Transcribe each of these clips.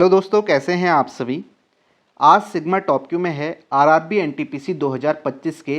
Hello दोस्तों, कैसे हैं आप सभी। आज सिग्मा टॉप क्यू में है आरआरबी एनटीपीसी 2025 के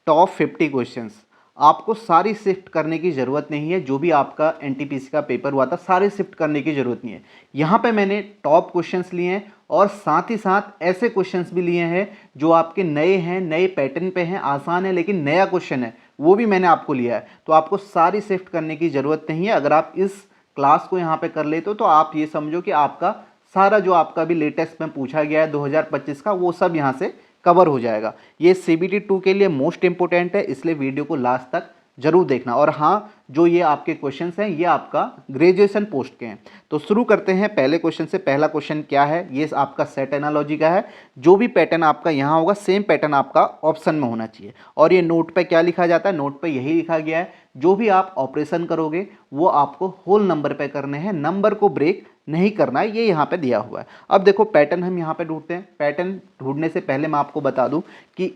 टॉप 50 क्वेश्चंस। आपको सारी शिफ्ट करने की ज़रूरत नहीं है। जो भी आपका एनटीपीसी का पेपर हुआ था सारे शिफ्ट करने की ज़रूरत नहीं है। यहाँ पे मैंने टॉप क्वेश्चंस लिए हैं और साथ ही साथ ऐसे क्वेश्चंस भी लिए हैं जो आपके नए हैं, नए पैटर्न पे हैं, आसान है लेकिन नया क्वेश्चन है, वो भी मैंने आपको लिया है। तो आपको सारी शिफ्ट करने की ज़रूरत नहीं है। अगर आप इस क्लास को यहाँ पे कर लेते हो तो आप ये समझो कि आपका सारा जो आपका भी लेटेस्ट में पूछा गया है 2025 का वो सब यहाँ से कवर हो जाएगा। ये सीबीटी 2 के लिए मोस्ट इंपोर्टेंट है, इसलिए वीडियो को लास्ट तक जरूर देखना। और हाँ, जो ये आपके क्वेश्चंस हैं ये आपका ग्रेजुएशन पोस्ट के हैं। तो शुरू करते हैं पहले क्वेश्चन से। पहला क्वेश्चन क्या है, ये आपका सेट एनालॉजी का है। जो भी पैटर्न आपका यहाँ होगा सेम पैटर्न आपका ऑप्शन में होना चाहिए। और ये नोट पे क्या लिखा जाता है, नोट पे यही लिखा गया है जो भी आप ऑपरेशन करोगे वो आपको होल नंबर पे करने हैं, नंबर को ब्रेक नहीं करना है, ये यहाँ पे दिया हुआ है। अब देखो पैटर्न हम यहाँ पे ढूंढते हैं। पैटर्न ढूंढने से पहले मैं आपको बता दूं कि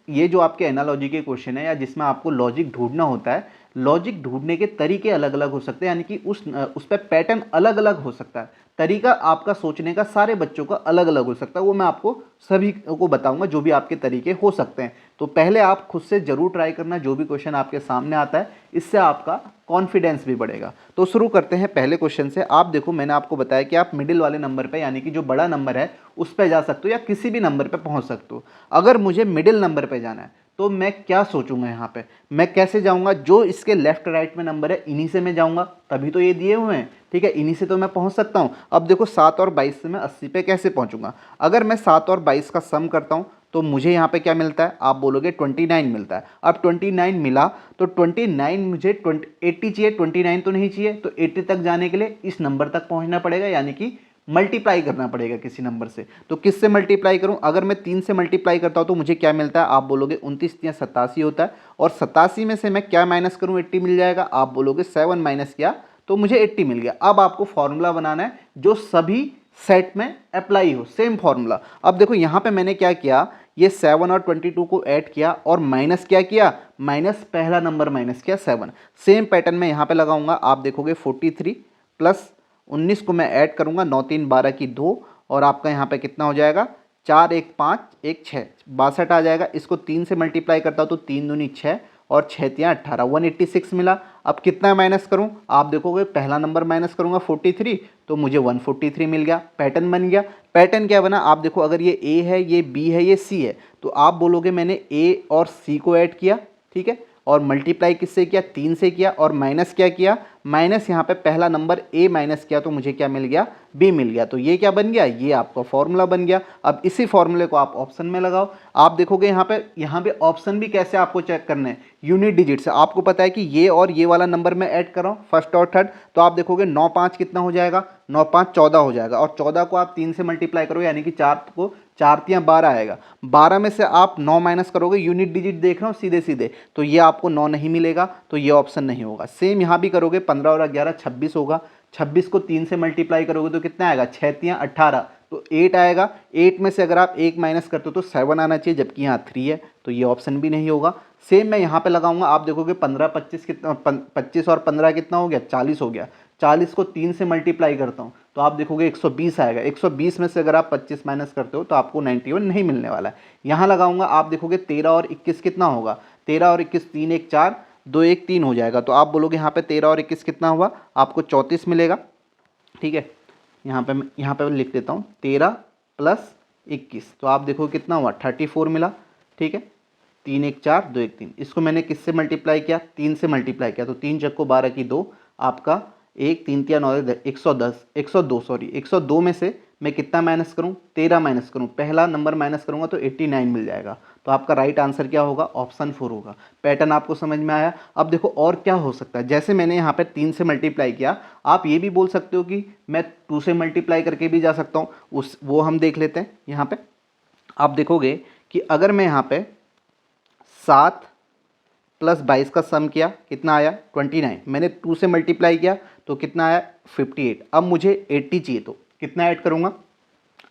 ये जो आपके एनालॉजी के क्वेश्चन है या जिसमें आपको लॉजिक ढूंढना होता है, लॉजिक ढूंढने के तरीके अलग अलग हो सकते हैं, यानी कि उस पर पैटर्न अलग अलग हो सकता है। तरीका आपका सोचने का सारे बच्चों का अलग अलग हो सकता है, वो मैं आपको सभी को बताऊंगा जो भी आपके तरीके हो सकते हैं। तो पहले आप खुद से जरूर ट्राई करना, जो भी क्वेश्चन आपके सामने आता है इससे आपका कॉन्फिडेंस भी बढ़ेगा। तो शुरू करते हैं पहले क्वेश्चन से। आप देखो, मैंने आपको बताया कि आप मिडिल वाले नंबर पे यानी कि जो बड़ा नंबर है उस पर जा सकते हो या किसी भी नंबर पे पहुंच सकते हो। अगर मुझे मिडिल नंबर पे जाना है तो मैं क्या सोचूंगा, यहाँ पे मैं कैसे जाऊंगा, जो इसके लेफ्ट राइट में नंबर है इन्हीं से मैं जाऊंगा, तभी तो ये दिए हुए हैं, ठीक है, इन्हीं से तो मैं पहुंच सकता हूं। अब देखो 7 और 22 से मैं 80 पे कैसे पहुंचूंगा। अगर मैं 7 और 22 का सम करता हूं तो मुझे यहाँ पे क्या मिलता है, आप बोलोगे 29 मिलता है। अब 29 मिला तो 29 मुझे 80 चाहिए, 29 तो नहीं चाहिए। तो 80 तक जाने के लिए इस नंबर तक पहुंचना पड़ेगा, यानी कि मल्टीप्लाई करना पड़ेगा किसी नंबर से। तो किससे मल्टीप्लाई करूं, अगर मैं 3 से मल्टीप्लाई करता हूं तो मुझे क्या मिलता है, आप बोलोगे 29 या 87 होता है। और 87 में से मैं क्या माइनस करूं, 80 मिल जाएगा। आप बोलोगे 7 माइनस किया तो मुझे 80 मिल गया। अब आपको फॉर्मूला बनाना है जो सभी सेट में अप्लाई हो, सेम फॉर्मूला। अब देखो यहाँ पे मैंने क्या किया, ये 7 और 22 को ऐड किया और माइनस क्या किया, माइनस पहला नंबर माइनस किया 7। सेम पैटर्न में यहाँ पे लगाऊंगा। आप देखोगे 43 प्लस 19 को मैं ऐड करूंगा, 9 3 12 की 2, और आपका यहाँ पे कितना हो जाएगा, 4 1 5 1 6 62 आ जाएगा। इसको 3 से मल्टीप्लाई करता हूँ तो 3 दूनी 6 और 6 3 18 186 मिला। अब कितना माइनस करूं, आप देखोगे पहला नंबर माइनस करूंगा 43 तो मुझे 143 मिल गया। पैटर्न बन गया। पैटर्न क्या बना, आप देखो अगर ये ए है, ये बी है, ये सी है, तो आप बोलोगे मैंने ए और सी को ऐड किया, ठीक है, और मल्टीप्लाई किससे किया, 3 से किया, और माइनस क्या किया, माइनस यहाँ पे पहला नंबर ए माइनस किया तो मुझे क्या मिल गया, बी मिल गया। तो ये क्या बन गया, ये आपका फॉर्मूला बन गया। अब इसी फॉर्मूले को आप ऑप्शन में लगाओ। आप देखोगे यहाँ पे ऑप्शन भी कैसे आपको चेक करने हैं, यूनिट डिजिट से। आपको पता है कि ये और ये वाला नंबर मैं ऐड कर रहा हूँ, फर्स्ट और थर्ड, तो आप देखोगे 9 5 कितना हो जाएगा, 9 5 14 हो जाएगा। और 14 को आप 3 से मल्टीप्लाई करो यानी कि 4 3 12 आएगा। 12 में से आप 9 माइनस करोगे, यूनिट डिजिट देख रहा हूँ सीधे सीधे, तो ये आपको 9 नहीं मिलेगा, तो ये ऑप्शन नहीं होगा। सेम यहाँ भी करोगे, 15 और 11 26 होगा। 26 को 3 से मल्टीप्लाई करोगे तो कितना आएगा, 6 3 18, तो 8 आएगा। 8 में से अगर आप 1 माइनस करते हो तो 7 आना चाहिए, जबकि यहाँ 3 है, तो ये ऑप्शन भी नहीं होगा। सेम मैं यहाँ पे लगाऊंगा। आप देखोगे 15 25 कितना, 25 और 15 कितना हो गया, 40 हो गया। 40 को 3 से मल्टीप्लाई करता हूँ तो आप देखोगे 120 आएगा। 120 में से अगर आप 25 माइनस करते हो तो आपको 91 नहीं मिलने वाला है। यहाँ लगाऊंगा, आप देखोगे 13 और 21 कितना होगा, 13 और 21 3 1 4 2 1 3 हो जाएगा। तो आप बोलोगे यहाँ पे 13 और 21 कितना हुआ, आपको 34 मिलेगा, ठीक है। यहाँ पे लिख देता हूँ 13 प्लस 21, तो आप देखो कितना हुआ, 34 मिला, ठीक है। 3 1 4 2 1 3, इसको मैंने किससे मल्टीप्लाई किया, 3 से मल्टीप्लाई किया, तो 3 चक्को 12 की 2, आपका 1 3 3 9 110 102 सॉरी 102 में से मैं कितना माइनस करूं, 13 माइनस करूं, पहला नंबर माइनस करूंगा तो 89 मिल जाएगा। तो आपका राइट आंसर क्या होगा, ऑप्शन 4 होगा। पैटर्न आपको समझ में आया। अब देखो और क्या हो सकता है, जैसे मैंने यहाँ पे 3 से मल्टीप्लाई किया, आप ये भी बोल सकते हो कि मैं 2 से मल्टीप्लाई करके भी जा सकता हूँ, वो हम देख लेते हैं। यहाँ पे आप देखोगे कि अगर मैं यहाँ पे 7 प्लस 22 का सम किया, कितना आया 29, मैंने 2 से मल्टीप्लाई किया तो कितना आया 58। अब मुझे 80 चाहिए तो कितना ऐड करूँगा,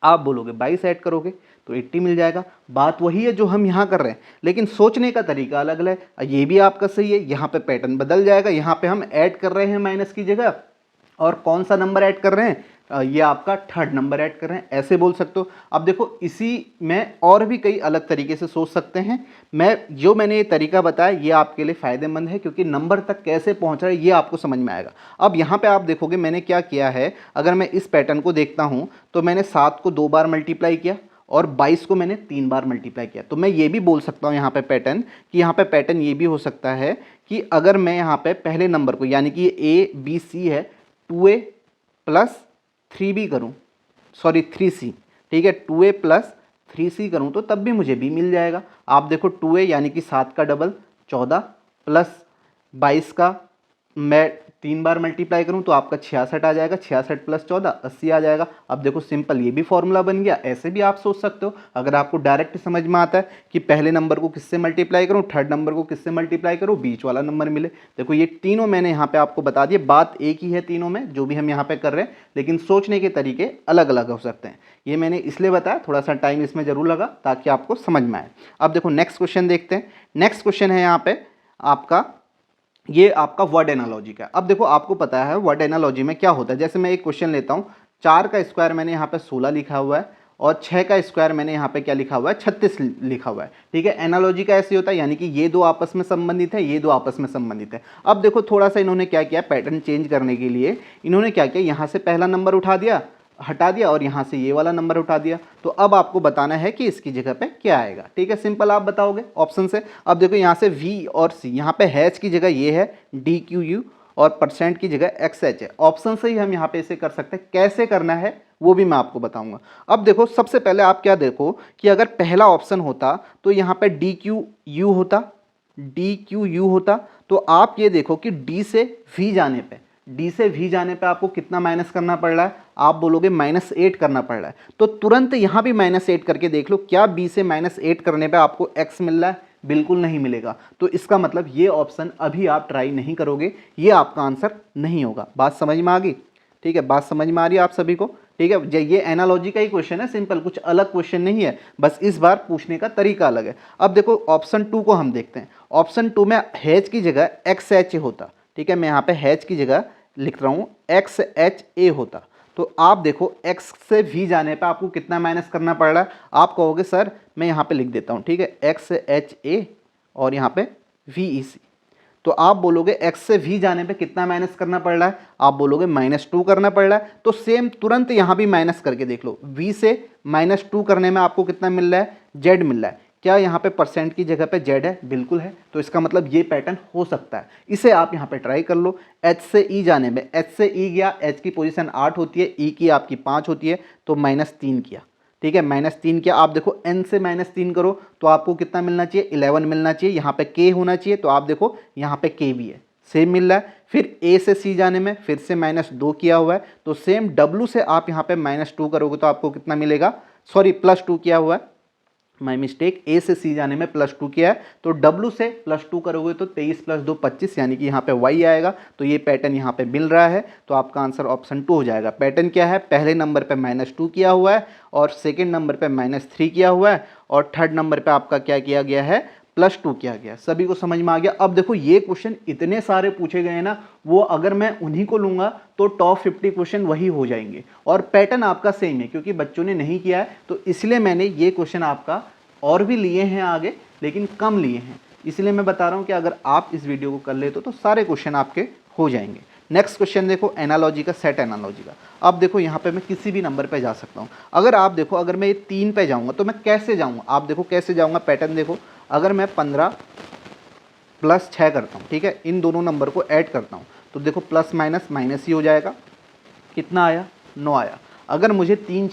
आप बोलोगे 22 ऐड करोगे तो 80 मिल जाएगा। बात वही है जो हम यहाँ कर रहे हैं, लेकिन सोचने का तरीका अलग अलग है। ये भी आपका सही है, यहाँ पे पैटर्न बदल जाएगा। यहाँ पे हम ऐड कर रहे हैं माइनस की जगह, और कौन सा नंबर ऐड कर रहे हैं, ये आपका थर्ड नंबर ऐड कर रहे हैं, ऐसे बोल सकते हो। अब देखो इसी में और भी कई अलग तरीके से सोच सकते हैं। मैंने ये तरीका बताया ये आपके लिए फ़ायदेमंद है, क्योंकि नंबर तक कैसे पहुंच रहा है ये आपको समझ में आएगा। अब यहाँ पे आप देखोगे मैंने क्या किया है, अगर मैं इस पैटर्न को देखता हूँ तो मैंने 7 को 2 बार मल्टीप्लाई किया और 22 को मैंने 3 बार मल्टीप्लाई किया। तो मैं ये भी बोल सकता हूँ यहाँ पे पैटर्न, कि यहाँ पे पैटर्न ये भी हो सकता है कि अगर मैं यहाँ पे पहले नंबर को, यानी कि ये ABC है, 2A प्लस 3B करूँ, सॉरी 3C, ठीक है, 2A प्लस 3C करूँ तो तब भी मुझे B मिल जाएगा। आप देखो 2A यानी कि 7 का डबल 14 प्लस 22 का मैं 3 बार मल्टीप्लाई करूं तो आपका 66 आ जाएगा, 66 प्लस 14 80 आ जाएगा। अब देखो सिंपल ये भी फॉर्मूला बन गया। ऐसे भी आप सोच सकते हो, अगर आपको डायरेक्ट समझ में आता है कि पहले नंबर को किससे मल्टीप्लाई करूं, थर्ड नंबर को किससे मल्टीप्लाई करूं, बीच वाला नंबर मिले। देखो ये तीनों मैंने यहाँ पे आपको बता दिए, बात एक ही है तीनों में जो भी हम यहाँ पे कर रहे हैं, लेकिन सोचने के तरीके अलग अलग हो सकते हैं। ये मैंने इसलिए बताया, थोड़ा सा टाइम इसमें जरूर लगा ताकि आपको समझ में आए। अब देखो नेक्स्ट क्वेश्चन देखते हैं। नेक्स्ट क्वेश्चन है यहाँ पे आपका, ये आपका वर्ड एनालॉजी का। अब देखो आपको पता है वर्ड एनालॉजी में क्या होता है। जैसे मैं एक क्वेश्चन लेता हूँ, 4 का स्क्वायर मैंने यहाँ पे 16 लिखा हुआ है और 6 का स्क्वायर मैंने यहाँ पे क्या लिखा हुआ है, 36 लिखा हुआ है। ठीक है, एनालॉजी का ऐसे होता है, यानी कि ये दो आपस में संबंधित है, ये दो आपस में संबंधित है। अब देखो थोड़ा सा इन्होंने क्या किया, पैटर्न चेंज करने के लिए इन्होंने क्या किया, यहाँ से पहला नंबर हटा दिया और यहाँ से ये वाला नंबर उठा दिया। तो अब आपको बताना है कि इसकी जगह पे क्या आएगा। ठीक है, सिंपल आप बताओगे ऑप्शन से। अब देखो यहाँ से V और C, यहाँ पे हैच की जगह ये है DQU और परसेंट की जगह XH है। ऑप्शन से ही हम यहाँ पे इसे कर सकते हैं। कैसे करना है वो भी मैं आपको बताऊंगा। अब देखो सबसे पहले आप क्या देखो कि अगर पहला ऑप्शन होता तो यहाँ पे DQU होता, तो आप ये देखो कि D से V जाने पे आपको कितना माइनस करना पड़ रहा है, आप बोलोगे -8 करना पड़ रहा है। तो तुरंत यहाँ भी -8 करके देख लो, क्या B से -8 करने पे आपको X मिल रहा है? बिल्कुल नहीं मिलेगा। तो इसका मतलब ये ऑप्शन अभी आप ट्राई नहीं करोगे, ये आपका आंसर नहीं होगा। बात समझ में आ गई? ठीक है, बात समझ में आ रही है आप सभी को? ठीक है, ये एनालॉजी का ही क्वेश्चन है, सिंपल, कुछ अलग क्वेश्चन नहीं है, बस इस बार पूछने का तरीका अलग है। अब देखो ऑप्शन 2 को हम देखते हैं। ऑप्शन 2 में हैच की जगह XH होता। ठीक है, मैं यहाँ पे हैच की जगह लिख रहा हूँ XHA होता। तो आप देखो X से V जाने पे आपको कितना माइनस करना पड़ रहा है। आप कहोगे सर मैं यहाँ पे लिख देता हूँ, ठीक है, XHA और यहाँ पे VEC। तो आप बोलोगे X से V जाने पे कितना माइनस करना पड़ रहा है, आप बोलोगे -2 करना पड़ रहा है। तो सेम तुरंत यहाँ भी माइनस करके देख लो, V से -2 करने में आपको कितना मिल रहा है, Z मिल रहा है। क्या यहाँ पे परसेंट की जगह पे Z है? बिल्कुल है। तो इसका मतलब ये पैटर्न हो सकता है। इसे आप यहाँ पे ट्राई कर लो। H से E जाने में, H से E गया, H की पोजीशन 8 होती है, E की आपकी 5 होती है, तो -3 किया। ठीक है, -3 किया। आप देखो N से -3 करो तो आपको कितना मिलना चाहिए, 11 मिलना चाहिए। यहाँ पे K होना चाहिए, तो आप देखो यहाँ पे K भी है, सेम मिल रहा है। फिर A से C जाने में फिर से -2 किया हुआ है, तो सेम W से आप यहाँ पे -2 करोगे तो आपको कितना मिलेगा, सॉरी +2 किया हुआ है, माई मिस्टेक। A से C जाने में +2 किया है, तो W से +2 करोगे तो 23 + 2 25, यानी कि यहाँ पे Y आएगा। तो ये पैटर्न यहाँ पे मिल रहा है, तो आपका आंसर ऑप्शन 2 हो जाएगा। पैटर्न क्या है, पहले नंबर पे -2 किया हुआ है और सेकेंड नंबर पे -3 किया हुआ है और थर्ड नंबर पे आपका क्या किया गया है, +2 किया गया। सभी को समझ में आ गया? अब देखो ये क्वेश्चन इतने सारे पूछे गए ना, वो अगर मैं उन्हीं को लूंगा तो टॉप 50 क्वेश्चन वही हो जाएंगे। और पैटर्न आपका सेम है, क्योंकि बच्चों ने नहीं किया है, तो इसलिए मैंने ये क्वेश्चन आपका और भी लिए हैं आगे, लेकिन कम लिए हैं। इसलिए मैं बता रहा हूँ कि अगर आप इस वीडियो को कर लेते तो सारे क्वेश्चन आपके हो जाएंगे। नेक्स्ट क्वेश्चन देखो, एनालॉजी का, सेट एनालॉजी का। अब देखो यहाँ पे मैं किसी भी नंबर पे जा सकता हूँ। अगर आप देखो, अगर मैं ये 3 पे जाऊँगा तो मैं कैसे जाऊँगा, आप देखो कैसे जाऊँगा, पैटर्न देखो। अगर मैं 15 + 6 करता हूँ, ठीक है, इन दोनों नंबर को ऐड करता हूँ, तो देखो प्लस माइनस माइनस ही हो जाएगा। कितना आया, 9 आया। अगर मुझे 3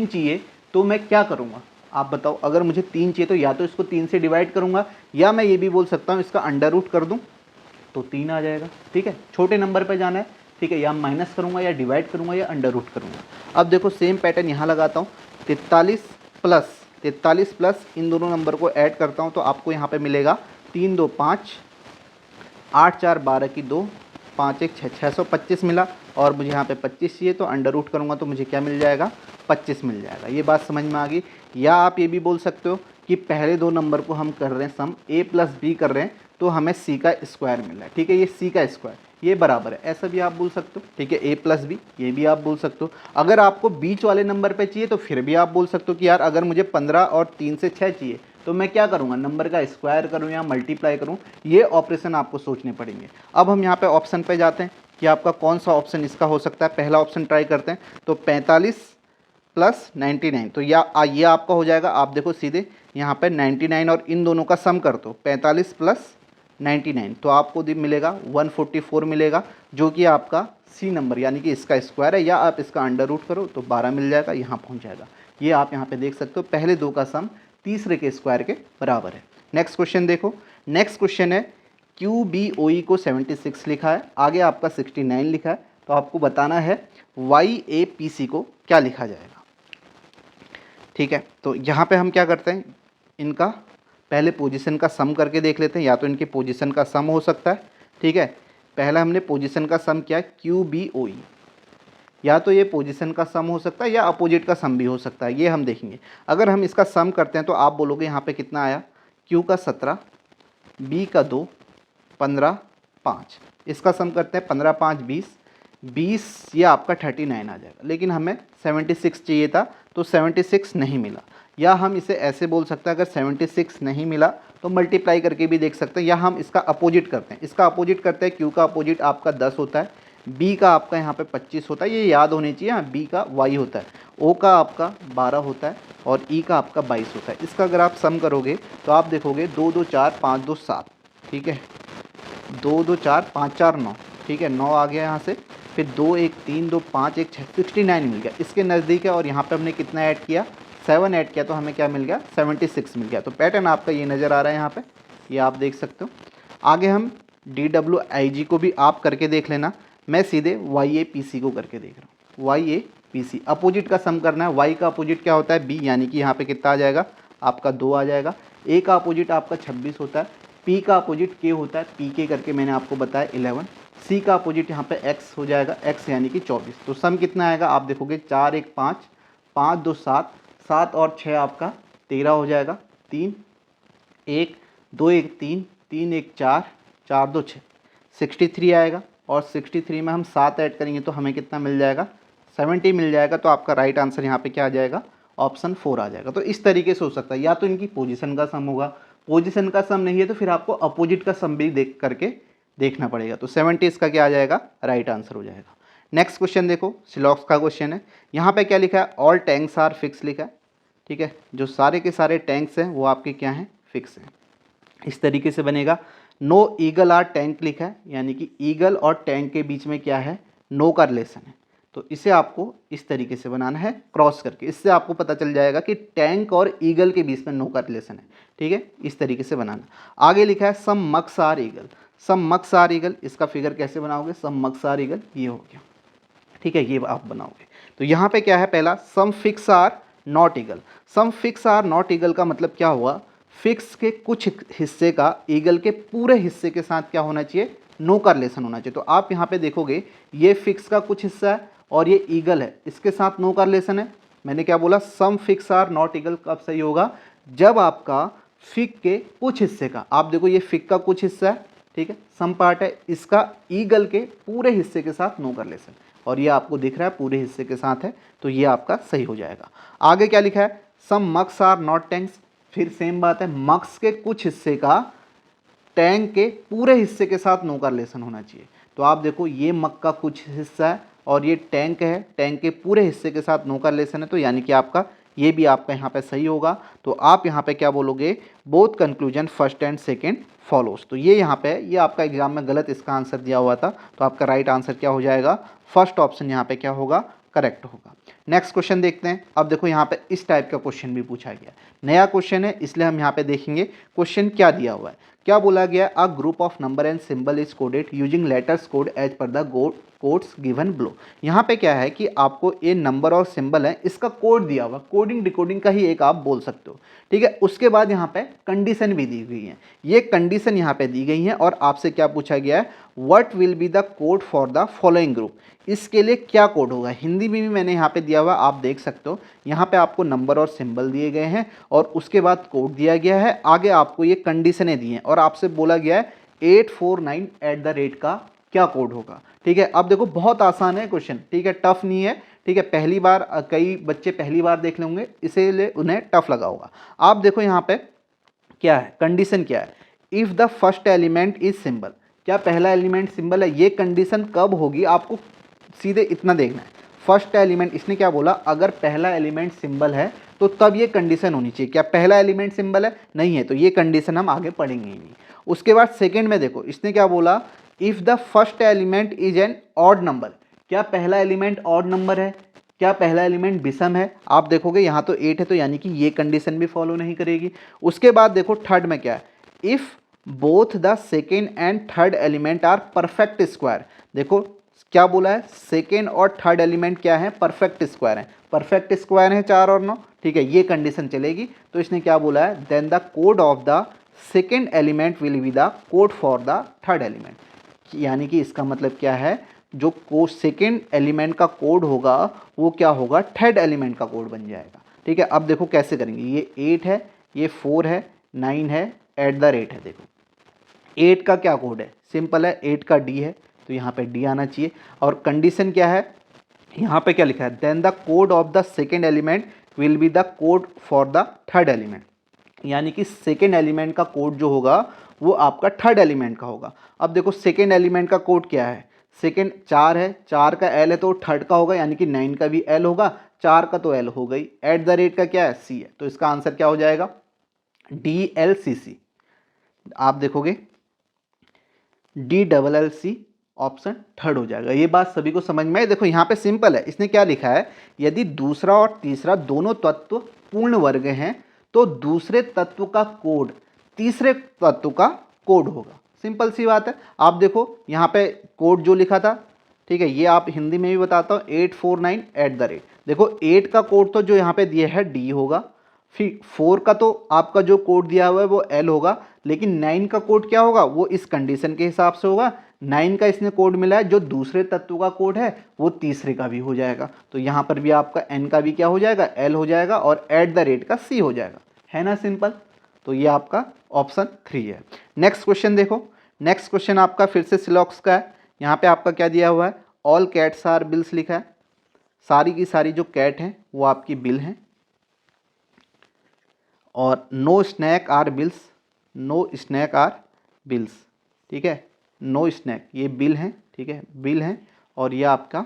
चाहिए तो मैं क्या करूँगा, आप बताओ। अगर मुझे 3 चाहिए तो या तो इसको 3 से डिवाइड करूँगा, या मैं ये भी बोल सकता हूँ इसका अंडर रूट कर दूँ तो 3 आ जाएगा। ठीक है, छोटे नंबर पे जाना है, ठीक है, या माइनस करूँगा या डिवाइड करूँगा या अंडर रूट करूँगा। अब देखो सेम पैटर्न यहाँ लगाता हूँ, 43 प्लस इन दोनों नंबर को ऐड करता हूँ तो आपको यहाँ पे मिलेगा 3 2 5, 8 4 12 की 2, 5 1 6, 625 मिला। और मुझे यहाँ पे 25 चाहिए, तो अंडर रूट करूँगा तो मुझे क्या मिल जाएगा, 25 मिल जाएगा। ये बात समझ में आ गई? या आप ये भी बोल सकते हो कि पहले दो नंबर को हम कर रहे हैं सम, A + B कर रहे हैं, तो हमें C का स्क्वायर मिल रहा है। ठीक है, ये C का स्क्वायर, ये बराबर है, ऐसा भी आप बोल सकते हो। ठीक है, a प्लस बी, ये भी आप बोल सकते हो। अगर आपको बीच वाले नंबर पे चाहिए तो फिर भी आप बोल सकते हो कि यार अगर मुझे 15 और 3 से 6 चाहिए तो मैं क्या करूँगा, नंबर का स्क्वायर करूँ या मल्टीप्लाई करूँ, ये ऑपरेशन आपको सोचने पड़ेंगे। अब हम यहाँ पे ऑप्शन पे जाते हैं कि आपका कौन सा ऑप्शन इसका हो सकता है। पहला ऑप्शन ट्राई करते हैं, तो 45 प्लस 99, तो ये आपका हो जाएगा। आप देखो सीधे यहाँ पे 99 और इन दोनों का सम कर दो, 45 प्लस 99, तो आपको मिलेगा 144 मिलेगा, जो कि आपका सी नंबर यानी कि इसका स्क्वायर है, या आप इसका अंडर रूट करो तो 12 मिल जाएगा, यहाँ पहुँच जाएगा। ये आप यहाँ पे देख सकते हो, पहले दो का सम तीसरे के स्क्वायर के बराबर है। नेक्स्ट क्वेश्चन देखो, नेक्स्ट क्वेश्चन है QBOE को 76 लिखा है, आगे आपका 69 लिखा है, तो आपको बताना है YAPC को क्या लिखा जाएगा। ठीक है, तो यहाँ पे हम क्या करते हैं, इनका पहले पोजीशन का सम करके देख लेते हैं, या तो इनके पोजीशन का सम हो सकता है। ठीक है, पहला हमने पोजीशन का सम किया QBOE, या तो ये पोजीशन का सम हो सकता है या अपोजिट का सम भी हो सकता है, ये हम देखेंगे। अगर हम इसका सम करते हैं तो आप बोलोगे यहाँ पे कितना आया, Q का 17, B का 2, 15, 5, इसका सम करते हैं 15 5 20, ये आपका 39 आ जाएगा। लेकिन हमें 76 चाहिए था तो 76 नहीं मिला, या हम इसे ऐसे बोल सकते हैं, अगर 76 नहीं मिला तो मल्टीप्लाई करके भी देख सकते हैं, या हम इसका अपोजिट करते हैं। इसका अपोजिट करते हैं, Q का अपोजिट आपका 10 होता है, B का आपका यहाँ पे 25 होता है, ये याद होनी चाहिए। हाँ, B का Y होता है, O का आपका 12 होता है और E का आपका 22 होता है। इसका अगर आप सम करोगे तो आप देखोगे 2 2 4 5 2 7, ठीक है, 2 2 4 5 4 9, ठीक है, 9 आ गया यहाँ से, फिर 2 1 3 2 5 1 6, 69 मिल गया, इसके नज़दीक है। और यहाँ पे हमने कितना ऐड किया, 7 ऐड किया, तो हमें क्या मिल गया, 76 मिल गया। तो पैटर्न आपका ये नज़र आ रहा है यहाँ पे, ये आप देख सकते हो। आगे हम DWIG को भी आप करके देख लेना, मैं सीधे YAPC को करके देख रहा हूँ। YAPC अपोजिट का सम करना है, Y का अपोजिट क्या होता है, B, यानी कि यहाँ पे कितना आ जाएगा आपका 2 आ जाएगा। A का अपोजिट आपका 26 होता है, P का अपोजिट K होता है, PK करके मैंने आपको बताया 11, C का अपोजिट यहाँ पे X हो जाएगा, X यानी कि 24। तो सम कितना आएगा, आप देखोगे 4 1 5, 5 2 7, 7 और 6 आपका 13 हो जाएगा, 3 1 2 1 3, 3 1 4, 4 2 6, 63 आएगा। और 63 में हम 7 ऐड करेंगे तो हमें कितना मिल जाएगा, 70 मिल जाएगा। तो आपका राइट आंसर यहाँ पे क्या आ जाएगा, ऑप्शन 4 आ जाएगा। तो इस तरीके से हो सकता है, या तो इनकी पोजीशन का सम होगा, पोजीशन का सम नहीं है तो फिर आपको अपोजिट का सम भी देख करके देखना पड़ेगा। तो 70 इसका क्या आ जाएगा, राइट आंसर हो जाएगा। नेक्स्ट क्वेश्चन देखो, सिलॉक्स का क्वेश्चन है। यहाँ पे क्या लिखा है, ऑल टैंक्स आर फिक्स लिखा है। ठीक है, जो सारे के सारे टैंक्स हैं वो आपके क्या हैं, फिक्स हैं। इस तरीके से बनेगा। नो ईगल आर टैंक लिखा है, यानी कि ईगल और टैंक के बीच में क्या है, नो का रिलेशन है। तो इसे आपको इस तरीके से बनाना है, क्रॉस करके। इससे आपको पता चल जाएगा कि टैंक और ईगल के बीच में नो का रिलेशन है। ठीक है, इस तरीके से बनाना। आगे लिखा है some mugs are eagle, some mugs are eagle, इसका फिगर कैसे बनाओगे, सम मक्स आर ईगल, ये हो गया। ठीक है, ये आप बनाओगे। तो यहाँ पे क्या है, पहला some fix are not eagle. Some fix are not eagle का मतलब क्या हुआ, फिक्स के कुछ हिस्से का ईगल के पूरे हिस्से के साथ क्या होना चाहिए, नो का रिलेशन होना चाहिए। तो आप यहाँ पे देखोगे ये फिक्स का कुछ हिस्सा है और ये ईगल है, इसके साथ नो का रिलेशन है। मैंने क्या बोला, सम फिक्स आर नॉट ईगल कब सही होगा, जब आपका फिक के कुछ हिस्से का, आप देखो ये फिक का कुछ हिस्सा है, ठीक है, सम पार्ट है, इसका ईगल के पूरे हिस्से के साथ नो का रिलेशन, और ये आपको दिख रहा है पूरे हिस्से के साथ है, तो ये आपका सही हो जाएगा। आगे क्या लिखा है, some mugs are not tanks, फिर सेम बात है, मक्स के कुछ हिस्से का टैंक के पूरे हिस्से के साथ नो का रिलेशन होना चाहिए। तो आप देखो ये मक का कुछ हिस्सा है और ये टैंक है, टैंक के पूरे हिस्से के साथ नो का रिलेशन है, तो यानी कि आपका ये भी आपका यहाँ पे सही होगा। तो आप यहाँ पे क्या बोलोगे, both conclusion first and second follows. तो ये यहाँ पे, ये आपका एग्जाम में गलत इसका आंसर दिया हुआ था, तो आपका राइट आंसर क्या हो जाएगा, फर्स्ट ऑप्शन यहाँ पे क्या होगा, करेक्ट होगा। नेक्स्ट क्वेश्चन देखते हैं। अब देखो यहाँ पे इस टाइप का क्वेश्चन भी पूछा गया, नया क्वेश्चन है इसलिए हम यहाँ पे देखेंगे क्वेश्चन क्या दिया हुआ है। क्या बोला गया, a group of number and symbol is coded using letters code as per the codes given below. यहाँ पे क्या है कि आपको ये नंबर और सिंबल है, इसका कोड दिया हुआ, कोडिंग डिकोडिंग का ही एक आप बोल सकते हो। ठीक है, उसके बाद यहाँ पे कंडीशन भी दी गई है, ये कंडीशन यहाँ पे दी गई है और आपसे क्या पूछा गया है, what will be the code for the following group, इसके लिए क्या कोड होगा। हिंदी में भी मैंने यहाँ पे दिया हुआ, आप देख सकते हो, यहाँ पे आपको नंबर और सिंबल दिए गए हैं और उसके बाद कोड दिया गया है, आगे आपको ये कंडीशनें दी हैं और आपसे बोला गया है 849 @ का क्या कोड होगा। ठीक है, अब देखो बहुत आसान है क्वेश्चन, ठीक है, टफ नहीं है। ठीक है, पहली बार कई बच्चे पहली बार देख लेंगे इसीलिए उन्हें टफ लगा होगा। आप देखो यहाँ पे क्या है, कंडीशन क्या है, if the first element is symbol, क्या पहला एलिमेंट सिंबल है। ये कंडीशन कब होगी आपको सीधे इतना देखना है, फर्स्ट एलिमेंट, इसने क्या बोला, अगर पहला एलिमेंट सिंबल है तो तब ये कंडीशन होनी चाहिए। क्या पहला एलिमेंट सिंबल है, नहीं है, तो ये कंडीशन हम आगे पढ़ेंगे ही नहीं। उसके बाद सेकंड में देखो इसने क्या बोला, if the first element is an odd number, क्या पहला एलिमेंट ऑड नंबर है, क्या पहला एलिमेंट विषम है। आप देखोगे यहाँ तो 8 है, तो यानी कि ये कंडीशन भी फॉलो नहीं करेगी। उसके बाद देखो थर्ड में क्या है, if both the second and third element are perfect square. देखो क्या बोला है, सेकेंड और थर्ड एलिमेंट क्या है, परफेक्ट स्क्वायर है, परफेक्ट स्क्वायर है 4 और 9, ठीक है, ये कंडीशन चलेगी। तो इसने क्या बोला है, then the code of the second element will be the code for the third element. यानी कि इसका मतलब क्या है, जो कोड सेकेंड एलिमेंट का कोड होगा वो क्या होगा, थर्ड एलिमेंट का कोड बन जाएगा। ठीक है, अब देखो कैसे करेंगे, ये 8 है, ये 4 है, 9 है, @ है। देखो 8 का क्या कोड है, सिंपल है, 8 का डी है, तो यहाँ पे डी आना चाहिए। और कंडीशन क्या है, यहाँ पे क्या लिखा है, then the code of the second element will be the code for the third element. यानी कि सेकेंड एलिमेंट का कोड जो होगा वो आपका थर्ड एलिमेंट का होगा। अब देखो सेकेंड एलिमेंट का कोड क्या है, सेकेंड 4 है, 4 का एल है तो थर्ड का होगा, यानी कि 9 का भी एल होगा, 4 का तो एल हो गई, @ का क्या है, सी है, तो इसका आंसर क्या हो जाएगा, DLCC। आप देखोगे DLLC ऑप्शन थर्ड हो जाएगा। ये बात सभी को समझ में आई। देखो यहाँ पे सिंपल है, इसने क्या लिखा है, यदि दूसरा और तीसरा दोनों तत्व पूर्ण वर्ग हैं तो दूसरे तत्व का कोड तीसरे तत्व का कोड होगा। सिंपल सी बात है। आप देखो यहाँ पे कोड जो लिखा था, ठीक है, ये आप हिंदी में भी बताता हूँ, 849 @ देखो 8 का कोड तो जो यहाँ पे दिया है डी होगा, फिर 4 का तो आपका जो कोड दिया हुआ है वो एल होगा, लेकिन 9 का कोड क्या होगा, वो इस कंडीशन के हिसाब से होगा। 9 का इसने कोड मिला है, जो दूसरे तत्व का कोड है वो तीसरे का भी हो जाएगा। तो यहाँ पर भी आपका एन का भी क्या हो जाएगा, एल हो जाएगा, और @ का सी हो जाएगा, है ना सिंपल। तो ये आपका ऑप्शन 3 है। नेक्स्ट क्वेश्चन देखो, नेक्स्ट क्वेश्चन आपका फिर से सिलॉक्स का है। यहाँ पे आपका क्या दिया हुआ है, ऑल कैट्स आर बिल्स लिखा है, सारी की सारी जो कैट हैं वो आपकी बिल हैं, और no snake are bills, no snake are bills, ठीक है, नो स्नैक ये बिल हैं, ठीक है, बिल हैं, और ये आपका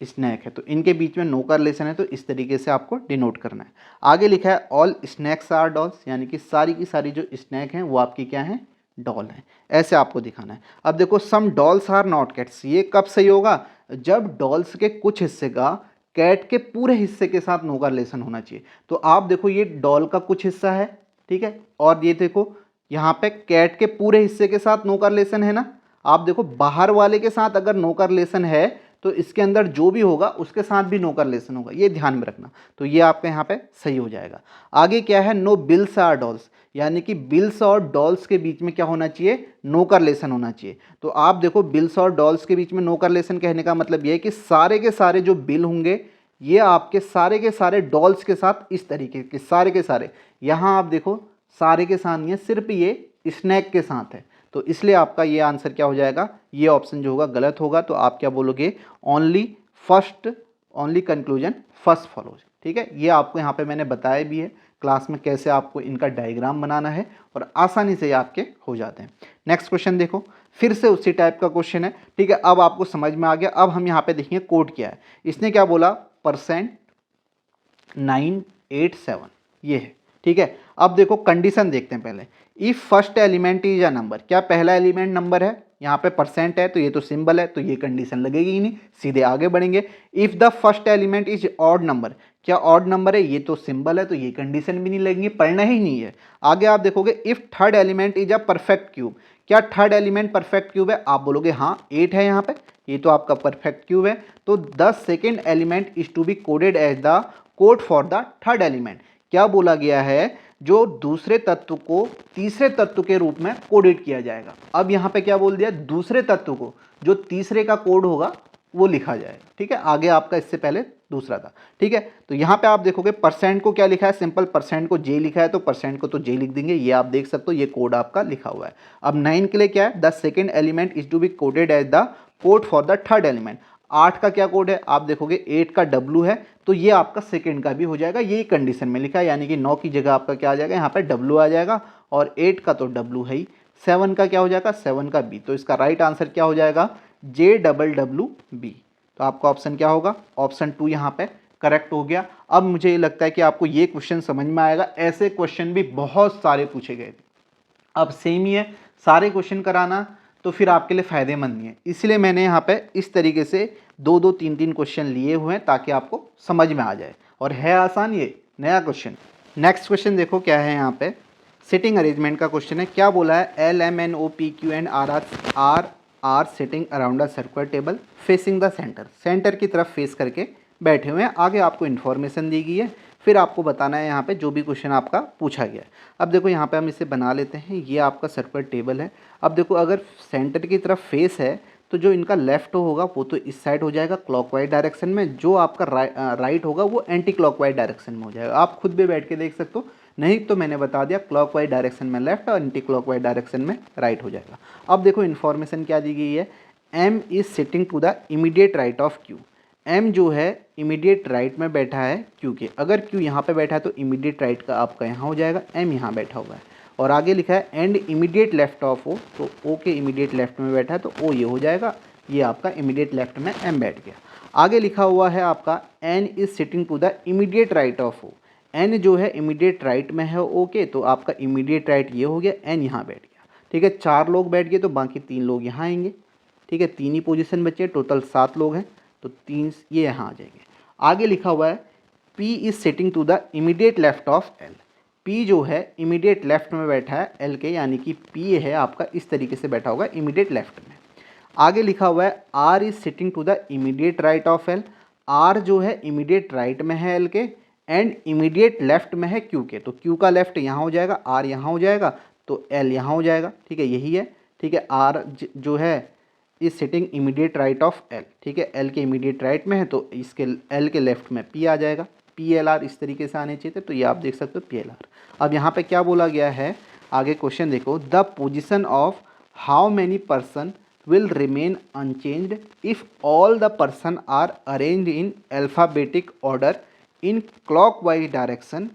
स्नैक है, तो इनके बीच में नो का रिलेशन है, तो इस तरीके से आपको डिनोट करना है। आगे लिखा है ऑल स्नैक्स आर डॉल्स, यानी कि सारी की सारी जो स्नैक हैं वो आपकी क्या हैं, डॉल हैं, ऐसे आपको दिखाना है। अब देखो सम डॉल्स आर नॉट कैट्स, ये कब सही होगा, जब डॉल्स के कुछ हिस्से का कैट के पूरे हिस्से के साथ नो का रिलेशन होना चाहिए। तो आप देखो ये डॉल का कुछ हिस्सा है, ठीक है, और ये देखो यहाँ पे कैट के पूरे हिस्से के साथ नो का रिलेशन है ना। आप देखो बाहर वाले के साथ अगर नो का रिलेशन है तो इसके अंदर जो भी होगा उसके साथ भी नो का रिलेशन होगा, ये ध्यान में रखना। तो ये आपके यहाँ पे सही हो जाएगा। आगे क्या है, नो बिल्स आर डॉल्स, यानी कि बिल्स और डॉल्स के बीच में क्या होना चाहिए, नो का रिलेशन होना चाहिए। तो आप देखो बिल्स और डॉल्स के बीच में नो का रिलेशन कहने का मतलब ये है कि सारे के सारे जो बिल होंगे ये आपके सारे के सारे डॉल्स के साथ इस तरीके के सारे के सारे, यहाँ आप देखो सारे के साथ नहीं है, सिर्फ ये स्नैक के साथ है, तो इसलिए आपका ये आंसर क्या हो जाएगा, ये ऑप्शन जो होगा गलत होगा। तो आप क्या बोलोगे, only first, only conclusion first follows, ठीक है। ये आपको यहाँ पे मैंने बताया भी है क्लास में कैसे आपको इनका डायग्राम बनाना है, और आसानी से आपके हो जाते हैं। नेक्स्ट क्वेश्चन देखो, फिर से उसी टाइप का क्वेश्चन है, ठीक है, अब आपको समझ में आ गया। अब हम यहाँ पे देखेंगे कोड क्या है। इसने क्या बोला, %987 ये है, ठीक है। अब देखो कंडीशन देखते हैं पहले, if first element is a number, क्या पहला एलिमेंट नंबर है, यहाँ पे परसेंट है तो ये तो सिंबल है, तो ये कंडीशन लगेगी ही नहीं, सीधे आगे बढ़ेंगे। If the first element is odd number, क्या ऑड नंबर है, ये तो सिंबल है, तो ये कंडीशन भी नहीं लगेंगी, पढ़ना ही नहीं है। आगे आप देखोगे if third element is a perfect cube, क्या थर्ड एलिमेंट परफेक्ट क्यूब है, आप बोलोगे हाँ 8 है यहाँ पे, ये तो आपका परफेक्ट क्यूब है। तो the second element is to be coded as the code for the third element, क्या बोला गया है, जो दूसरे तत्व को तीसरे तत्व के रूप में कोडेड किया जाएगा। अब यहाँ पे क्या बोल दिया, दूसरे तत्व को जो तीसरे का कोड होगा वो लिखा जाएगा, ठीक है। आगे आपका इससे पहले दूसरा था, ठीक है। तो यहाँ पे आप देखोगे परसेंट को क्या लिखा है, सिंपल परसेंट को जे लिखा है, तो परसेंट को तो जे लिख देंगे, ये आप देख सकते हो, ये कोड आपका लिखा हुआ है। अब 9 के लिए क्या है, the second element is to be coded as the code for the third element. 8 का क्या कोड है, आप देखोगे 8 का W है, तो ये आपका सेकेंड का भी हो जाएगा, यही कंडीशन में लिखा है, यानी कि 9 की जगह आपका क्या आ जाएगा, यहाँ पे W आ जाएगा, और 8 का तो W है ही, 7 का क्या हो जाएगा, 7 का B। तो इसका राइट आंसर क्या हो जाएगा, JWB। तो आपका ऑप्शन क्या होगा, ऑप्शन 2 यहाँ पे करेक्ट हो गया। अब मुझे ये लगता है कि आपको ये क्वेश्चन समझ में आएगा, ऐसे क्वेश्चन भी बहुत सारे पूछे गए थे। अब सेम ही है, सारे क्वेश्चन कराना तो फिर आपके लिए फ़ायदेमंद नहीं है, इसलिए मैंने यहाँ पे इस तरीके से 2-2, 3-3 क्वेश्चन लिए हुए हैं ताकि आपको समझ में आ जाए, और है आसान ये नया क्वेश्चन। नेक्स्ट क्वेश्चन देखो क्या है, यहाँ पे सिटिंग अरेंजमेंट का क्वेश्चन है। क्या बोला है, LMNOPQNR are sitting around a circular table facing the centre, centre की तरफ फेस करके बैठे हुए हैं। आगे आपको इन्फॉर्मेशन दी गई है, फिर आपको बताना है यहाँ पे जो भी क्वेश्चन आपका पूछा गया है। अब देखो यहाँ पे हम इसे बना लेते हैं, ये आपका सर्कुलर टेबल है। अब देखो अगर सेंटर की तरफ फेस है तो जो इनका लेफ्ट होगा वो तो इस साइड हो जाएगा क्लॉकवाइज डायरेक्शन में, जो आपका राइट होगा वो एंटी क्लॉकवाइज डायरेक्शन में हो जाएगा। आप खुद भी बैठ के देख सकते हो, नहीं तो मैंने बता दिया क्लॉकवाइज डायरेक्शन में लेफ्ट और एंटी क्लॉकवाइज डायरेक्शन में राइट हो जाएगा। अब देखो इन्फॉर्मेशन क्या दी गई है, M is sitting to the immediate right of Q। M जो है इमीडिएट राइट में बैठा है Q के, अगर Q यहाँ पे बैठा है तो इमीडिएट राइट का आपका यहाँ हो जाएगा, M यहाँ बैठा हुआ है। और आगे लिखा है and immediate left of O, तो O के इमीडिएट लेफ्ट में बैठा है तो O ये हो जाएगा, ये आपका इमीडिएट लेफ्ट में M बैठ गया। आगे लिखा हुआ है आपका N is sitting to the immediate right of O। N जो है इमीडिएट राइट में है O के, तो आपका इमीडिएट राइट ये हो गया, N यहाँ बैठ गया, ठीक है। 4 लोग बैठ गए तो बाकी 3 लोग यहाँ आएंगे, ठीक है। 3 ही पोजीशन बचे, टोटल 7 लोग हैं, तो 3 ये यहाँ आ जाएंगे। आगे लिखा हुआ है P is sitting to the immediate left of L। P जो है इमीडिएट लेफ्ट में बैठा है L के, यानी कि P है आपका इस तरीके से बैठा होगा इमीडिएट लेफ्ट में। आगे लिखा हुआ है R is sitting to the immediate right of L। R जो है इमीडिएट राइट में है L के एंड इमीडिएट लेफ्ट में है Q के, तो Q का लेफ्ट यहाँ हो जाएगा, R यहाँ हो जाएगा, तो L यहाँ हो जाएगा, ठीक है, यही है, ठीक है। R जो है is sitting immediate right of L, ठीक है, L के इमीडिएट राइट में है तो इसके L के लेफ्ट में P आ जाएगा, PLR इस तरीके से आने चाहिए थे, तो ये आप देख सकते हो PLR। अब यहाँ पे क्या बोला गया है, आगे क्वेश्चन देखो, the position of how many person will remain unchanged if all the person are arranged in alphabetic order in clockwise direction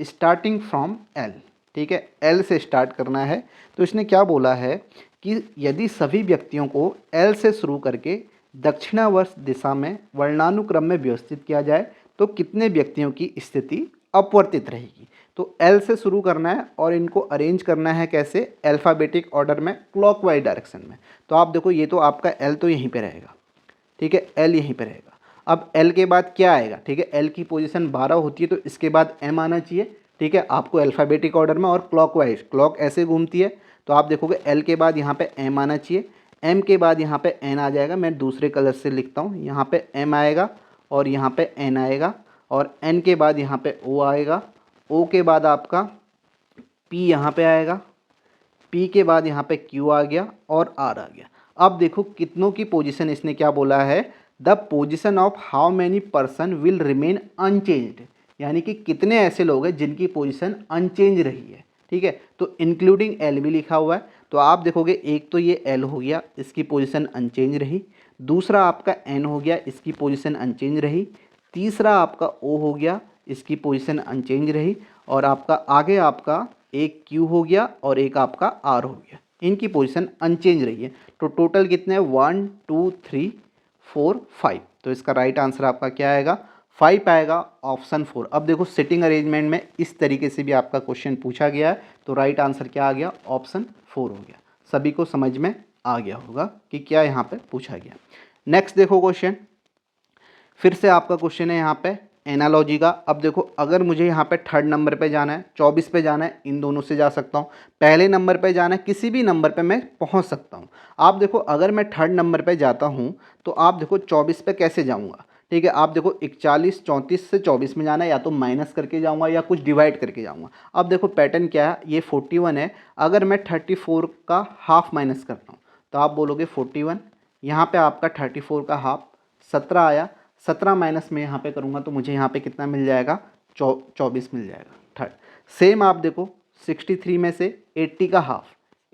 starting from L, ठीक है, L से स्टार्ट करना है। तो इसने क्या बोला है कि यदि सभी व्यक्तियों को L से शुरू करके दक्षिणावर्त दिशा में वर्णानुक्रम में व्यवस्थित किया जाए तो कितने व्यक्तियों की स्थिति अपवर्तित रहेगी। तो L से शुरू करना है और इनको अरेंज करना है कैसे, अल्फ़ाबेटिक ऑर्डर में क्लॉकवाइज डायरेक्शन में। तो आप देखो ये तो आपका L तो यहीं पे रहेगा, ठीक है, L यहीं पे रहेगा। अब L के बाद क्या आएगा, ठीक है, L की पोजीशन 12 होती है तो इसके बाद M आना चाहिए, ठीक है, आपको अल्फ़ाबेटिक ऑर्डर में, और क्लॉकवाइज, क्लॉक ऐसे घूमती है, तो आप देखोगे L के बाद यहाँ पे M आना चाहिए, M के बाद यहाँ पे N आ जाएगा। मैं दूसरे कलर से लिखता हूँ, यहाँ पे M आएगा और यहाँ पे N आएगा, और N के बाद यहाँ पे O आएगा, O के बाद आपका P यहाँ पे आएगा, P के बाद यहाँ पे Q आ गया और R आ गया। अब देखो कितनों की पोजीशन इसने क्या बोला है, the position of how many person will remain unchanged, यानी कि कितने ऐसे लोग हैं जिनकी पोजीशन अनचेंज रही है, ठीक है। तो इंक्लूडिंग L भी लिखा हुआ है, तो आप देखोगे एक तो ये L हो गया, इसकी पोजीशन अनचेंज रही, दूसरा आपका N हो गया, इसकी पोजीशन अनचेंज रही, तीसरा आपका O हो गया, इसकी पोजीशन अनचेंज रही, और आपका आगे आपका एक Q हो गया और एक आपका R हो गया, इनकी पोजीशन अनचेंज रही है। तो टोटल कितने हैं, 1 2 3 4 5, तो इसका राइट आंसर आपका क्या आएगा, 5 आएगा, ऑप्शन 4। अब देखो सिटिंग अरेंजमेंट में इस तरीके से भी आपका क्वेश्चन पूछा गया है, तो राइट आंसर क्या आ गया, ऑप्शन 4 हो गया। सभी को समझ में आ गया होगा कि क्या यहाँ पे पूछा गया। नेक्स्ट देखो क्वेश्चन, फिर से आपका क्वेश्चन है यहाँ पे एनालॉजी का। अब देखो अगर मुझे यहाँ पे 3rd नंबर पे जाना है, 24 पे जाना है, इन दोनों से जा सकता हूँ, पहले नंबर पे जाना है, किसी भी नंबर पे मैं पहुँच सकता हूँ। आप देखो अगर मैं 3rd नंबर पे जाता हूँ तो आप देखो 24 पे कैसे जाऊँगा, ठीक है। आप देखो 41 34 से 24 में जाना है, या तो माइनस करके जाऊँगा या कुछ डिवाइड करके जाऊँगा। अब देखो पैटर्न क्या है, ये 41 है, अगर मैं 34 का हाफ माइनस करता हूँ तो आप बोलोगे 41, यहाँ पर आपका 34 का हाफ, 17 आया, 17 माइनस में यहाँ पे करूँगा तो मुझे यहाँ पे कितना मिल जाएगा, 24 मिल जाएगा। थर्ड सेम आप देखो 63 में से 80 का हाफ,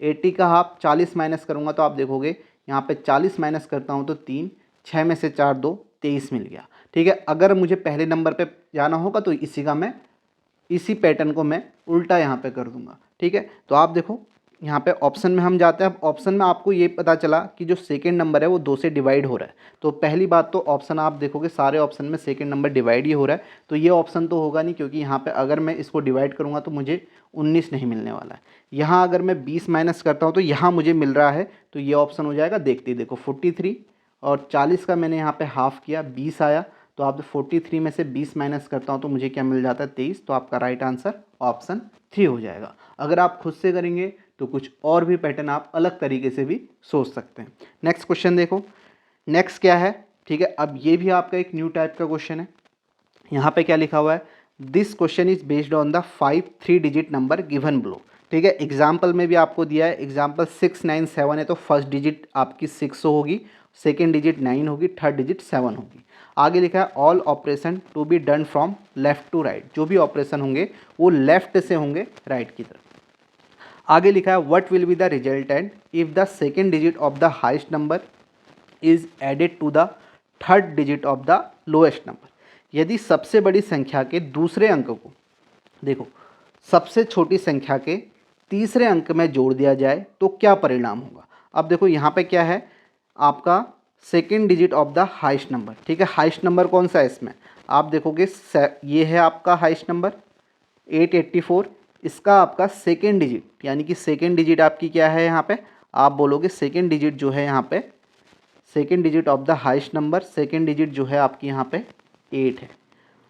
80 का हाफ 40 माइनस करूँगा तो आप देखोगे यहाँ पे 40 माइनस करता हूँ तो 3, 6 में से 4 2 23 मिल गया। ठीक है, अगर मुझे पहले नंबर पे जाना होगा तो इसी पैटर्न को मैं उल्टा यहाँ पे कर दूंगा। ठीक है, तो आप देखो यहाँ पे ऑप्शन में हम जाते हैं। अब ऑप्शन में आपको ये पता चला कि जो सेकंड नंबर है वो 2 से डिवाइड हो रहा है। तो पहली बात तो ऑप्शन आप देखोगे सारे ऑप्शन में सेकंड नंबर डिवाइड ही हो रहा है, तो ये ऑप्शन तो होगा नहीं, क्योंकि यहाँ पे अगर मैं इसको डिवाइड करूँगा तो मुझे 19 नहीं मिलने वाला है। यहाँ अगर मैं 20 माइनस करता हूँ तो यहाँ मुझे मिल रहा है, तो ये ऑप्शन हो जाएगा। देखते ही देखो 43 और 40 का मैंने यहाँ पर हाफ किया, 20 आया, तो आप 43 में से 20 माइनस करता हूँ तो मुझे क्या मिल जाता है, 23। तो आपका राइट आंसर ऑप्शन 3 हो जाएगा। अगर आप खुद से करेंगे तो कुछ और भी पैटर्न आप अलग तरीके से भी सोच सकते हैं। नेक्स्ट क्वेश्चन देखो, नेक्स्ट क्या है। ठीक है, अब ये भी आपका एक न्यू टाइप का क्वेश्चन है। यहाँ पे क्या लिखा हुआ है, this question is based on the 5 3 digit number given below. ठीक है, एग्जाम्पल में भी आपको दिया है, एग्जाम्पल 6 9 7 है, तो फर्स्ट डिजिट आपकी 6 होगी, सेकेंड डिजिट 9 होगी, थर्ड डिजिट 7 होगी। आगे लिखा है all operation to be done from left to right, जो भी ऑपरेशन होंगे वो लेफ्ट से होंगे राइट की तरफ। आगे लिखा है what will be the resultant if the second digit of the highest number is added to the third digit of the lowest number. यदि सबसे बड़ी संख्या के दूसरे अंक को, देखो सबसे छोटी संख्या के तीसरे अंक में जोड़ दिया जाए तो क्या परिणाम होगा। अब देखो यहाँ पे क्या है, आपका second digit of the highest number. ठीक है, हाइस्ट नंबर कौन सा है इसमें, आप देखोगे ये है आपका हाइस्ट नंबर 884, इसका आपका सेकेंड डिजिट यानी कि सेकेंड डिजिट आपकी क्या है, यहाँ पे आप बोलोगे सेकेंड डिजिट जो है यहाँ पे, second digit of the highest number, second digit जो है आपकी यहाँ पे 8 है,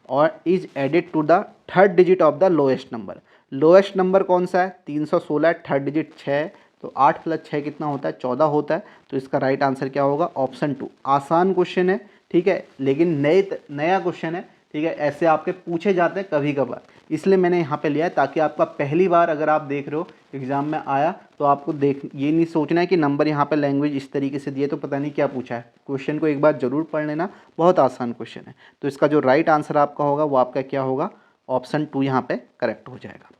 और is added to the third digit of the lowest number. Lowest number कौन सा है, 316, थर्ड डिजिट 6 है, तो 8 + 6 कितना होता है, 14 होता है। तो इसका राइट आंसर क्या होगा, ऑप्शन 2। आसान क्वेश्चन है, ठीक है, लेकिन नया क्वेश्चन है। ठीक है, ऐसे आपके पूछे जाते हैं कभी कभार, इसलिए मैंने यहाँ पे लिया है, ताकि आपका पहली बार अगर आप देख रहे हो एग्जाम में आया तो आपको ये नहीं सोचना है कि नंबर यहाँ पे लैंग्वेज इस तरीके से दिए तो पता नहीं क्या पूछा है। क्वेश्चन को एक बार जरूर पढ़ लेना, बहुत आसान क्वेश्चन है। तो इसका जो राइट आंसर आपका होगा वो आपका क्या होगा, ऑप्शन 2 यहाँ पे करेक्ट हो जाएगा।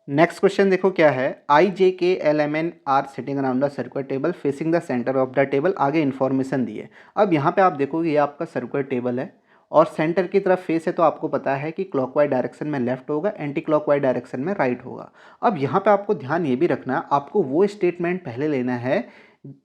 नेक्स्ट क्वेश्चन देखो क्या है, I J K L M N R sitting around the circular table facing the centre of the table. आगे इन्फॉर्मेशन दी है। अब यहाँ पे आप देखोगे ये आपका सर्कुलर टेबल है और सेंटर की तरफ फेस है, तो आपको पता है कि क्लॉकवाइज डायरेक्शन में लेफ्ट होगा, एंटी क्लॉकवाइज डायरेक्शन में राइट होगा। अब यहाँ पे आपको ध्यान ये भी रखना है, आपको वो स्टेटमेंट पहले लेना है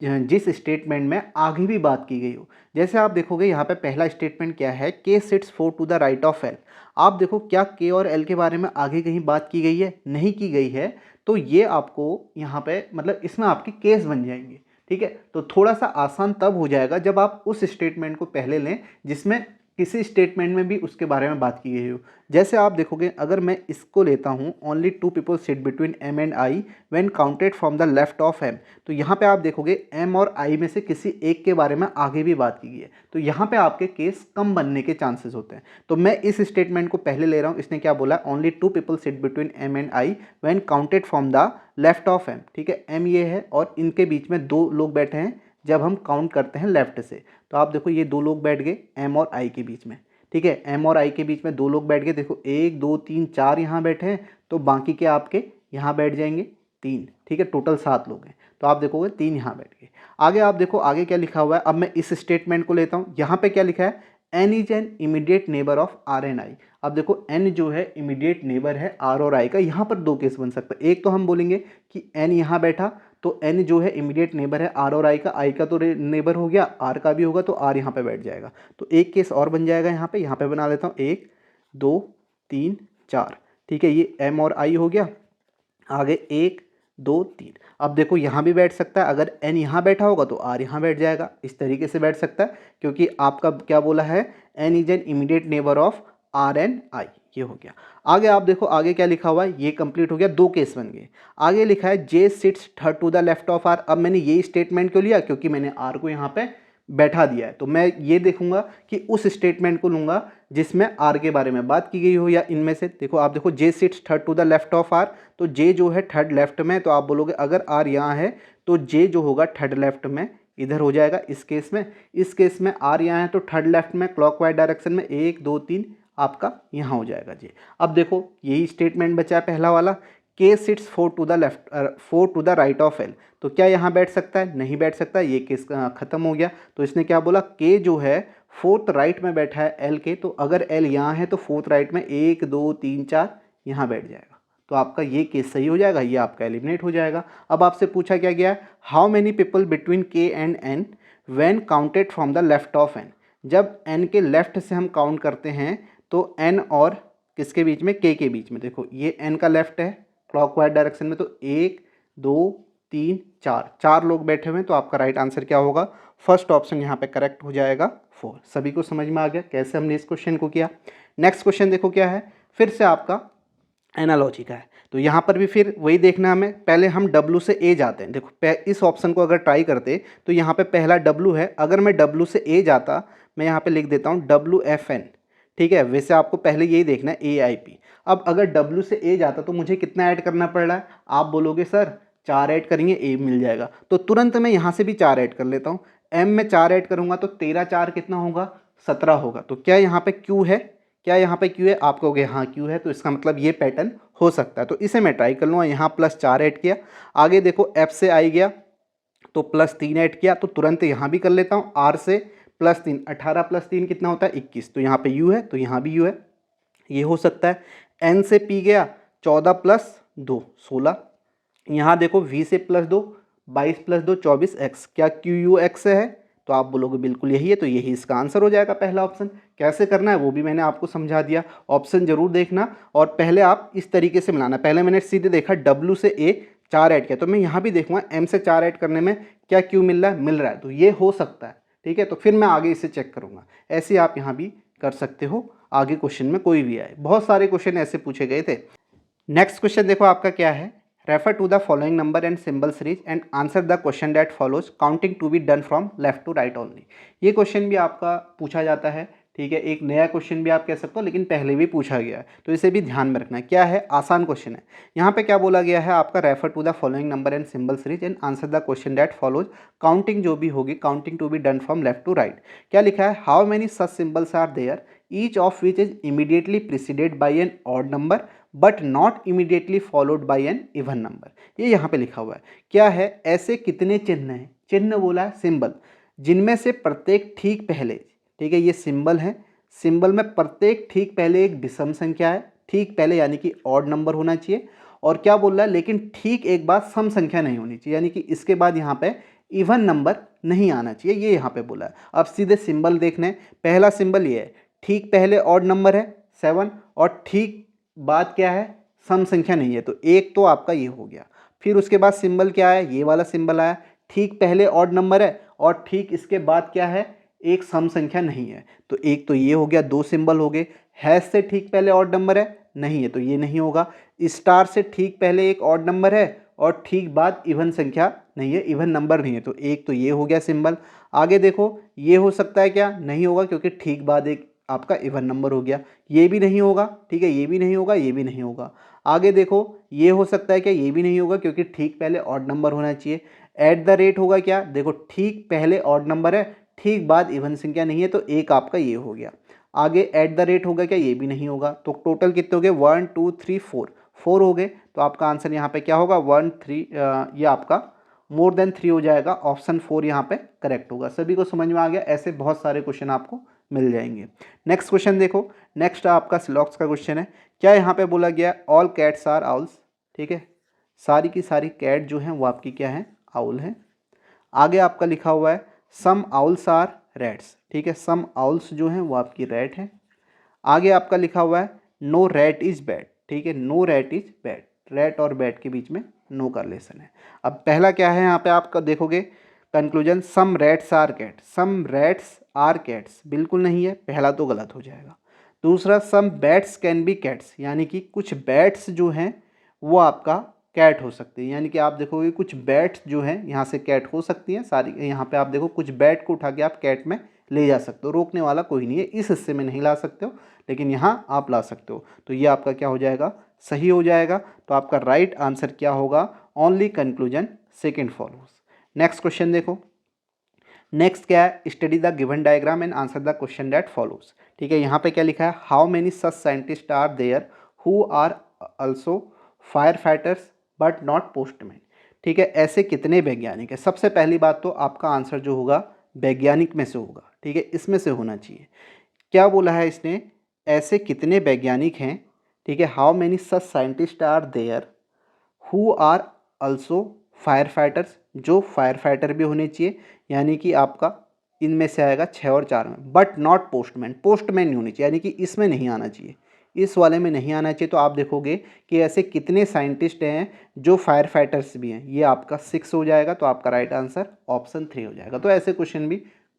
जिस स्टेटमेंट में आगे भी बात की गई हो। जैसे आप देखोगे यहाँ पे पहला स्टेटमेंट क्या है, K sits 4 to the right of L. आप देखो क्या के और एल के बारे में आगे कहीं बात की गई है, नहीं की गई है, तो ये आपको यहाँ पे मतलब इसमें आपके केस बन जाएंगे। ठीक है, तो थोड़ा सा आसान तब हो जाएगा जब आप उस स्टेटमेंट को पहले लें जिसमें किसी स्टेटमेंट में भी उसके बारे में बात की गई हो। जैसे आप देखोगे अगर मैं इसको लेता हूँ, only 2 people sit between M and I when counted from the left of M, तो यहाँ पे आप देखोगे एम और आई में से किसी एक के बारे में आगे भी बात की गई है, तो यहाँ पे आपके केस कम बनने के चांसेस होते हैं। तो मैं इस स्टेटमेंट को पहले ले रहा हूँ। इसने क्या बोला, only 2 people sit between M and I when counted from the left of M. ठीक है, एम ये है और इनके बीच में 2 लोग बैठे हैं जब हम काउंट करते हैं लेफ्ट से। तो आप देखो ये 2 लोग बैठ गए एम और आई के बीच में। ठीक है, एम और आई के बीच में 2 लोग बैठ गए। देखो 1 2 3 4 यहाँ बैठे हैं, तो बाकी के आपके यहाँ बैठ जाएंगे 3। ठीक है, टोटल 7 लोग हैं, तो आप देखोगे 3 यहाँ बैठ गए। आगे आप देखो आगे क्या लिखा हुआ है। अब मैं इस स्टेटमेंट को लेता हूँ। यहाँ पे क्या लिखा है, N is an immediate neighbour of R and I. अब देखो एन जो है इमीडिएट नेबर है आर और आई का। यहाँ पर 2 केस बन सकता है। एक तो हम बोलेंगे कि एन यहाँ बैठा तो एन जो है इमीडिएट नेबर है आर और आई का तो नेबर हो गया, आर का भी होगा तो आर यहाँ पे बैठ जाएगा। तो एक केस और बन जाएगा यहाँ पे बना लेता हूँ 1 2 3 4। ठीक है, ये एम और आई हो गया। आगे 1 2 3। अब देखो यहाँ भी बैठ सकता है, अगर एन यहाँ बैठा होगा तो आर यहाँ बैठ जाएगा। इस तरीके से बैठ सकता है, क्योंकि आपका क्या बोला है, N is an immediate neighbour of R and I. ये हो गया। आगे आप देखो आगे क्या लिखा हुआ है, ये कंप्लीट हो गया, 2 केस बन गए। आगे लिखा है J sits third to the left of R. अब मैंने ये स्टेटमेंट क्यों लिया, क्योंकि मैंने आर को यहाँ पे बैठा दिया है, तो मैं ये देखूंगा कि उस स्टेटमेंट को लूंगा जिसमें आर के बारे में बात की गई हो, या इनमें से। देखो आप देखो J sits third to the left of R, तो जे जो है थर्ड लेफ्ट में, तो आप बोलोगे अगर आर यहाँ है तो जे जो होगा थर्ड लेफ्ट में इधर हो जाएगा इस केस में आर यहाँ है तो थर्ड लेफ्ट में क्लॉकवाइज डायरेक्शन में 1 2 3 आपका यहाँ हो जाएगा जी। अब देखो यही स्टेटमेंट बचा है पहला वाला, K sits 4 to the left 4 to the right of L, तो क्या यहाँ बैठ सकता है? नहीं बैठ सकता, ये केस खत्म हो गया। तो इसने क्या बोला, के जो है फोर्थ राइट में बैठा है एल के, तो अगर एल यहाँ है तो फोर्थ राइट में 1 2 3 4 यहाँ बैठ जाएगा, तो आपका ये केस सही हो जाएगा, ये आपका एलिमिनेट हो जाएगा। अब आपसे पूछा क्या गया है, how many people between K and N when counted from the left of N, जब एन के लेफ्ट से हम काउंट करते हैं तो एन और किसके बीच में, के बीच में। देखो ये एन का लेफ्ट है क्लॉकवाइज डायरेक्शन में, तो 1 2 3 4 लोग बैठे हुए हैं, तो आपका राइट आंसर क्या होगा, फर्स्ट ऑप्शन यहाँ पे करेक्ट हो जाएगा 4। सभी को समझ में आ गया कैसे हमने इस क्वेश्चन को किया। नेक्स्ट क्वेश्चन देखो क्या है, फिर से आपका एनालॉजी का है, तो यहाँ पर भी फिर वही देखना हमें, पहले हम W से A जाते हैं। देखो इस ऑप्शन को अगर ट्राई करते तो यहाँ पे पहला W है, अगर मैं W से A जाता, मैं यहाँ पे लिख देता हूँ WFN, ठीक है। वैसे आपको पहले यही देखना है AIP। अब अगर W से A जाता तो मुझे कितना ऐड करना पड़ रहा है, आप बोलोगे सर 4 ऐड करेंगे A मिल जाएगा, तो तुरंत मैं यहाँ से भी 4 ऐड कर लेता हूँ। M में 4 ऐड करूँगा तो 13 4 कितना होगा, 17 होगा। तो क्या यहाँ पे Q है, क्या यहाँ पे Q है, आप कहोगे हाँ Q है, तो इसका मतलब ये पैटर्न हो सकता है, तो इसे मैं ट्राई कर लूँगा। यहाँ +4 ऐड किया, आगे देखो F से आई गया तो +3 ऐड किया, तो तुरंत यहाँ भी कर लेता हूँ। R से +3, 18 +3 कितना होता है 21, तो यहाँ पे U है तो यहाँ भी U है, ये हो सकता है। N से P गया 14 + 2 16, यहाँ देखो V से +2 22 + 2 24 X, क्या QUX है, तो आप बोलोगे बिल्कुल यही है, तो यही इसका आंसर हो जाएगा पहला ऑप्शन। कैसे करना है वो भी मैंने आपको समझा दिया, ऑप्शन जरूर देखना और पहले आप इस तरीके से मिलाना। पहले मैंने सीधे देखा W से A 4 ऐड किया, तो मैं यहाँ भी देखूंगा M से 4 ऐड करने में क्या Q मिल रहा है, तो ये हो सकता है, ठीक है। तो फिर मैं आगे इसे चेक करूँगा, ऐसे आप यहाँ भी कर सकते हो, आगे क्वेश्चन में कोई भी आए। बहुत सारे क्वेश्चन ऐसे पूछे गए थे। नेक्स्ट क्वेश्चन देखो आपका क्या है, refer to the following number and symbol series and answer the question that follows, counting to be done from left to right only. ये क्वेश्चन भी आपका पूछा जाता है, ठीक है, एक नया क्वेश्चन भी आप कह सकते हो, लेकिन पहले भी पूछा गया है, तो इसे भी ध्यान में रखना है। क्या है, आसान क्वेश्चन है। यहाँ पे क्या बोला गया है आपका, refer to the following number and symbol series and answer the question that follows, counting जो भी होगी, counting to be done from left to right. क्या लिखा है, how many such symbols are there each of which is immediately preceded by an odd number but not immediately followed by an even number. ये यहाँ पे लिखा हुआ है। क्या है, ऐसे कितने चिन्ह हैं, चिन्ह बोला है सिंबल, जिनमें से प्रत्येक ठीक पहले, ठीक है, ये सिंबल है, सिंबल में प्रत्येक ठीक पहले एक विषम संख्या है, ठीक पहले यानी कि ऑड नंबर होना चाहिए। और क्या बोल रहा है, लेकिन ठीक एक बात सम संख्या नहीं होनी चाहिए, यानी कि इसके बाद यहाँ पे इवन नंबर नहीं आना चाहिए, ये यहाँ पे बोला है। अब सीधे सिंबल देखने, पहला सिंबल ये है, ठीक पहले ऑड नंबर है 7 और ठीक बाद क्या है, सम संख्या नहीं है, तो एक तो आपका ये हो गया। फिर उसके बाद सिंबल क्या है, ये वाला सिंबल आया, ठीक पहले ऑड नंबर है और ठीक इसके बाद क्या है, एक सम संख्या नहीं है, तो एक तो ये हो गया, 2 सिंबल हो गए। हैश से ठीक पहले ऑड नंबर है, नहीं है, तो ये नहीं होगा। स्टार से ठीक पहले एक ऑड नंबर है और ठीक बाद इवन संख्या नहीं है, इवन नंबर नहीं है, तो एक तो ये हो गया सिंबल। आगे देखो, ये हो सकता है क्या, नहीं होगा, क्योंकि ठीक बाद एक आपका इवन नंबर हो गया, ये भी नहीं होगा, ठीक है, ये भी नहीं होगा, ये भी नहीं होगा। आगे देखो, ये हो सकता है क्या, ये भी नहीं होगा, क्योंकि ठीक पहले ऑड नंबर होना चाहिए। एट द रेट होगा क्या, देखो ठीक पहले ऑड नंबर है, ठीक बाद इवन संख्या नहीं है, तो एक आपका ये हो गया। आगे एट द रेट होगा क्या, ये भी नहीं होगा, तो टोटल कितने हो गए, 1 2 3 4 हो गए, तो आपका आंसर यहाँ पे क्या होगा, 1 3, ये आपका मोर देन 3 हो जाएगा, ऑप्शन 4 यहाँ पे करेक्ट होगा। सभी को समझ में आ गया, ऐसे बहुत सारे क्वेश्चन आपको मिल जाएंगे। नेक्स्ट क्वेश्चन देखो, नेक्स्ट आपका स्लॉक्स का क्वेश्चन है। क्या यहाँ पे बोला गया, ऑल कैट्स आर आउल्स, ठीक है, सारी की सारी कैट जो हैं वो आपकी क्या है, आउल है। आगे आपका लिखा हुआ है सम आउल्स आर रैट्स, ठीक है, सम आउल्स जो हैं वो आपकी रैट है। आगे आपका लिखा हुआ है नो रैट इज बैड, ठीक है, no rat is bad, rat और बैड के बीच में नो का रिलेशन है। अब पहला क्या है, यहाँ पे आपका देखोगे conclusion, some rats are cat, some rats are cats, बिल्कुल नहीं है, पहला तो गलत हो जाएगा। दूसरा, some bats can be cats, यानी कि कुछ बैट्स जो हैं वो आपका कैट हो सकती है, यानी कि आप देखोगे कुछ बैट्स जो हैं यहाँ से कैट हो सकती हैं सारी। यहाँ पे आप देखो कुछ बैट को उठा के आप कैट में ले जा सकते हो, रोकने वाला कोई नहीं है, इस हिस्से में नहीं ला सकते हो, लेकिन यहाँ आप ला सकते हो, तो ये आपका क्या हो जाएगा, सही हो जाएगा। तो आपका राइट आंसर क्या होगा, only conclusion second follows. Next question देखो, नेक्स्ट क्या है, study the given diagram and answer the question that follows. ठीक है, यहाँ पे क्या लिखा है, how many such scientist are there who are also fire fighters but not postman. ठीक है, ऐसे कितने वैज्ञानिक है। सबसे पहली बात तो आपका आंसर जो होगा वैज्ञानिक में से होगा। ठीक है, इसमें से होना चाहिए। क्या बोला है इसने, ऐसे कितने वैज्ञानिक हैं। ठीक है, how many such scientist are there who are also fire fighters, जो फायर फाइटर भी होने चाहिए, यानी कि आपका इनमें से आएगा 6 और 4 में, बट नॉट पोस्टमैन, पोस्टमैन नहीं होनी चाहिए, यानी कि इसमें नहीं आना चाहिए, इस वाले में नहीं आना चाहिए। तो आप देखोगे कि ऐसे कितने साइंटिस्ट हैं जो फायर फाइटर्स भी हैं, ये आपका 6 हो जाएगा। तो आपका राइट आंसर ऑप्शन 3 हो जाएगा। तो ऐसे क्वेश्चन भी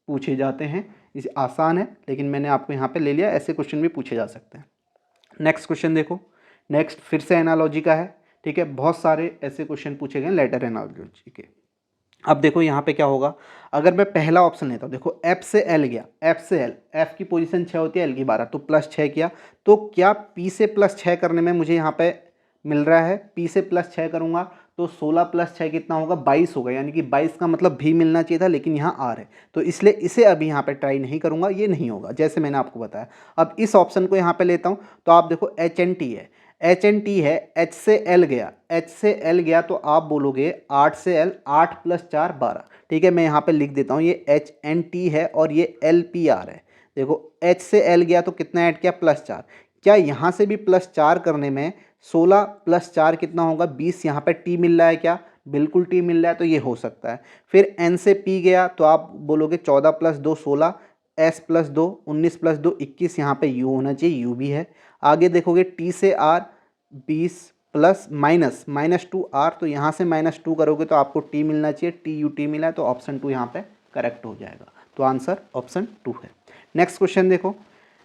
पूछे जाते हैं, इसे आसान है लेकिन मैंने आपको यहाँ पे ले लिया, ऐसे क्वेश्चन भी पूछे जा सकते हैं। नेक्स्ट क्वेश्चन देखो, नेक्स्ट फिर से एनालॉजी का है। ठीक है, बहुत सारे ऐसे क्वेश्चन पूछे गए लेटर एनालॉजी के। अब देखो यहाँ पे क्या होगा, अगर मैं पहला ऑप्शन लेता हूँ, देखो एफ से एल गया, एफ से एल, एफ की पोजीशन 6 होती है, एल की 12, तो +6 किया। तो क्या पी से +6 करने में मुझे यहाँ पे मिल रहा है, पी से +6 करूँगा तो 16 + 6 कितना होगा, 22 होगा, यानी कि 22 का मतलब भी मिलना चाहिए था, लेकिन यहाँ आर है, तो इसलिए इसे अभी यहाँ पे ट्राई नहीं करूँगा, ये नहीं होगा, जैसे मैंने आपको बताया। अब इस ऑप्शन को यहाँ पे लेता हूँ, तो आप देखो HNT है, HNT है, H से L गया, H से L गया, तो आप बोलोगे 8 से L, 8 + 4 12। ठीक है, मैं यहाँ पे लिख देता हूँ, ये HNT है और ये LPR है। देखो H से L गया तो कितना ऐड किया, +4। क्या यहाँ से भी +4 करने में 16 + 4 कितना होगा, 20, यहाँ पे T मिल रहा है क्या, बिल्कुल T मिल रहा है, तो ये हो सकता है। फिर N से P गया तो आप बोलोगे 14 + 2 16, S + 2 19 + 2 21, यहाँ पे U होना चाहिए, U भी है। आगे देखोगे T से R 20 प्लस -2 R, तो यहाँ से -2 करोगे तो आपको T मिलना चाहिए, TUT मिला है, तो ऑप्शन 2 यहाँ पे करेक्ट हो जाएगा। तो आंसर ऑप्शन 2 है। नेक्स्ट क्वेश्चन देखो,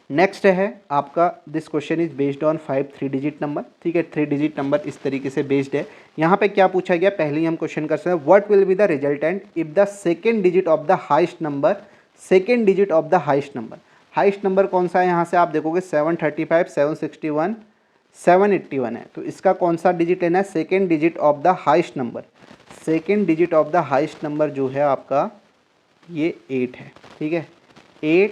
नेक्स्ट है आपका, this question is based on 5 3 digit number. ठीक है, 3 डिजिट नंबर इस तरीके से बेस्ड है। यहाँ पे क्या पूछा गया, पहले ही हम क्वेश्चन कर सकते हैं, what will be the resultant if the second digit of the highest number, second digit of the highest number, highest number कौन सा है, यहाँ से आप देखोगे 735 761 781 है, तो इसका कौन सा डिजिट लेना है, second digit of the highest number. Second digit of the highest number जो है आपका ये 8 है। ठीक है, 8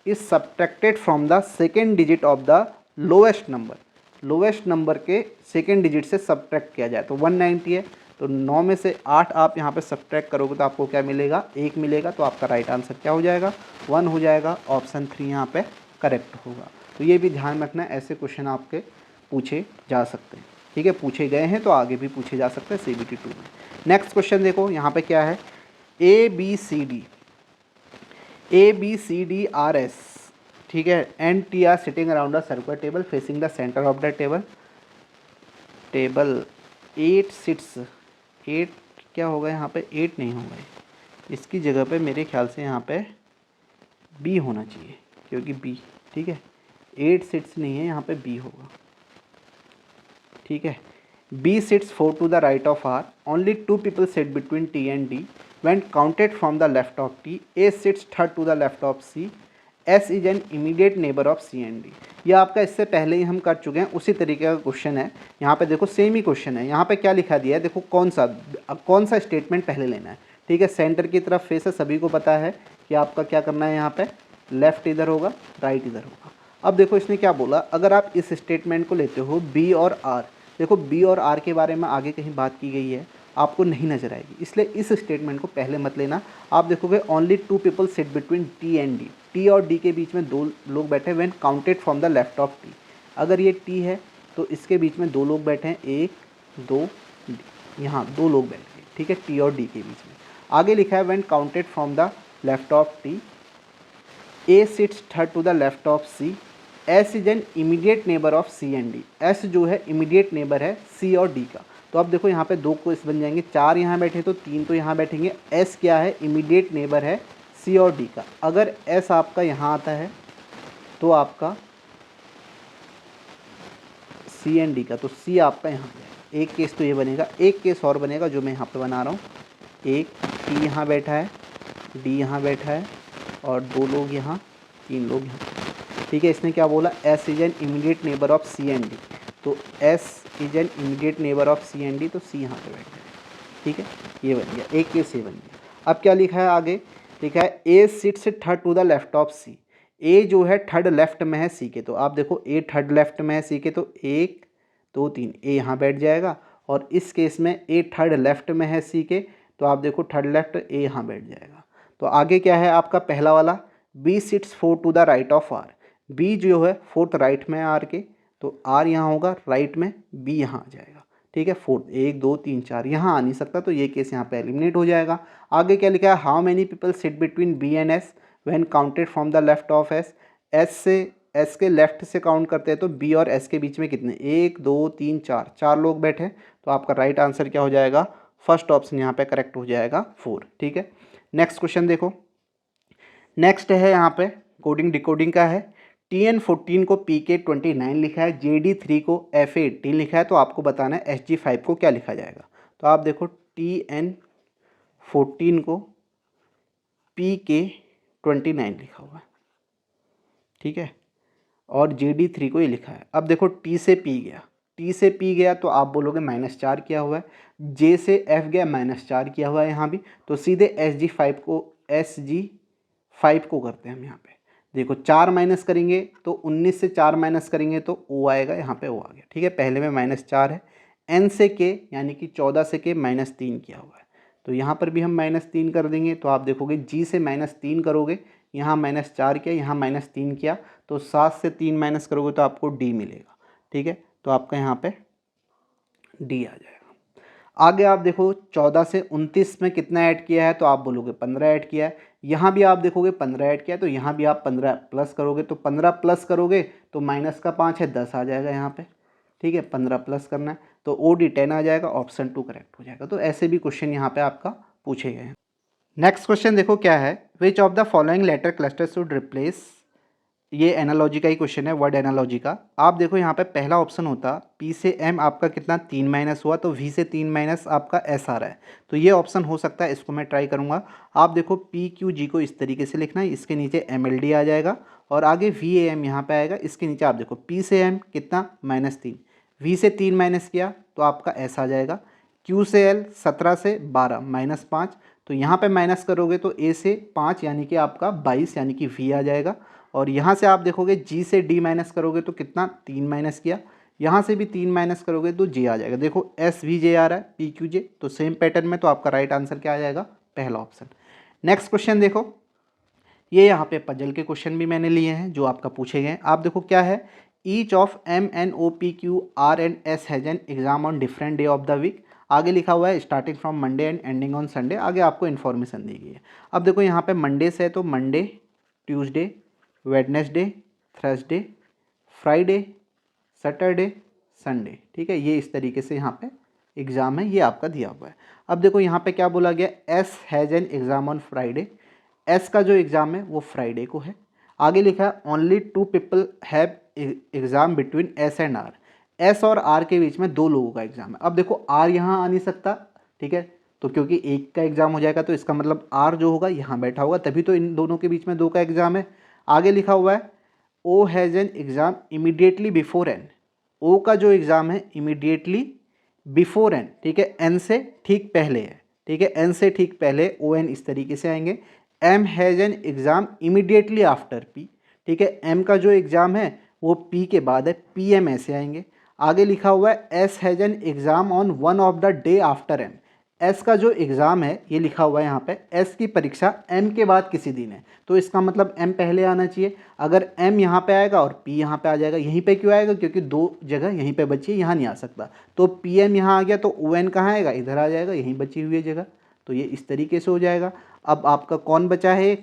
is subtracted from the second digit of the lowest number, lowest number के सेकेंड डिजिट से सब्ट्रैक्ट किया जाए तो 190 है, तो 9 में से 8 आप यहाँ पे सब्ट्रैक्ट करोगे तो आपको क्या मिलेगा, 1 मिलेगा। तो आपका राइट आंसर क्या हो जाएगा, 1 हो जाएगा, ऑप्शन 3 यहाँ पे करेक्ट होगा। तो ये भी ध्यान रखना, ऐसे क्वेश्चन आपके पूछे जा सकते हैं। ठीक है, पूछे गए हैं तो आगे भी पूछे जा सकते हैं CBT 2 में। नेक्स्ट क्वेश्चन देखो, यहाँ पे क्या है, ABCDRS। ठीक है, and T are sitting around the circular table facing the centre of the table 8 seats, 8 क्या होगा यहाँ पे, 8 नहीं होगा, इसकी जगह पे मेरे ख्याल से यहाँ पे B होना चाहिए, क्योंकि B, ठीक है, 8 सिट्स नहीं है, यहाँ पे B होगा। ठीक है, B sits 4 to the right of R, only 2 people sit between T and D, when counted from the left of T, A sits third to the left of C, S is an immediate neighbor of C and D। ये आपका इससे पहले ही हम कर चुके हैं, उसी तरीके का क्वेश्चन है। यहाँ पे देखो सेम ही क्वेश्चन है, यहाँ पे क्या लिखा दिया है, देखो कौन सा स्टेटमेंट पहले लेना है। ठीक है, सेंटर की तरफ फेस है, सभी को पता है कि आपका क्या करना है, यहाँ पे लेफ्ट इधर होगा, राइट इधर होगा। अब देखो इसने क्या बोला, अगर आप इस स्टेटमेंट को लेते हो B और R, देखो B और R के बारे में आगे कहीं बात की गई है, आपको नहीं नजर आएगी, इसलिए इस स्टेटमेंट को पहले मत लेना। आप देखोगे only 2 people sit between T and D, T और D के बीच में 2 लोग बैठे, when counted from the left of T। अगर ये T है तो इसके बीच में 2 लोग बैठे हैं, 1 2 D, यहाँ 2 लोग बैठ गए। ठीक है, T और D के बीच में। आगे लिखा है when counted from the left of T, A sits third to the left of C, S is an immediate neighbour of C and D। S जो है इमीडिएट नेबर है C और D का। तो अब देखो यहाँ पे 2 क्वेश्चन बन जाएंगे, 4 यहाँ बैठे तो 3 तो यहाँ बैठेंगे। S क्या है, इमीडिएट नेबर है C और D का। अगर S आपका यहाँ आता है तो आपका C एंड D का, तो C आपका यहाँ पे। एक केस तो ये बनेगा, एक केस और बनेगा जो मैं यहाँ पे बना रहा हूँ। एक T यहाँ बैठा है, D यहाँ बैठा है और 2 लोग यहाँ, 3 लोग यहाँ। ठीक है, इसने क्या बोला, S is an immediate neighbour of C and D, तो S is an immediate neighbour of C and D, तो C यहाँ पे बैठ जाए। ठीक है, ये बन गया, एक केस ये बन गया। अब क्या लिखा है आगे, ठीक है। A sits third to the left of C, A जो है थर्ड लेफ्ट में है सी के, तो आप देखो ए थर्ड लेफ्ट में है सी के, तो 1 2 3 ए यहाँ बैठ जाएगा। और इस केस में ए थर्ड लेफ्ट में है सी के, तो आप देखो थर्ड लेफ्ट ए यहाँ बैठ जाएगा। तो आगे क्या है आपका पहला वाला, B sits fourth to the right of R, B जो है फोर्थ राइट में आर के, तो आर यहाँ होगा राइट में, बी यहाँ आ जाएगा। ठीक है, फोर्थ 1 2 3 4 यहाँ आ नहीं सकता, तो ये केस यहाँ पे एलिमिनेट हो जाएगा। आगे क्या लिखा है, how many people sit between B and S when counted from the left of S, S से एस के लेफ्ट से काउंट करते हैं तो बी और एस के बीच में कितने, 1 2 3 4, 4 लोग बैठे, तो आपका राइट आंसर क्या हो जाएगा, फर्स्ट ऑप्शन यहाँ पे करेक्ट हो जाएगा 4। ठीक है, नेक्स्ट क्वेश्चन देखो। नेक्स्ट है यहाँ पे कोडिंग डिकोडिंग का है। TN14 को PK29 लिखा है, JD3 को FA18 लिखा है, तो आपको बताना है SG5 को क्या लिखा जाएगा। तो आप देखो TN14 को PK29 लिखा हुआ है, ठीक है, और JD3 को ये लिखा है। अब देखो T से P गया, T से P गया तो आप बोलोगे -4 किया हुआ है, J से F गया -4 किया हुआ है यहाँ भी, तो सीधे SG5 को करते हैं हम यहाँ पे। देखो 4 माइनस करेंगे तो 19 से 4 माइनस करेंगे तो O आएगा, यहाँ पे O आ गया। ठीक है, पहले में -4 है, N से K यानी कि 14 से K -3 किया हुआ है, तो यहाँ पर भी हम -3 कर देंगे। तो आप देखोगे G से -3 करोगे, यहाँ -4 किया, यहाँ -3 किया, तो 7 से 3 माइनस करोगे तो आपको D मिलेगा। ठीक है, तो आपका यहाँ पे D आ जाएगा। आगे आप देखो 14 से 29 में कितना ऐड किया है, तो आप बोलोगे 15 ऐड किया है। यहाँ भी आप देखोगे 15 ऐड किया है, तो यहाँ भी आप 15 प्लस करोगे, तो 15 प्लस करोगे तो माइनस का 5 है 10 आ जाएगा यहाँ पे। ठीक है, 15 प्लस करना है तो OD 10 आ जाएगा, ऑप्शन 2 करेक्ट हो जाएगा। तो ऐसे भी क्वेश्चन यहाँ पे आपका पूछे गए हैं। नेक्स्ट क्वेश्चन देखो क्या है, which of the following letter cluster should replace, ये एनालॉजी का ही क्वेश्चन है, वर्ड एनालॉजी का। आप देखो यहाँ पे पहला ऑप्शन होता P से M आपका कितना 3 माइनस हुआ, तो V से 3 माइनस आपका S आ रहा है, तो ये ऑप्शन हो सकता है, इसको मैं ट्राई करूँगा। आप देखो PQG को इस तरीके से लिखना है, इसके नीचे MLD आ जाएगा और आगे VAM यहाँ पे आएगा, इसके नीचे आप देखो P से M कितना -3, V से 3 माइनस किया तो आपका S आ जाएगा, Q से L 17 से 12 -5, तो यहाँ पे माइनस करोगे तो A से 5 यानी कि आपका 22 यानी कि V आ जाएगा। और यहाँ से आप देखोगे G से D माइनस करोगे तो कितना 3 माइनस किया, यहाँ से भी 3 माइनस करोगे तो J आ जाएगा। देखो SVJ आ रहा है, PQJ, तो सेम पैटर्न में, तो आपका राइट आंसर क्या आ जाएगा, पहला ऑप्शन। नेक्स्ट क्वेश्चन देखो, ये यहाँ पे पजल के क्वेश्चन भी मैंने लिए हैं जो आपका पूछे गए हैं। आप देखो क्या है, each of MNOPQR and S has an exam on different day of the week. आगे लिखा हुआ है starting from Monday and ending on Sunday, आगे आपको इन्फॉर्मेशन दी गई है। अब देखो यहाँ पे मंडे से है तो Monday, Tuesday, Wednesday, Thursday, Friday, Saturday, Sunday. ठीक है, ये इस तरीके से यहाँ पे एग्ज़ाम है, ये आपका दिया हुआ है। अब देखो यहाँ पे क्या बोला गया, S has an exam on Friday, S का जो एग्ज़ाम है वो फ्राइडे को है। आगे लिखा है only 2 people have exam between S and R, S और R के बीच में 2 लोगों का एग्ज़ाम है। अब देखो R यहाँ आ नहीं सकता, ठीक है, तो क्योंकि एक का एग्ज़ाम हो जाएगा तो इसका मतलब R जो होगा यहाँ बैठा होगा, तभी तो इन दोनों के बीच में 2 का एग्ज़ाम है। आगे लिखा हुआ है O has an exam immediately before N, O का जो एग्ज़ाम है इमीडिएटली बिफोर N, ठीक है, N से ठीक पहले है, ठीक है, N से ठीक पहले ON इस तरीके से आएंगे। M has an exam immediately after P, ठीक है, M का जो एग्ज़ाम है वो P के बाद है, PM ऐसे आएंगे। आगे लिखा हुआ है S has an exam on one of the day after M, S का जो एग्ज़ाम है ये लिखा हुआ है यहाँ पे, S की परीक्षा M के बाद किसी दिन है, तो इसका मतलब M पहले आना चाहिए। अगर M यहाँ पे आएगा और P यहाँ पे आ जाएगा, यहीं पे क्यों आएगा, क्योंकि 2 जगह यहीं पे बची है, यहाँ नहीं आ सकता, तो PM यहाँ आ गया तो ON कहाँ आएगा, इधर आ जाएगा, यहीं बची हुई है जगह, तो ये इस तरीके से हो जाएगा। अब आपका कौन बचा है,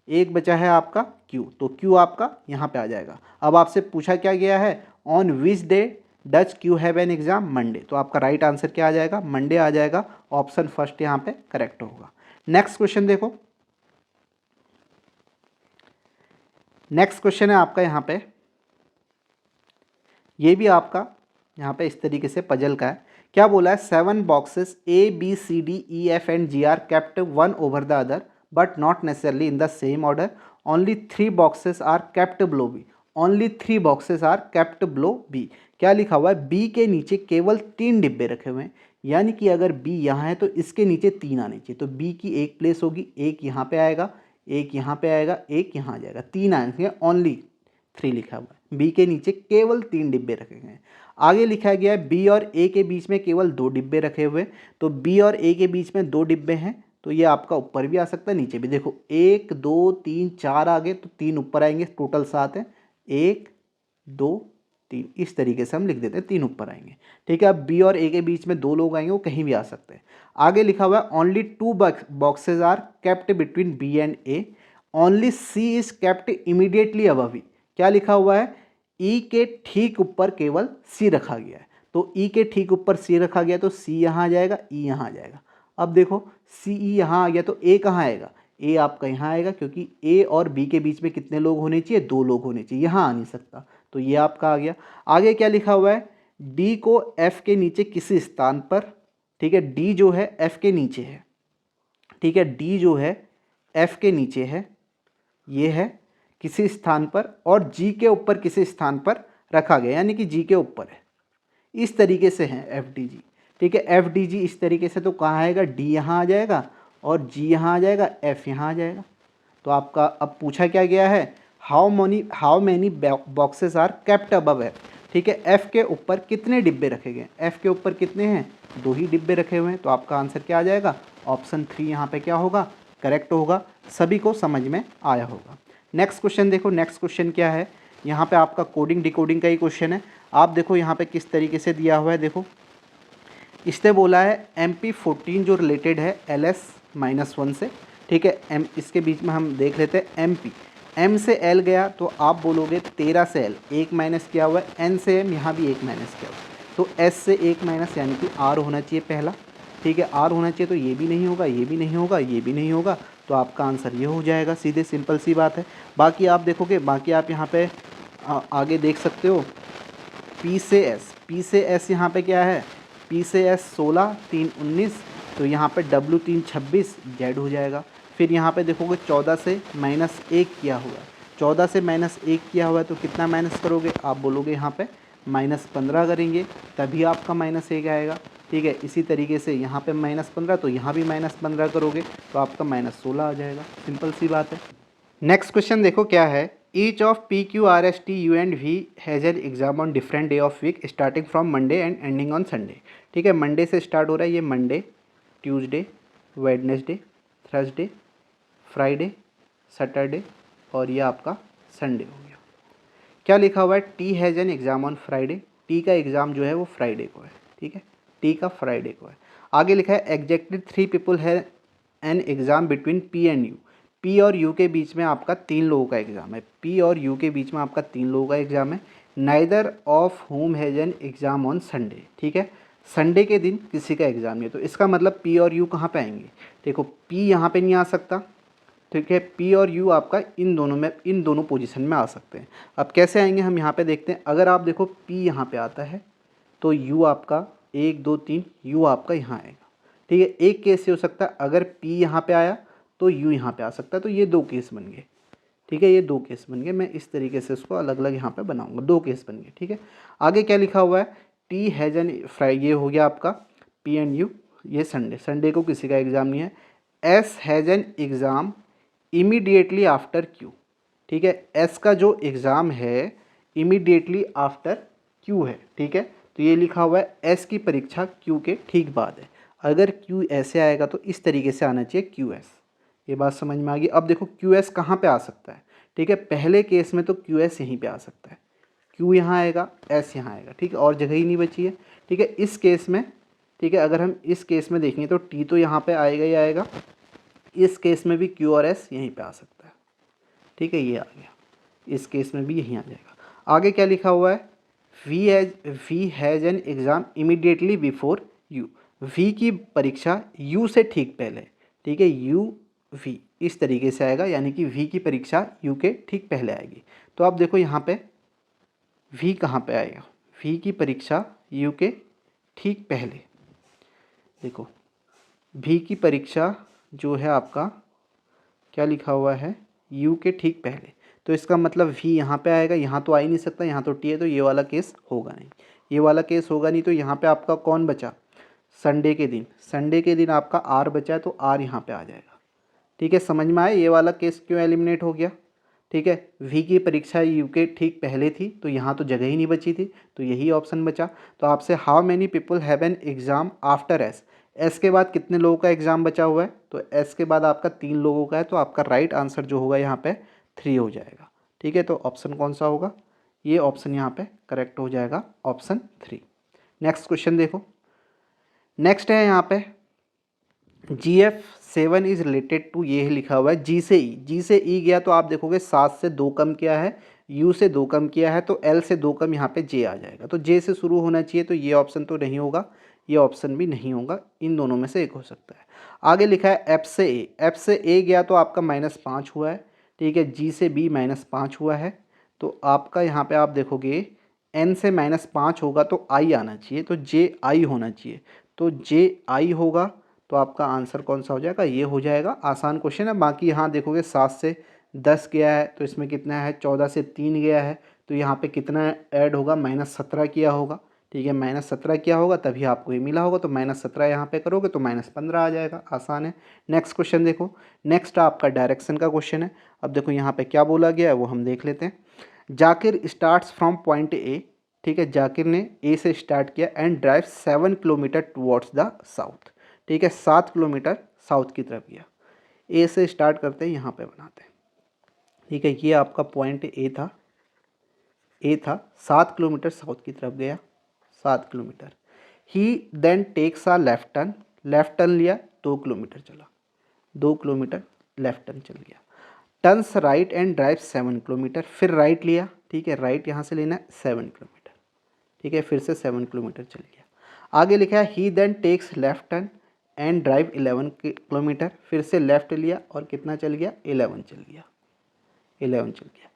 एक बचा है आपका Q, तो Q आपका यहाँ पे आ जाएगा। अब आपसे पूछा क्या गया है, on which day Dutch Q have an exam, Monday, तो आपका राइट आंसर क्या आ जाएगा, मंडे आ जाएगा, ऑप्शन फर्स्ट यहाँ पे करेक्ट होगा। नेक्स्ट क्वेश्चन देखो, नेक्स्ट क्वेश्चन है आपका यहाँ पे, ये भी आपका यहाँ पे इस तरीके से पजल का है। क्या बोला है, 7 boxes ABCDEF and G are kept one over the other but not necessarily in the same order, only 3 boxes are kept below B, only 3 boxes are kept below B. क्या लिखा हुआ है, बी के नीचे केवल 3 डिब्बे रखे हुए हैं, यानी कि अगर बी यहाँ है तो इसके नीचे 3 आने चाहिए। तो बी की एक प्लेस होगी, एक यहाँ पे आएगा, एक यहाँ पे आएगा, एक यहाँ आ जाएगा, 3 आएंगे, ओनली 3 लिखा हुआ है। बी के नीचे केवल 3 डिब्बे रखे गए हैं। आगे लिखा गया है बी और ए के बीच में केवल 2 डिब्बे रखे हुए, तो बी और ए के बीच में 2 डिब्बे हैं, तो ये आपका ऊपर भी आ सकता है नीचे भी। देखो 1 2 3 4 आ गए तो 3 ऊपर आएंगे, टोटल 7 है, 1 2 3, इस तरीके से हम लिख देते हैं, 3 ऊपर आएंगे। ठीक है, अब बी और ए के बीच में 2 लोग आएंगे, वो कहीं भी आ सकते हैं। आगे लिखा हुआ है only 2 boxes are kept between B and A, only C is kept immediately above E. क्या लिखा हुआ है, ई के ठीक ऊपर केवल सी रखा गया है, तो ई के ठीक ऊपर सी रखा गया तो सी यहाँ आ जाएगा, ई यहाँ आ जाएगा। अब देखो सी ई यहाँ आ गया तो ए कहाँ आएगा, ए आपका यहाँ आएगा, क्योंकि ए और बी के बीच में कितने लोग होने चाहिए, 2 लोग होने चाहिए, यहाँ आ नहीं सकता, तो ये आपका आ गया। आगे क्या लिखा हुआ है, डी को एफ के नीचे किसी स्थान पर, ठीक है, डी जो है एफ के नीचे है, ठीक है, डी जो है एफ के नीचे है, ये है किसी स्थान पर, और जी के ऊपर किसी स्थान पर रखा गया, यानी कि जी के ऊपर है, इस तरीके से है एफ डी जी। ठीक है, एफ डी जी इस तरीके से, तो कहाँ आएगा, डी यहाँ आ जाएगा और जी यहाँ आ जाएगा, एफ यहाँ आ जाएगा। तो आपका अब पूछा क्या गया है, how many boxes are kept above F. ठीक है, एफ के ऊपर कितने डिब्बे रखे गए, एफ के ऊपर कितने हैं, 2 ही डिब्बे रखे हुए हैं, तो आपका आंसर क्या आ जाएगा, ऑप्शन 3 यहाँ पे क्या होगा, करेक्ट होगा। सभी को समझ में आया होगा। नेक्स्ट क्वेश्चन देखो, नेक्स्ट क्वेश्चन क्या है, यहाँ पे आपका कोडिंग डिकोडिंग का ही क्वेश्चन है। आप देखो यहाँ पे किस तरीके से दिया हुआ है, देखो इसने बोला है MP14 जो रिलेटेड है LS-1 से। ठीक है, एम इसके बीच में हम देख लेते हैं MP, M से L गया तो आप बोलोगे 13 से L, 1 माइनस किया हुआ है, N से M यहाँ भी 1 माइनस किया हुआ है, तो S से 1 माइनस, यानी कि R होना चाहिए पहला। ठीक है, R होना चाहिए, तो ये भी नहीं होगा, ये भी नहीं होगा, ये भी नहीं होगा, तो आपका आंसर ये हो जाएगा, सीधे सिंपल सी बात है। बाकी आप देखोगे, बाकी आप यहाँ पे आगे देख सकते हो, P से S यहाँ पे क्या है, P से S 16, 3 19, तो यहाँ पे W 3 26, Z हो जाएगा। फिर यहाँ पे देखोगे 14 से -1 किया हुआ है, 14 से -1 किया हुआ है, तो कितना माइनस करोगे, आप बोलोगे यहाँ पे -15 करेंगे, तभी आपका -1 आएगा। ठीक है, इसी तरीके से यहाँ पे -15, तो यहाँ भी -15 करोगे तो आपका -16 आ जाएगा, सिंपल सी बात है। नेक्स्ट क्वेश्चन देखो क्या है, each of PQRST U and V has an exam on different day of week starting from Monday and ending on Sunday. ठीक है, मंडे से स्टार्ट हो रहा है, ये Monday, Tuesday, Wednesday, Thursday, Friday, Saturday, और ये आपका संडे हो गया। क्या लिखा हुआ है, T has an exam on Friday, T का एग्ज़ाम जो है वो फ्राइडे को है। ठीक है, टी का फ्राइडे को है। आगे लिखा है एग्जैक्टली 3 पीपल है an exam between P and U, P और U के बीच में आपका 3 लोगों का एग्ज़ाम है, P और U के बीच में आपका 3 लोगों का एग्ज़ाम है। Neither of home has an exam on Sunday. ठीक है, संडे के दिन किसी का एग्ज़ाम नहीं है, तो इसका मतलब P और U कहाँ पे आएंगे, देखो P यहाँ पे नहीं आ सकता। ठीक है, P और U आपका इन दोनों पोजीशन में आ सकते हैं। अब कैसे आएंगे हम यहाँ पे देखते हैं। अगर आप देखो P यहाँ पे आता है तो U आपका 1 2 3, U आपका यहाँ आएगा। ठीक है, एक केस ये हो सकता है, अगर P यहाँ पे आया तो U यहाँ पे आ सकता है, तो ये 2 केस बन गए। ठीक है, ये 2 केस बन गए, मैं इस तरीके से इसको अलग अलग यहाँ पे बनाऊंगा, 2 केस बन गए। ठीक है, आगे क्या लिखा हुआ है, T हैज़ एन फ्राइडे, ये हो गया आपका P एंड U, ये संडे को किसी का एग्ज़ाम नहीं है। S has an exam immediately after Q। ठीक है, S का जो एग्ज़ाम है इमीडिएटली आफ्टर Q है। ठीक है, तो ये लिखा हुआ है S की परीक्षा Q के ठीक बाद है। अगर Q ऐसे आएगा तो इस तरीके से आना चाहिए QS। ये बात समझ में आ गई। अब देखो QS कहाँ पे आ सकता है। ठीक है, पहले केस में तो QS यहीं पे आ सकता है, Q यहाँ आएगा, S यहाँ आएगा। ठीक है, और जगह ही नहीं बची है। ठीक है, इस केस में, ठीक है, अगर हम इस केस में देखेंगे तो T तो यहाँ पे आएगा ही आएगा, इस केस में भी Q और S यहीं पे आ सकता है। ठीक है, ये आ गया, इस केस में भी यहीं आ जाएगा। आगे क्या लिखा हुआ है, V has N exam immediately before U। V की परीक्षा U से ठीक पहले। ठीक है, U V इस तरीके से आएगा, यानी कि V की परीक्षा U के ठीक पहले आएगी। तो आप देखो यहाँ पे V कहाँ पे आएगा, V की परीक्षा U के ठीक पहले। देखो V की परीक्षा जो है आपका क्या लिखा हुआ है, U के ठीक पहले, तो इसका मतलब v यहाँ पे आएगा, यहाँ तो आ ही नहीं सकता, यहाँ तो t है, तो ये वाला केस होगा नहीं, ये वाला केस होगा नहीं। तो यहाँ पे आपका कौन बचा, संडे के दिन, संडे के दिन आपका r बचा है, तो r यहाँ पे आ जाएगा। ठीक है, समझ में आया ये वाला केस क्यों एलिमिनेट हो गया। ठीक है, v की परीक्षा यू के ठीक पहले थी, तो यहाँ तो जगह ही नहीं बची थी, तो यही ऑप्शन बचा। तो आपसे how many people have an exam after S, S के बाद कितने लोगों का एग्ज़ाम बचा हुआ है, तो एस के बाद आपका 3 लोगों का है, तो आपका राइट आंसर जो होगा यहाँ पे 3 हो जाएगा। ठीक है, तो ऑप्शन कौन सा होगा, ये ऑप्शन यहाँ पे करेक्ट हो जाएगा, ऑप्शन 3। नेक्स्ट क्वेश्चन देखो, नेक्स्ट है यहाँ पे GF7 इज रिलेटेड टू, ये लिखा हुआ है जी से ई, जी से ई गया तो आप देखोगे 7 से 2 कम किया है, यू से 2 कम किया है, तो एल से 2 कम यहाँ पे जे आ जाएगा, तो जे से शुरू होना चाहिए, तो ये ऑप्शन तो नहीं होगा, ये ऑप्शन भी नहीं होगा, इन दोनों में से एक हो सकता है। आगे लिखा है एफ से ए, एफ से ए गया तो आपका -5 हुआ है। ठीक है, जी से बी -5 हुआ है, तो आपका यहाँ पे आप देखोगे एन से -5 होगा तो आई आना चाहिए, तो जे आई होना चाहिए, तो जे आई होगा, तो आपका आंसर कौन सा हो जाएगा, ये हो जाएगा। आसान क्वेश्चन है। बाकी यहाँ देखोगे 7 से 10 गया है, तो इसमें कितना है, 14 से 3 गया है, तो यहाँ पे कितना ऐड होगा, -17 किया होगा। ठीक है, -17 किया होगा तभी आपको ये मिला होगा, तो -17 यहाँ पे करोगे तो -15 आ जाएगा। आसान है। नेक्स्ट क्वेश्चन देखो, नेक्स्ट आपका डायरेक्शन का क्वेश्चन है। अब देखो यहाँ पे क्या बोला गया है वो हम देख लेते हैं। जाकिर स्टार्ट्स फ्रॉम पॉइंट ए, ठीक है, जाकिर ने ए से स्टार्ट किया and drive 7 kilometre towards the south. ठीक है, 7 किलोमीटर साउथ की तरफ गया। ए से स्टार्ट करते हैं, यहाँ पे बनाते हैं। ठीक है, ये आपका पॉइंट ए था, ए था, 7 किलोमीटर साउथ की तरफ गया, 7 kilometre. He then takes a left turn, left turn लिया, 2 किलोमीटर चला, 2 किलोमीटर लेफ्ट टर्न चल गया। Turns right and drive 7 kilometre, फिर राइट लिया। ठीक है, राइट यहाँ से लेना है 7 किलोमीटर। ठीक है, फिर से 7 किलोमीटर चल गया। आगे लिखा है he then takes left turn and drive 11 kilometre, फिर से लेफ्ट लिया और कितना चल गया, 11 चल गया, 11 चल गया।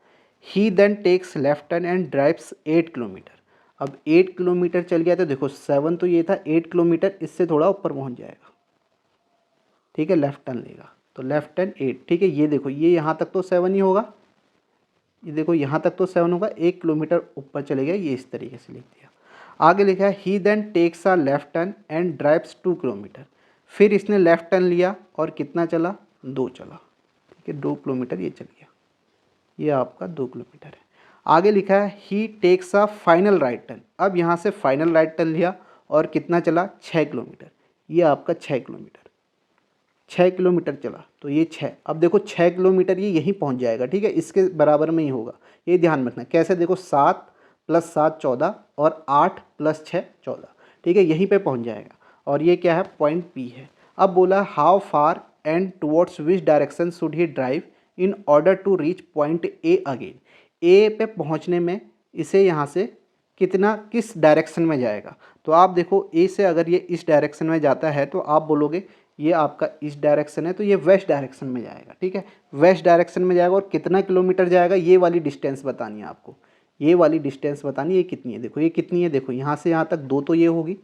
He then takes left turn and drives 8 kilometre, अब 8 किलोमीटर चल गया, तो देखो 7 तो ये था, 8 किलोमीटर इससे थोड़ा ऊपर पहुंच जाएगा। ठीक है, लेफ्ट टर्न लेगा, तो लेफ्ट टर्न 8। ठीक है, ये देखो ये यहाँ तक तो 7 ही होगा, ये देखो यहाँ तक तो 7 होगा, 1 किलोमीटर ऊपर चले गया, ये इस तरीके से लिख दिया। आगे लिखा है he then takes a left turn and drives 2 kilometre, फिर इसने लेफ्ट टर्न लिया और कितना चला, 2 चला। ठीक है, 2 किलोमीटर ये चल गया, ये आपका 2 किलोमीटर है। आगे लिखा है he takes a final right turn, अब यहाँ से फाइनल राइट टर्न लिया और कितना चला, 6 किलोमीटर, ये आपका 6 किलोमीटर, 6 किलोमीटर चला, तो ये 6। अब देखो 6 किलोमीटर ये यहीं पहुँच जाएगा। ठीक है, इसके बराबर में ही होगा, ये ध्यान रखना। कैसे, देखो 7 + 7 14 और 8 + 6 14। ठीक है, यहीं पे पहुँच जाएगा, और ये क्या है, पॉइंट पी है। अब बोला how far and towards which direction should he drive in order to reach point A again, A पे पहुंचने में इसे यहाँ से कितना, किस डायरेक्शन में जाएगा। तो आप देखो ए से अगर ये इस डायरेक्शन में जाता है तो आप बोलोगे ये आपका इस डायरेक्शन है, तो ये वेस्ट डायरेक्शन में जाएगा। ठीक है, वेस्ट डायरेक्शन में जाएगा, और कितना किलोमीटर जाएगा, ये वाली डिस्टेंस बतानी है आपको, ये वाली डिस्टेंस बतानी है, ये कितनी है। देखो ये कितनी है, देखो यहाँ से यहाँ तक 2 तो ये होगी।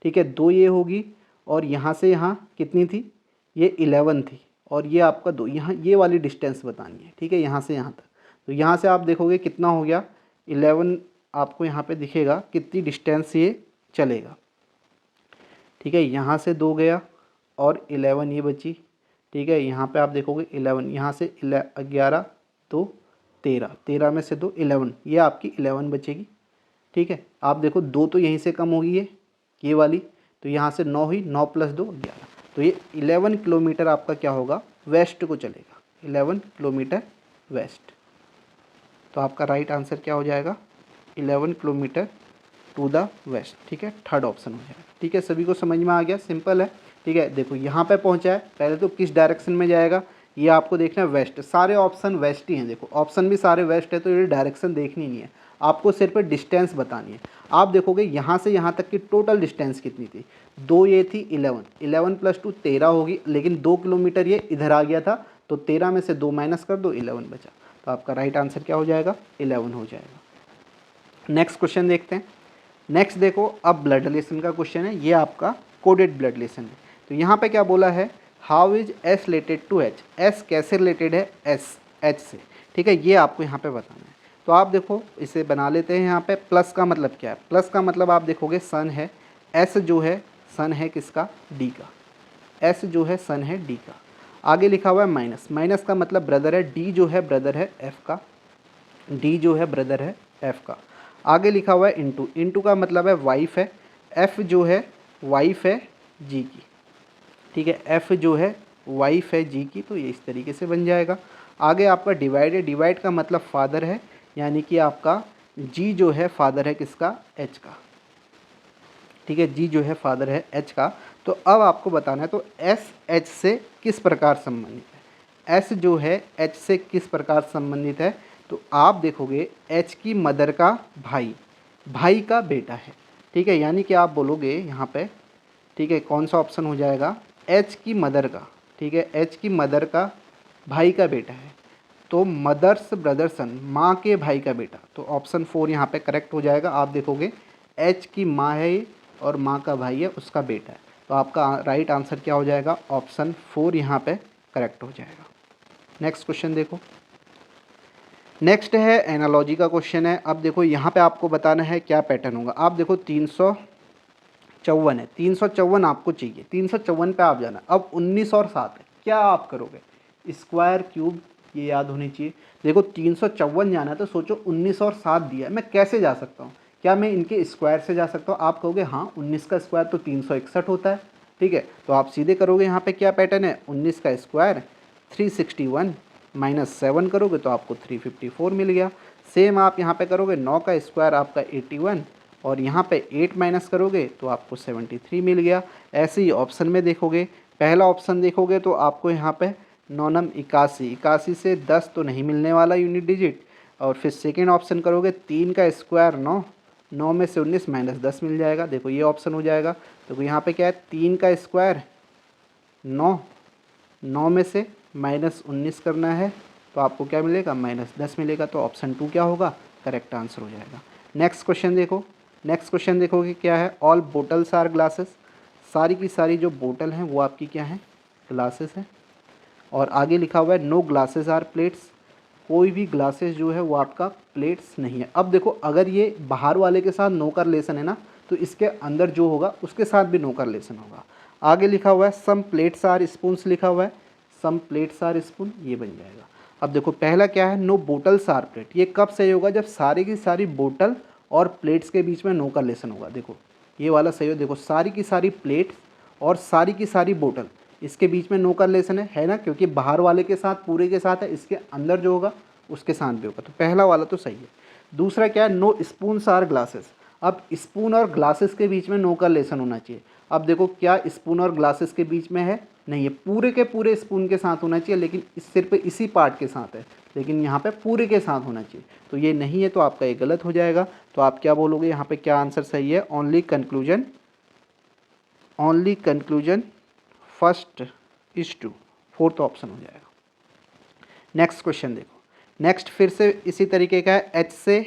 ठीक है, 2 ये होगी, और यहाँ से यहाँ कितनी थी, ये 11 थी, और ये आपका 2, यहाँ ये वाली डिस्टेंस बतानी है। ठीक है, यहाँ से यहाँ तक, तो यहाँ से आप देखोगे कितना हो गया, 11 आपको यहाँ पे दिखेगा कितनी डिस्टेंस ये चलेगा। ठीक है, यहाँ से 2 गया और 11 ये बची। ठीक है, यहाँ पे आप देखोगे 11, यहाँ से 11 तो 13, 13 में से 2 11, ये आपकी 11 बचेगी। ठीक है, आप देखो 2 तो यहीं से कम होगी, ये वाली, तो यहाँ से 9 हुई, 9 + 2 11, तो ये 11 किलोमीटर आपका क्या होगा, वेस्ट को चलेगा, 11 किलोमीटर वेस्ट। तो आपका राइट आंसर क्या हो जाएगा, 11 किलोमीटर टू द वेस्ट। ठीक है, थर्ड ऑप्शन हो जाएगा। ठीक है, सभी को समझ में आ गया, सिंपल है। ठीक है, देखो यहाँ पे पहुँचा है, पहले तो किस डायरेक्शन में जाएगा ये आपको देखना है, वेस्ट, सारे ऑप्शन वेस्ट ही हैं। देखो ऑप्शन भी सारे वेस्ट है, तो ये डायरेक्शन देखनी नहीं है आपको, सिर्फ डिस्टेंस बतानी है। आप देखोगे यहाँ से यहाँ तक की टोटल डिस्टेंस कितनी थी, 2 ये थी, 11, 11 + 2 13 होगी, लेकिन 2 किलोमीटर ये इधर आ गया था, तो 13 में से 2 माइनस कर दो, 11 बचा, तो आपका राइट आंसर क्या हो जाएगा, 11 हो जाएगा। नेक्स्ट क्वेश्चन देखते हैं। नेक्स्ट देखो, अब ब्लड रिलेशन का क्वेश्चन है, ये आपका कोडेड ब्लड रिलेशन है। तो यहाँ पे क्या बोला है, how is S related to H, S कैसे रिलेटेड है एस एच से। ठीक है, ये आपको यहाँ पे बताना है। तो आप देखो इसे बना लेते हैं। यहाँ पे प्लस का मतलब क्या है? प्लस का मतलब आप देखोगे सन है, एस जो है सन है किसका? डी का। एस जो है सन है डी का। आगे लिखा हुआ है माइनस, माइनस का मतलब ब्रदर है, डी जो है ब्रदर है एफ का, डी जो है ब्रदर है एफ का। आगे लिखा हुआ है इंटू, इंटू का मतलब है वाइफ है, एफ जो है वाइफ है जी की। ठीक है, एफ जो है वाइफ है जी की, तो ये इस तरीके से बन जाएगा। आगे आपका डिवाइड है, डिवाइड का मतलब फादर है, यानी कि आपका जी जो है फादर है किसका? एच का। ठीक है, जी जो है फादर है एच का। तो अब आपको बताना है तो एस एच से किस प्रकार संबंधित है? एस जो है एच से किस प्रकार संबंधित है? तो आप देखोगे एच की मदर का भाई, भाई का बेटा है। ठीक है, यानी कि आप बोलोगे यहाँ पे, ठीक है, कौन सा ऑप्शन हो जाएगा? एच की मदर का। ठीक है, एच की मदर का भाई का बेटा है, तो मदर्स ब्रदर सन, माँ के भाई का बेटा, तो ऑप्शन 4 यहाँ पे करेक्ट हो जाएगा। आप देखोगे एच की माँ है ये और माँ का भाई है, उसका बेटा है, तो आपका राइट आंसर क्या हो जाएगा? ऑप्शन 4 यहाँ पे करेक्ट हो जाएगा। नेक्स्ट क्वेश्चन देखो। नेक्स्ट है एनालॉजी का क्वेश्चन है। अब देखो यहाँ पे आपको बताना है क्या पैटर्न होगा। आप देखो 354 है, 354 आपको चाहिए, 354 पे आप जाना। अब 19 और 7 है, क्या आप करोगे? स्क्वायर क्यूब ये याद होनी चाहिए। देखो 354 जाना है तो सोचो 19 और 7 दिया है, मैं कैसे जा सकता हूँ? क्या मैं इनके स्क्वायर से जा सकता हूँ? आप कहोगे हाँ, 19 का स्क्वायर तो 361 होता है। ठीक है, तो आप सीधे करोगे, यहाँ पे क्या पैटर्न है? 19 का स्क्वायर 361 माइनस 7 करोगे तो आपको 354 मिल गया। सेम आप यहाँ पे करोगे, 9 का स्क्वायर आपका 81 और यहाँ पे 8 माइनस करोगे तो आपको 73 मिल गया। ऐसे ही ऑप्शन में देखोगे, पहला ऑप्शन देखोगे तो आपको यहाँ पे 9 नम 81, 81 से 10 तो नहीं मिलने वाला यूनिट डिजिट। और फिर सेकेंड ऑप्शन करोगे, 3 का स्क्वायर 9, 9 में से 19 माइनस 10 मिल जाएगा। देखो ये ऑप्शन हो जाएगा। देखो यहाँ पे क्या है? 3 का स्क्वायर 9, 9 में से माइनस 19 करना है तो आपको क्या मिलेगा? माइनस 10 मिलेगा। तो ऑप्शन 2 क्या होगा? करेक्ट आंसर हो जाएगा। नेक्स्ट क्वेश्चन देखो, नेक्स्ट क्वेश्चन देखोगे क्या है? ऑल बोटल्स आर ग्लासेस, सारी की सारी जो बोतल हैं वो आपकी क्या है? ग्लासेस हैं। और आगे लिखा हुआ है नो ग्लासेस आर प्लेट्स, कोई भी ग्लासेस जो है वो आपका प्लेट्स नहीं है। अब देखो अगर ये बाहर वाले के साथ नो का रिलेशन है ना, तो इसके अंदर जो होगा उसके साथ भी नो का रिलेशन होगा। आगे लिखा हुआ है सम प्लेट्स आर स्पून्स, लिखा हुआ है सम प्लेट्स आर स्पून, ये बन जाएगा। अब देखो पहला क्या है? नो बोटल्स आर प्लेट, ये कब सही होगा? जब सारी की सारी बोतल और प्लेट्स के बीच में नो का रिलेशन होगा। देखो ये वाला सही हो। देखो सारी की सारी प्लेट्स और सारी की सारी बोतल, इसके बीच में नो का रिलेशन है ना, क्योंकि बाहर वाले के साथ पूरे के साथ है, इसके अंदर जो होगा उसके साथ भी होगा। तो पहला वाला तो सही है। दूसरा क्या है? नो स्पून्स आर ग्लासेस, अब स्पून और ग्लासेस के बीच में नो का रिलेशन होना चाहिए। अब देखो क्या स्पून और ग्लासेस के बीच में है? नहीं है, पूरे के पूरे स्पून के साथ होना चाहिए, लेकिन सिर्फ इसी पार्ट के साथ है, लेकिन यहाँ पे पूरे के साथ होना चाहिए, तो ये नहीं है, तो आपका ये गलत हो जाएगा। तो आप क्या बोलोगे यहाँ पे? क्या आंसर सही है? Only conclusion, only conclusion first is true, fourth option हो जाएगा। नेक्स्ट क्वेश्चन देखो। नेक्स्ट फिर से इसी तरीके का है। एच से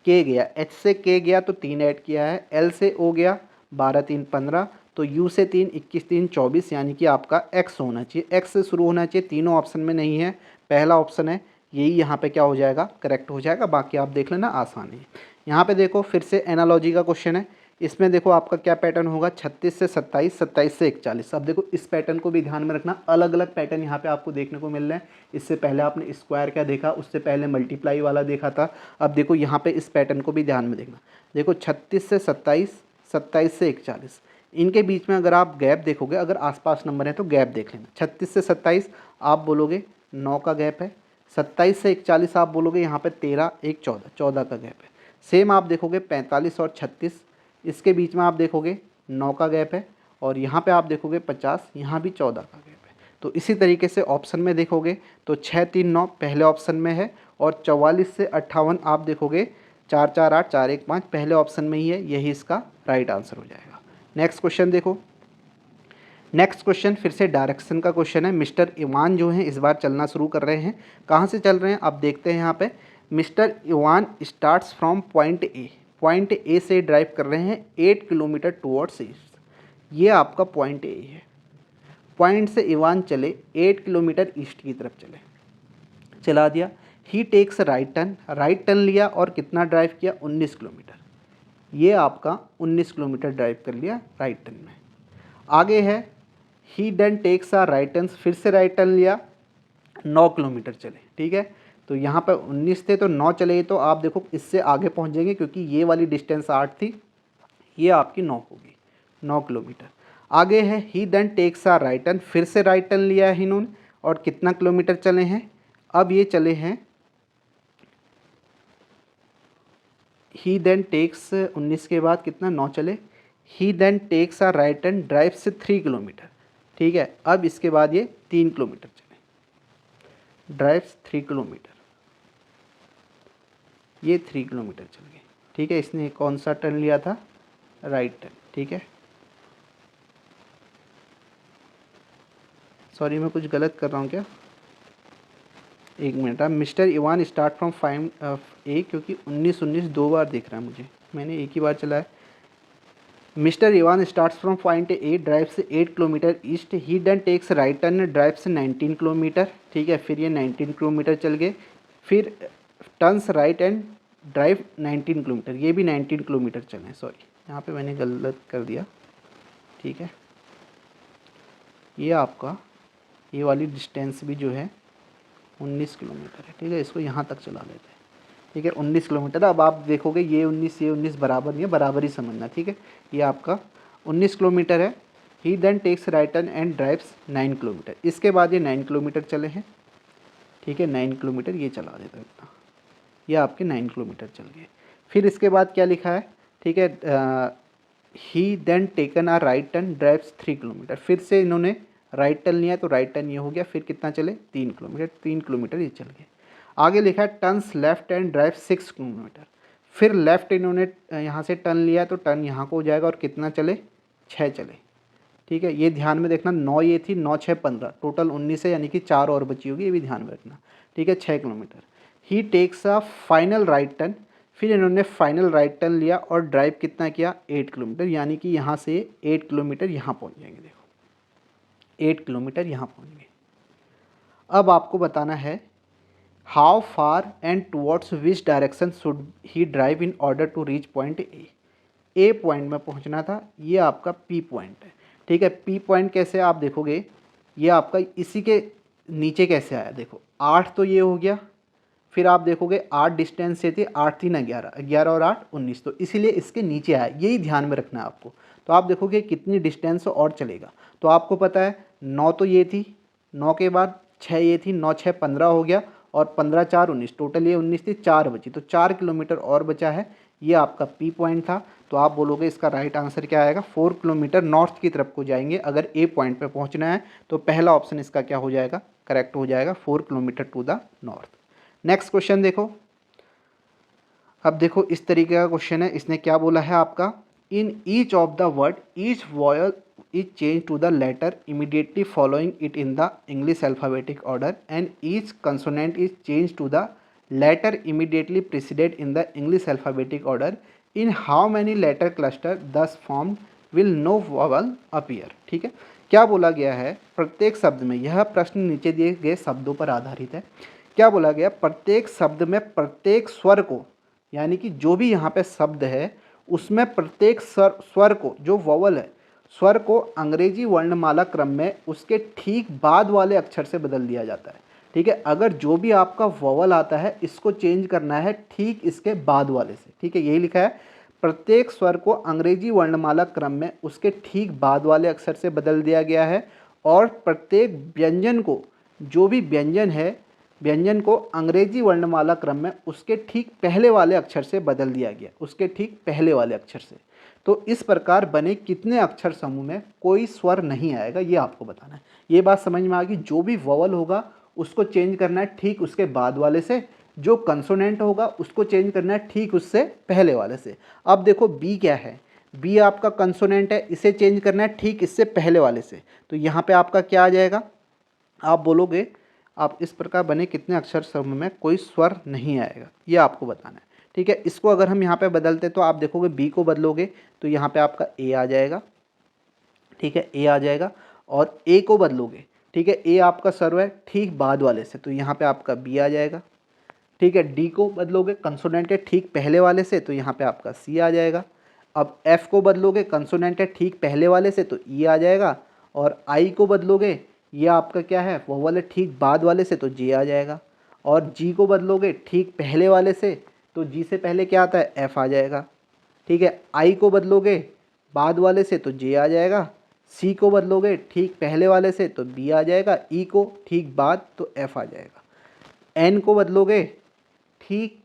के गया, एच से के गया तो 3 ऐड किया है। एल से ओ गया 12 3 15, तो यू से 3 21 3 24, यानी कि आपका एक्स होना चाहिए, एक्स से शुरू होना चाहिए। तीनों ऑप्शन में नहीं है, पहला ऑप्शन है, यही यहाँ पे क्या हो जाएगा? करेक्ट हो जाएगा। बाकी आप देख लेना, आसान है। यहाँ पे देखो फिर से एनालॉजी का क्वेश्चन है। इसमें देखो आपका क्या पैटर्न होगा? 36 से 27, 27 से 41। अब देखो इस पैटर्न को भी ध्यान में रखना, अलग अलग पैटर्न यहाँ पे आपको देखने को मिल रहे हैं। इससे पहले आपने स्क्वायर क्या देखा, उससे पहले मल्टीप्लाई वाला देखा था। अब देखो यहाँ पे इस पैटर्न को भी ध्यान में देखना। देखो 36 से 27, 27 से 41, इनके बीच में अगर आप गैप देखोगे, अगर आसपास नंबर है तो गैप देख लेना। 36 से 27 आप बोलोगे 9 का गैप है, 27 से 41 आप बोलोगे यहाँ पे 13 1 14, 14 का गैप है। सेम आप देखोगे 45 और 36, इसके बीच में आप देखोगे 9 का गैप है, और यहाँ पे आप देखोगे 50, यहाँ भी 14 का गैप है। तो इसी तरीके से ऑप्शन में देखोगे तो 6 3 9 पहले ऑप्शन में है, और 44 से 58 आप देखोगे 4 4 8 4 1 5 पहले ऑप्शन में ही है, यही इसका राइट आंसर हो जाएगा। नेक्स्ट क्वेश्चन देखो। नेक्स्ट क्वेश्चन फिर से डायरेक्शन का क्वेश्चन है। मिस्टर इवान जो हैं इस बार चलना शुरू कर रहे हैं। कहाँ से चल रहे हैं आप देखते हैं यहाँ पे। Mister Ivan starts from point A, point A से ड्राइव कर रहे हैं 8 किलोमीटर टुवर्ड्स ईस्ट, ये आपका पॉइंट ए है। पॉइंट से इवान चले 8 किलोमीटर ईस्ट की तरफ चले, चला दिया। ही टेक्स राइट टर्न लिया और कितना ड्राइव किया 19 किलोमीटर, ये आपका 19 किलोमीटर ड्राइव कर लिया राइट टर्न में। आगे है he then takes a right turn, फिर से राइट टर्न लिया 9 किलोमीटर चले, ठीक है। तो यहाँ पर 19 थे तो 9 चले, तो आप देखो इससे आगे पहुँच जाएंगे क्योंकि ये वाली डिस्टेंस 8 थी, ये आपकी 9 होगी, 9 किलोमीटर। आगे है he then takes a right turn, फिर से राइट टर्न लिया है इन्होंने और कितना किलोमीटर चले हैं, अब ये चले हैं ही देन टेक्स 19 के बाद कितना 9 चले, he then takes a right turn drives 3 kilometre, ठीक है। अब इसके बाद ये 3 किलोमीटर चले, ड्राइव 3 किलोमीटर, ये 3 किलोमीटर चल गए, ठीक है। इसने कौन सा टर्न लिया था, राइट टर्न, ठीक है। सॉरी मैं कुछ गलत कर रहा हूँ क्या, एक मिनट। अब mister Ivan start from 5A, क्योंकि 19 दो बार दिख रहा है मुझे, मैंने एक ही बार चलाया। Mister Ivan starts from point A, drives 8 kilometre east, he then takes right turn, drives 19 kilometre, ठीक है। फिर ये 19 किलोमीटर चल गए, फिर turns right and drive 19 kilometre, ये भी 19 किलोमीटर चले, सॉरी यहाँ पे मैंने गलत कर दिया, ठीक है। ये आपका ये वाली डिस्टेंस भी जो है 19 किलोमीटर है, ठीक है। इसको यहाँ तक चला लेते हैं, ठीक है, 19 किलोमीटर। अब आप देखोगे ये 19 बराबर नहीं है, बराबर ही समझना, ठीक है। ये आपका 19 किलोमीटर है। He then takes right turn and drives 9 kilometre, इसके बाद ये 9 किलोमीटर चले हैं, ठीक है। 9 किलोमीटर ये चला देता है इतना, ये आपके 9 किलोमीटर चल गए। फिर इसके बाद क्या लिखा है, ठीक है, he then taken a right turn drives 3 kilometre, फिर से इन्होंने राइट टर्न लिया तो राइट टर्न ये हो गया, फिर कितना चले 3 किलोमीटर, 3 किलोमीटर ये चल गए। आगे लिखा है turns left and drive 6 kilometre, फिर लेफ्ट इन्होंने यहाँ से टर्न लिया तो टर्न यहाँ को हो जाएगा और कितना चले 6 चले, ठीक है। ये ध्यान में देखना, 9 ये थी, 9 6 15, टोटल 19 है, यानी कि 4 और बची होगी, ये भी ध्यान में रखना, ठीक है। 6 kilometre. He takes a final right turn, फिर इन्होंने फाइनल राइट टर्न लिया और ड्राइव कितना किया 8 किलोमीटर, यानी कि यहाँ से 8 किलोमीटर यहाँ पहुँच जाएंगे, देखो 8 किलोमीटर यहाँ पहुँच गए। अब आपको बताना है how far and towards which direction should he drive in order to reach point A point में पहुँचना था, ये आपका पी पॉइंट है, ठीक है। पी पॉइंट कैसे आप देखोगे, ये आपका इसी के नीचे कैसे आया, देखो 8 तो ये हो गया, फिर आप देखोगे 8 डिस्टेंस से थी, 8 3 11, 11 और 8 19, तो इसीलिए इसके नीचे आया, यही ध्यान में रखना है आपको। तो आप देखोगे कितनी डिस्टेंस और चलेगा, तो आपको पता है 9 तो ये थी, 9 के बाद 6 ये थी, 9 6 15 हो गया और 15 4 19, टोटल ये 19 थी, 4 बची, तो 4 किलोमीटर और बचा है, ये आपका पी पॉइंट था। तो आप बोलोगे इसका राइट आंसर क्या आएगा, 4 किलोमीटर नॉर्थ की तरफ को जाएंगे अगर ए पॉइंट पे पहुंचना है, तो पहला ऑप्शन इसका क्या हो जाएगा, करेक्ट हो जाएगा, 4 kilometre to the north. Next question देखो, अब देखो इस तरीके का क्वेश्चन है, इसने क्या बोला है आपका, in each of the word each vial is changed to the letter immediately following it in the English alphabetic order and each consonant is changed to the letter immediately preceded in the English alphabetic order. In how many letter cluster thus formed will no vowel appear? ठीक है, क्या बोला गया है प्रत्येक शब्द में, यह प्रश्न नीचे दिए गए शब्दों पर आधारित है। क्या बोला गया, प्रत्येक शब्द में प्रत्येक स्वर को, यानी कि जो भी यहाँ पे शब्द है उसमें प्रत्येक स्वर को, जो वॉवल है स्वर को अंग्रेजी वर्णमाला क्रम में उसके ठीक बाद वाले अक्षर से बदल दिया जाता है, ठीक है। अगर जो भी आपका वॉवल आता है इसको चेंज करना है ठीक इसके बाद वाले से, ठीक है, यही लिखा है, प्रत्येक स्वर को अंग्रेजी वर्णमाला क्रम में उसके ठीक बाद वाले अक्षर से बदल दिया गया है और प्रत्येक व्यंजन को, जो भी व्यंजन है, व्यंजन को अंग्रेजी वर्णमाला क्रम में उसके ठीक पहले वाले अक्षर से बदल दिया गया, उसके ठीक पहले वाले अक्षर से। तो इस प्रकार बने कितने अक्षर समूह में कोई स्वर नहीं आएगा, ये आपको बताना है। ये बात समझ में आ गई, जो भी वॉवल होगा उसको चेंज करना है ठीक उसके बाद वाले से, जो कंसोनेंट होगा उसको चेंज करना है ठीक उससे पहले वाले से। अब देखो बी क्या है, बी आपका कंसोनेंट है, इसे चेंज करना है ठीक इससे पहले वाले से, तो यहाँ पे आपका क्या आ जाएगा, आप बोलोगे आप इस प्रकार बने कितने अक्षर समूह में कोई स्वर नहीं आएगा, ये आपको बताना है, ठीक है। इसको अगर हम यहाँ पे बदलते तो आप देखोगे बी को बदलोगे तो यहाँ पे आपका ए आ जाएगा, ठीक है, ए आ जाएगा, और ए को बदलोगे, ठीक है, ए आपका सर्व है ठीक बाद वाले से, तो यहाँ पे आपका बी आ जाएगा, ठीक है। डी को बदलोगे कंसोनेंट है ठीक पहले वाले से तो यहाँ पे आपका सी आ जाएगा। अब एफ को बदलोगे कंसोनेंट है ठीक पहले वाले से तो ई आ जाएगा। और आई को बदलोगे ये आपका क्या है वोवल है ठीक बाद वाले से तो जी आ जाएगा। और जी को बदलोगे ठीक पहले वाले से तो जी से पहले क्या आता है एफ आ जाएगा। ठीक है। आई को बदलोगे बाद वाले से तो जे आ जाएगा। सी को बदलोगे ठीक पहले वाले से तो बी आ जाएगा। ई को ठीक बाद तो एफ आ जाएगा। एन को बदलोगे ठीक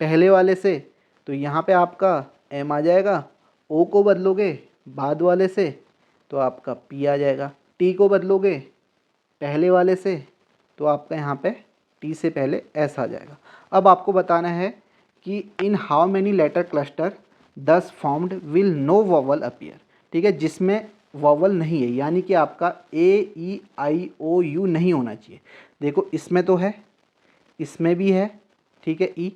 पहले वाले से तो यहाँ पे आपका एम आ जाएगा। ओ को बदलोगे बाद वाले से तो आपका पी आ जाएगा। टी को बदलोगे पहले वाले से तो आपका यहाँ पे टी से पहले एस आ जाएगा। अब आपको बताना है कि in how many letter cluster thus formed will no vowel appear. ठीक है, जिसमें वॉवल नहीं है यानी कि आपका ए ई आई ओ यू नहीं होना चाहिए। देखो इसमें तो है, इसमें भी है, ठीक है ई,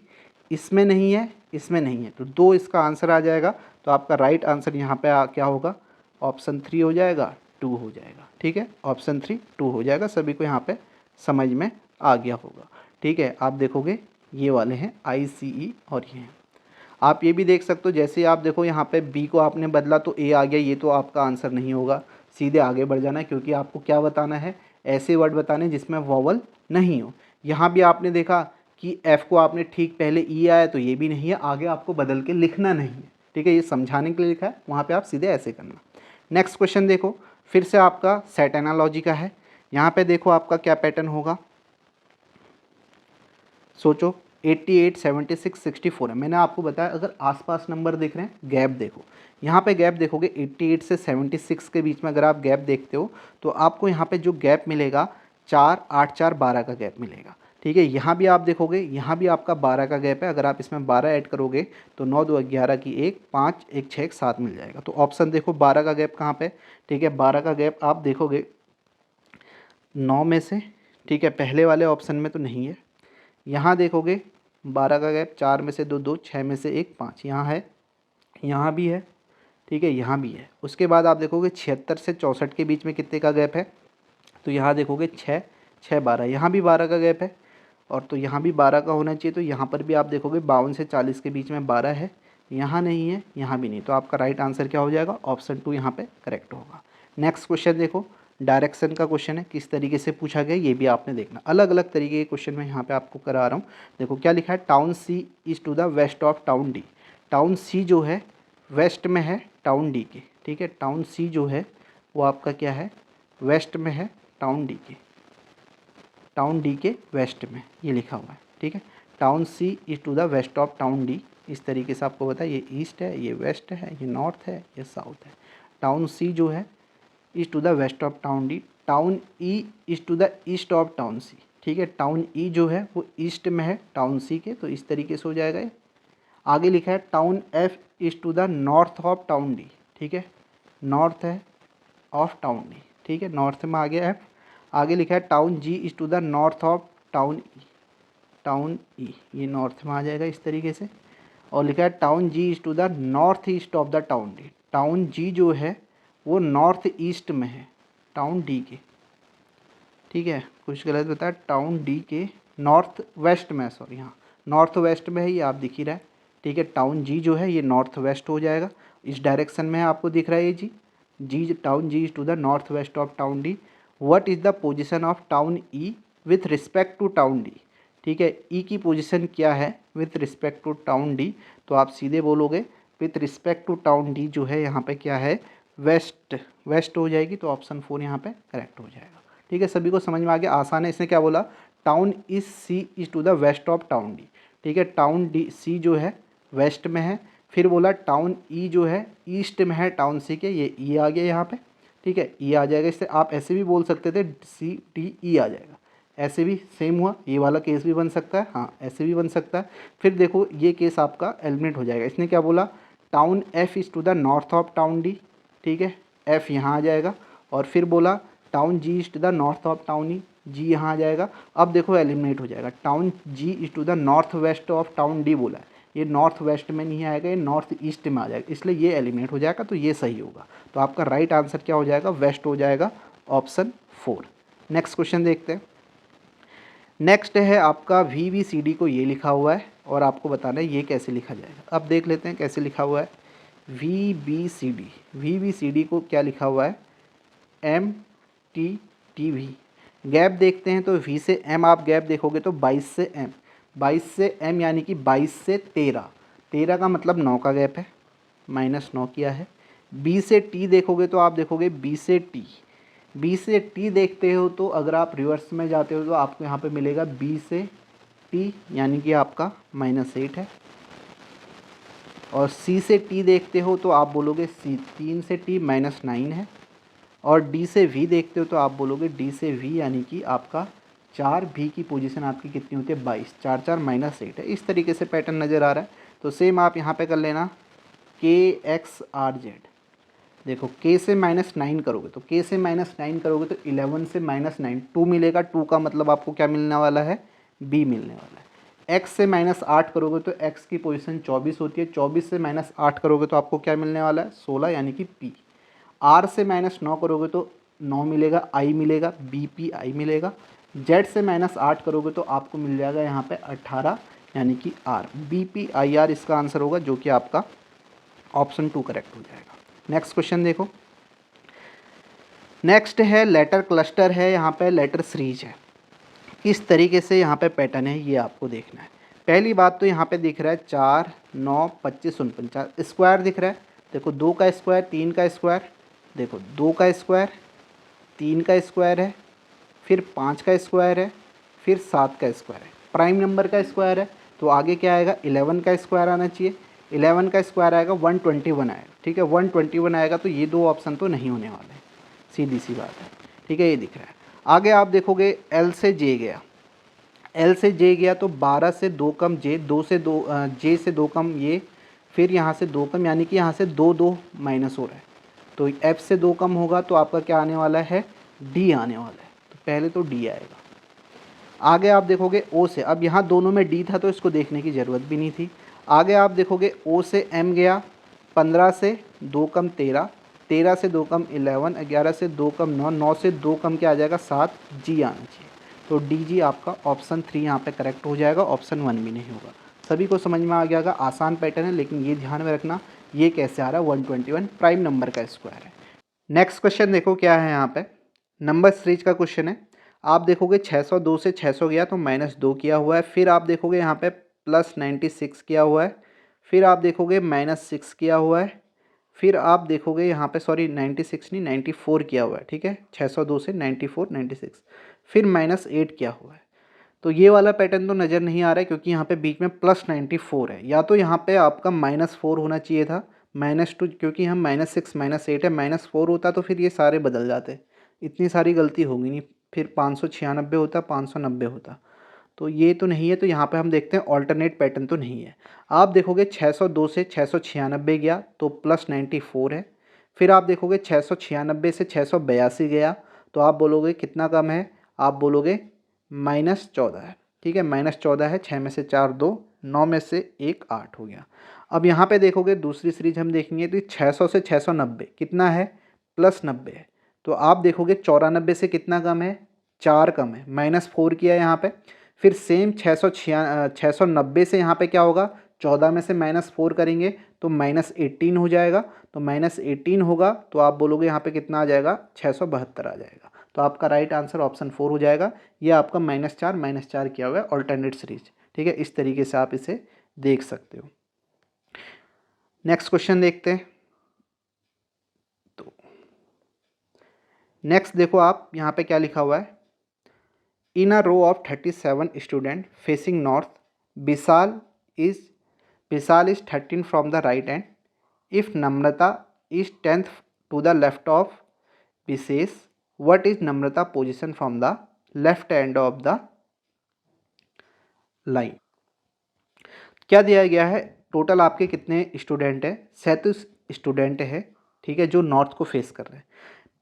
इसमें नहीं है, इसमें नहीं है, तो दो इसका आंसर आ जाएगा। तो आपका राइट आंसर यहाँ पे क्या होगा ऑप्शन 3 हो जाएगा, 2 हो जाएगा। ठीक है, ऑप्शन 3 2 हो जाएगा। सभी को यहाँ पे समझ में आ गया होगा। ठीक है, आप देखोगे ये वाले हैं ICE और ये हैं। आप ये भी देख सकते हो जैसे आप देखो यहाँ पे बी को आपने बदला तो ए आ गया, ये तो आपका आंसर नहीं होगा, सीधे आगे बढ़ जाना है क्योंकि आपको क्या बताना है ऐसे वर्ड बताने जिसमें वॉवल नहीं हो। यहाँ भी आपने देखा कि एफ़ को आपने ठीक पहले ई आया तो ये भी नहीं है, आगे आपको बदल के लिखना नहीं है। ठीक है, ये समझाने के लिए लिखा है, वहाँ पे आप सीधे ऐसे करना। नेक्स्ट क्वेश्चन देखो, फिर से आपका सेट एनालॉजी का है। यहाँ पे देखो आपका क्या पैटर्न होगा, सोचो 88, 76, 64 है। मैंने आपको बताया अगर आसपास नंबर देख रहे हैं गैप देखो, यहाँ पे गैप देखोगे 88 से 76 के बीच में अगर आप गैप देखते हो तो आपको यहाँ पे जो गैप मिलेगा 4, 8, 4, 12 का गैप मिलेगा। ठीक है, यहाँ भी आप देखोगे यहाँ भी आपका 12 का गैप है। अगर आप इसमें 12 ऐड करोगे तो 9, 2, 11 की 1, 5, 1, 6, 1, 7 मिल जाएगा। तो ऑप्शन देखो 12 का गैप कहाँ पे। ठीक है, 12 का गैप आप देखोगे 9 में से। ठीक है, पहले वाले ऑप्शन में तो नहीं है। यहाँ देखोगे 12 का गैप 4 में से 2, 2, 6 में से 1, 5 यहाँ है, यहाँ भी है। ठीक है, यहाँ भी है। उसके बाद आप देखोगे 76 से 64 के बीच में कितने का गैप है, तो यहाँ देखोगे 6, 6, 12, यहाँ भी 12 का गैप है और तो यहाँ भी 12 का होना चाहिए। तो यहाँ पर भी आप देखोगे 52 से 40 के बीच में 12 है, यहाँ नहीं है, यहाँ भी नहीं। तो आपका राइट आंसर क्या हो जाएगा ऑप्शन 2 यहाँ पे करेक्ट होगा। नेक्स्ट क्वेश्चन देखो, डायरेक्शन का क्वेश्चन है, किस तरीके से पूछा गया ये भी आपने देखना। अलग अलग तरीके के क्वेश्चन मैं यहाँ पे आपको करा रहा हूँ। देखो क्या लिखा है, town C is to the west of town D. Town C जो है वेस्ट में है टाउन डी के। ठीक है, टाउन सी जो है वो आपका क्या है वेस्ट में है टाउन डी के, टाउन डी के वेस्ट में ये लिखा हुआ है। ठीक है, town C is to the west of town D, इस तरीके से आपको बताया ये ईस्ट है, ये वेस्ट है, ये नॉर्थ है, ये साउथ है। टाउन सी जो है is to the west of town D, town E is to the east of town C. ठीक है, टाउन ई जो है वो ईस्ट में है टाउन सी के, तो इस तरीके से हो जाएगा ये। आगे लिखा है town F is to the north of town D. ठीक है, नॉर्थ है ऑफ टाउन डी। ठीक है, नॉर्थ में आ गया एफ। आगे लिखा है town G is to the north of town E, town E ये नॉर्थ में आ जाएगा इस तरीके से। और लिखा है town G is to the north east of the town D, town G जो है वो नॉर्थ ईस्ट में है टाउन डी के। ठीक है, कुछ गलत बताया, टाउन डी के नॉर्थ वेस्ट में, सॉरी हाँ नॉर्थ वेस्ट में है, ये आप दिख ही रहा है। ठीक है, टाउन जी जो है ये नॉर्थ वेस्ट हो जाएगा, इस डायरेक्शन में है, आपको दिख रहा है ये G town G is to the north west of town D. What is the position of town E with respect to town D. ठीक है, ई की पोजीशन क्या है with respect to town D, तो आप सीधे बोलोगे with respect to town D जो है यहाँ पे क्या है वेस्ट, वेस्ट हो जाएगी। तो ऑप्शन 4 यहाँ पे करेक्ट हो जाएगा। ठीक है, सभी को समझ में आ गया, आसान है। इसने क्या बोला, town is C is to the west of town D. ठीक है, टाउन डी सी जो है वेस्ट में है, फिर बोला टाउन ई जो है ईस्ट में है टाउन सी के, ये ई आ गया यहाँ पे। ठीक है, ई आ जाएगा, इससे आप ऐसे भी बोल सकते थे सी डी ई आ जाएगा, ऐसे भी सेम हुआ, ये वाला केस भी बन सकता है, हाँ ऐसे भी बन सकता है। फिर देखो ये केस आपका एलिमिनेट हो जाएगा। इसने क्या बोला, town F is to the north of town D. ठीक है, एफ यहाँ आ जाएगा और फिर बोला town G is to the north of town E, G यहाँ आ जाएगा। अब देखो एलिमिनेट हो जाएगा, town G is to the north west of town D बोला है, ये नॉर्थ वेस्ट में नहीं आएगा, ये नॉर्थ ईस्ट में आ जाएगा, इसलिए ये एलिमिनेट हो जाएगा, तो ये सही होगा। तो आपका राइट आंसर क्या हो जाएगा, वेस्ट हो जाएगा, ऑप्शन 4। नेक्स्ट क्वेश्चन देखते हैं। नेक्स्ट है आपका VBCD को ये लिखा हुआ है और आपको बताना है ये कैसे लिखा जाएगा। अब देख लेते हैं कैसे लिखा हुआ है VBCD। VBCD को क्या लिखा हुआ है MTTV। गैप देखते हैं तो V से M आप गैप देखोगे तो 22 से M, 22 से M यानी कि 22 से 13, 13 का मतलब 9 का गैप है, -9 किया है। B से T देखोगे तो आप देखोगे B से T, B से T देखते हो तो अगर आप रिवर्स में जाते हो तो आपको यहाँ पे मिलेगा B से T यानी कि आपका -8 है। और C से T देखते हो तो आप बोलोगे C 3 से T -9 है। और D से V देखते हो तो आप बोलोगे D से V यानी कि आपका 4, V की पोजीशन आपकी कितनी होती है 22, 4 4 -8 है। इस तरीके से पैटर्न नज़र आ रहा है। तो सेम आप यहाँ पे कर लेना KXRZ। देखो K से -9 करोगे तो K से -9 करोगे तो 11 से -9 2 मिलेगा, 2 का मतलब आपको क्या मिलने वाला है B मिलने वाला है। X से -8 करोगे तो X की पोजीशन 24 होती है, 24 से -8 करोगे तो आपको क्या मिलने वाला है 16 यानी कि P। R से -9 करोगे तो 9 मिलेगा, I मिलेगा, BPI मिलेगा। Z से -8 करोगे तो आपको मिल जाएगा यहाँ पे 18 यानी कि R, BPIR इसका आंसर होगा जो कि आपका ऑप्शन 2 करेक्ट हो जाएगा। नेक्स्ट क्वेश्चन देखो। नेक्स्ट है लेटर क्लस्टर है, यहाँ पे लेटर सीरीज है। किस तरीके से यहाँ पे पैटर्न है ये आपको देखना है। पहली बात तो यहाँ पे दिख रहा है 4 9 25 49 स्क्वायर दिख रहा है। देखो 2 का स्क्वायर, 3 का स्क्वायर, देखो 2 का स्क्वायर, 3 का स्क्वायर है, फिर 5 का स्क्वायर है, फिर 7 का स्क्वायर है, प्राइम नंबर का स्क्वायर है तो आगे क्या आएगा 11 का स्क्वायर आना चाहिए। 11 का स्क्वायर आएगा 121 आएगा, ठीक है 121 आएगा तो ये दो ऑप्शन तो नहीं होने वाले, सीधी सी बात है, ठीक है ये दिख रहा है। आगे आप देखोगे L से J गया, L से J गया तो 12 से 2 कम J, 2 से 2 J से 2 कम ये, फिर यहाँ से 2 कम यानी कि यहाँ से 2 2 माइनस हो रहा है तो F से 2 कम होगा तो आपका क्या आने वाला है D आने वाला है, तो पहले तो D आएगा। आगे आप देखोगे O से, अब यहाँ दोनों में D था तो इसको देखने की ज़रूरत भी नहीं थी। आगे आप देखोगे O से M गया, 15 से 2 कम 13, 13 से 2 कम 11, 11 से 2 कम 9, 9 से 2 कम क्या आ जाएगा 7, G आना चाहिए। तो DG आपका ऑप्शन 3 यहाँ पे करेक्ट हो जाएगा, ऑप्शन 1 भी नहीं होगा। सभी को समझ में आ गया होगा, आसान पैटर्न है लेकिन ये ध्यान में रखना ये कैसे आ रहा है 121 प्राइम नंबर का स्क्वायर है। नेक्स्ट क्वेश्चन देखो क्या है, यहाँ पे नंबर सीरीज का क्वेश्चन है। आप देखोगे 602 से 600 गया तो -2 किया हुआ है, फिर आप देखोगे यहाँ पे +96 किया हुआ है, फिर आप देखोगे -6 किया हुआ है, फिर आप देखोगे यहाँ पे 96 नहीं 94 किया हुआ है, ठीक है 602 से 94 96, फिर -8 किया हुआ है। तो ये वाला पैटर्न तो नज़र नहीं आ रहा है क्योंकि यहाँ पे बीच में +94 है, या तो यहाँ पे आपका -4 होना चाहिए था, -2 क्योंकि हम -6 -8 है, -4 होता तो फिर ये सारे बदल जाते, इतनी सारी गलती होगी नहीं, फिर 596 होता 590 होता, तो ये तो नहीं है। तो यहाँ पे हम देखते हैं ऑल्टरनेट पैटर्न तो नहीं है। आप देखोगे 602 से 696 गया तो +94 है, फिर आप देखोगे 696 से 682 गया तो आप बोलोगे कितना कम है, आप बोलोगे -14 है, ठीक है -14 है, 6 में से 4 2, 9 में से 1 8 हो गया। अब यहाँ पे देखोगे दूसरी सीरीज हम देखेंगे तो 600 से 690 कितना है +90 है, तो आप देखोगे 94 से कितना कम है 4 कम है, -4 किया है यहाँ पे। फिर सेम 690 से यहाँ पे क्या होगा 14 में से -4 करेंगे तो -18 हो जाएगा, तो -18 होगा तो आप बोलोगे यहाँ पे कितना आ जाएगा 672 आ जाएगा। तो आपका राइट आंसर ऑप्शन 4 हो जाएगा। ये आपका -4 किया हुआ है ऑल्टरनेट सीरीज, ठीक है इस तरीके से आप इसे देख सकते हो। नेक्स्ट क्वेश्चन देखते हैं। तो नेक्स्ट देखो आप यहाँ पे क्या लिखा हुआ है, in a row of 37 student facing north, Vishal is 13 from the right hand. If Namrata is 10th to the left of Vishesh, what is Namrata position from the left hand of the line? क्या दिया गया है, total आपके कितने student हैं 37 student है, ठीक है जो नॉर्थ को फेस कर रहे हैं।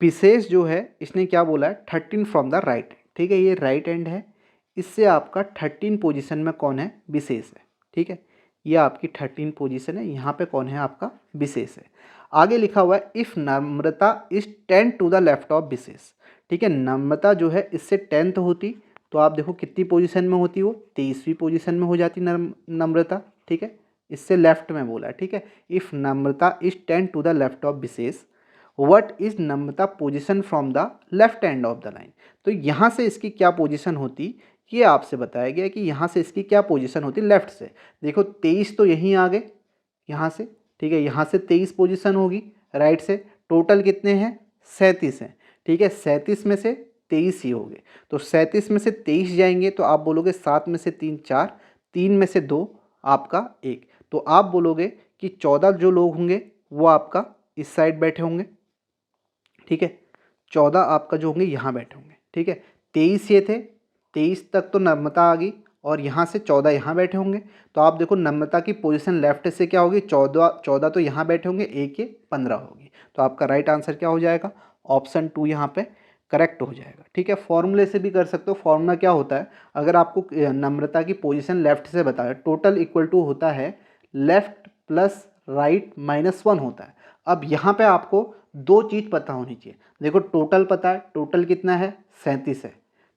विशेष जो है इसने क्या बोला है 13 फ्रॉम द राइट, ठीक है ये राइट हैंड है, इससे आपका 13 पोजीशन में कौन है विशेष है, ठीक है ये आपकी 13 पोजीशन है, यहाँ पे कौन है आपका विशेष है। आगे लिखा हुआ है if Namrata is 10 to the left of Vishesh, ठीक है नम्रता जो है इससे 10th होती तो आप देखो कितनी पोजीशन में होती, वो 23वीं पोजीशन में हो जाती नम्रता, ठीक है। इससे लेफ्ट में बोला है, ठीक है। If Namrata is 10 to the left of Vishesh, what is Namrata position from the left end of the line. तो यहाँ से इसकी क्या पोजीशन होती, ये आपसे बताया गया कि यहाँ से इसकी क्या पोजीशन होती लेफ्ट से। देखो 23 तो यहीं आ गए यहाँ से, ठीक है। यहाँ से 23 पोजीशन होगी राइट से। टोटल कितने हैं, 37 हैं, ठीक है। 37 में से 23 ही हो गए, तो 37 में से 23 जाएंगे तो आप बोलोगे 7 में से 3 4, 3 में से 2 आपका 1, तो आप बोलोगे कि 14 जो लोग होंगे वो आपका इस साइड बैठे होंगे, ठीक है। 14 आपका जो होंगे यहाँ बैठे होंगे, ठीक है। 23 ये थे, 23 तक तो नम्रता आ गई और यहाँ से 14 यहाँ बैठे होंगे। तो आप देखो नम्रता की पोजीशन लेफ्ट से क्या होगी, 14 तो यहाँ बैठे होंगे, 1 ये 15 होगी। तो आपका राइट आंसर क्या हो जाएगा, ऑप्शन 2 यहाँ पे करेक्ट हो जाएगा, ठीक है। फॉर्मूले से भी कर सकते हो। फॉर्मूला क्या होता है, अगर आपको नम्रता की पोजीशन लेफ्ट से बताया, टोटल इक्वल टू होता है लेफ्ट प्लस राइट -1 होता है। अब यहाँ पे आपको दो चीज़ पता होनी चाहिए। देखो टोटल पता है, टोटल कितना है, 37 है,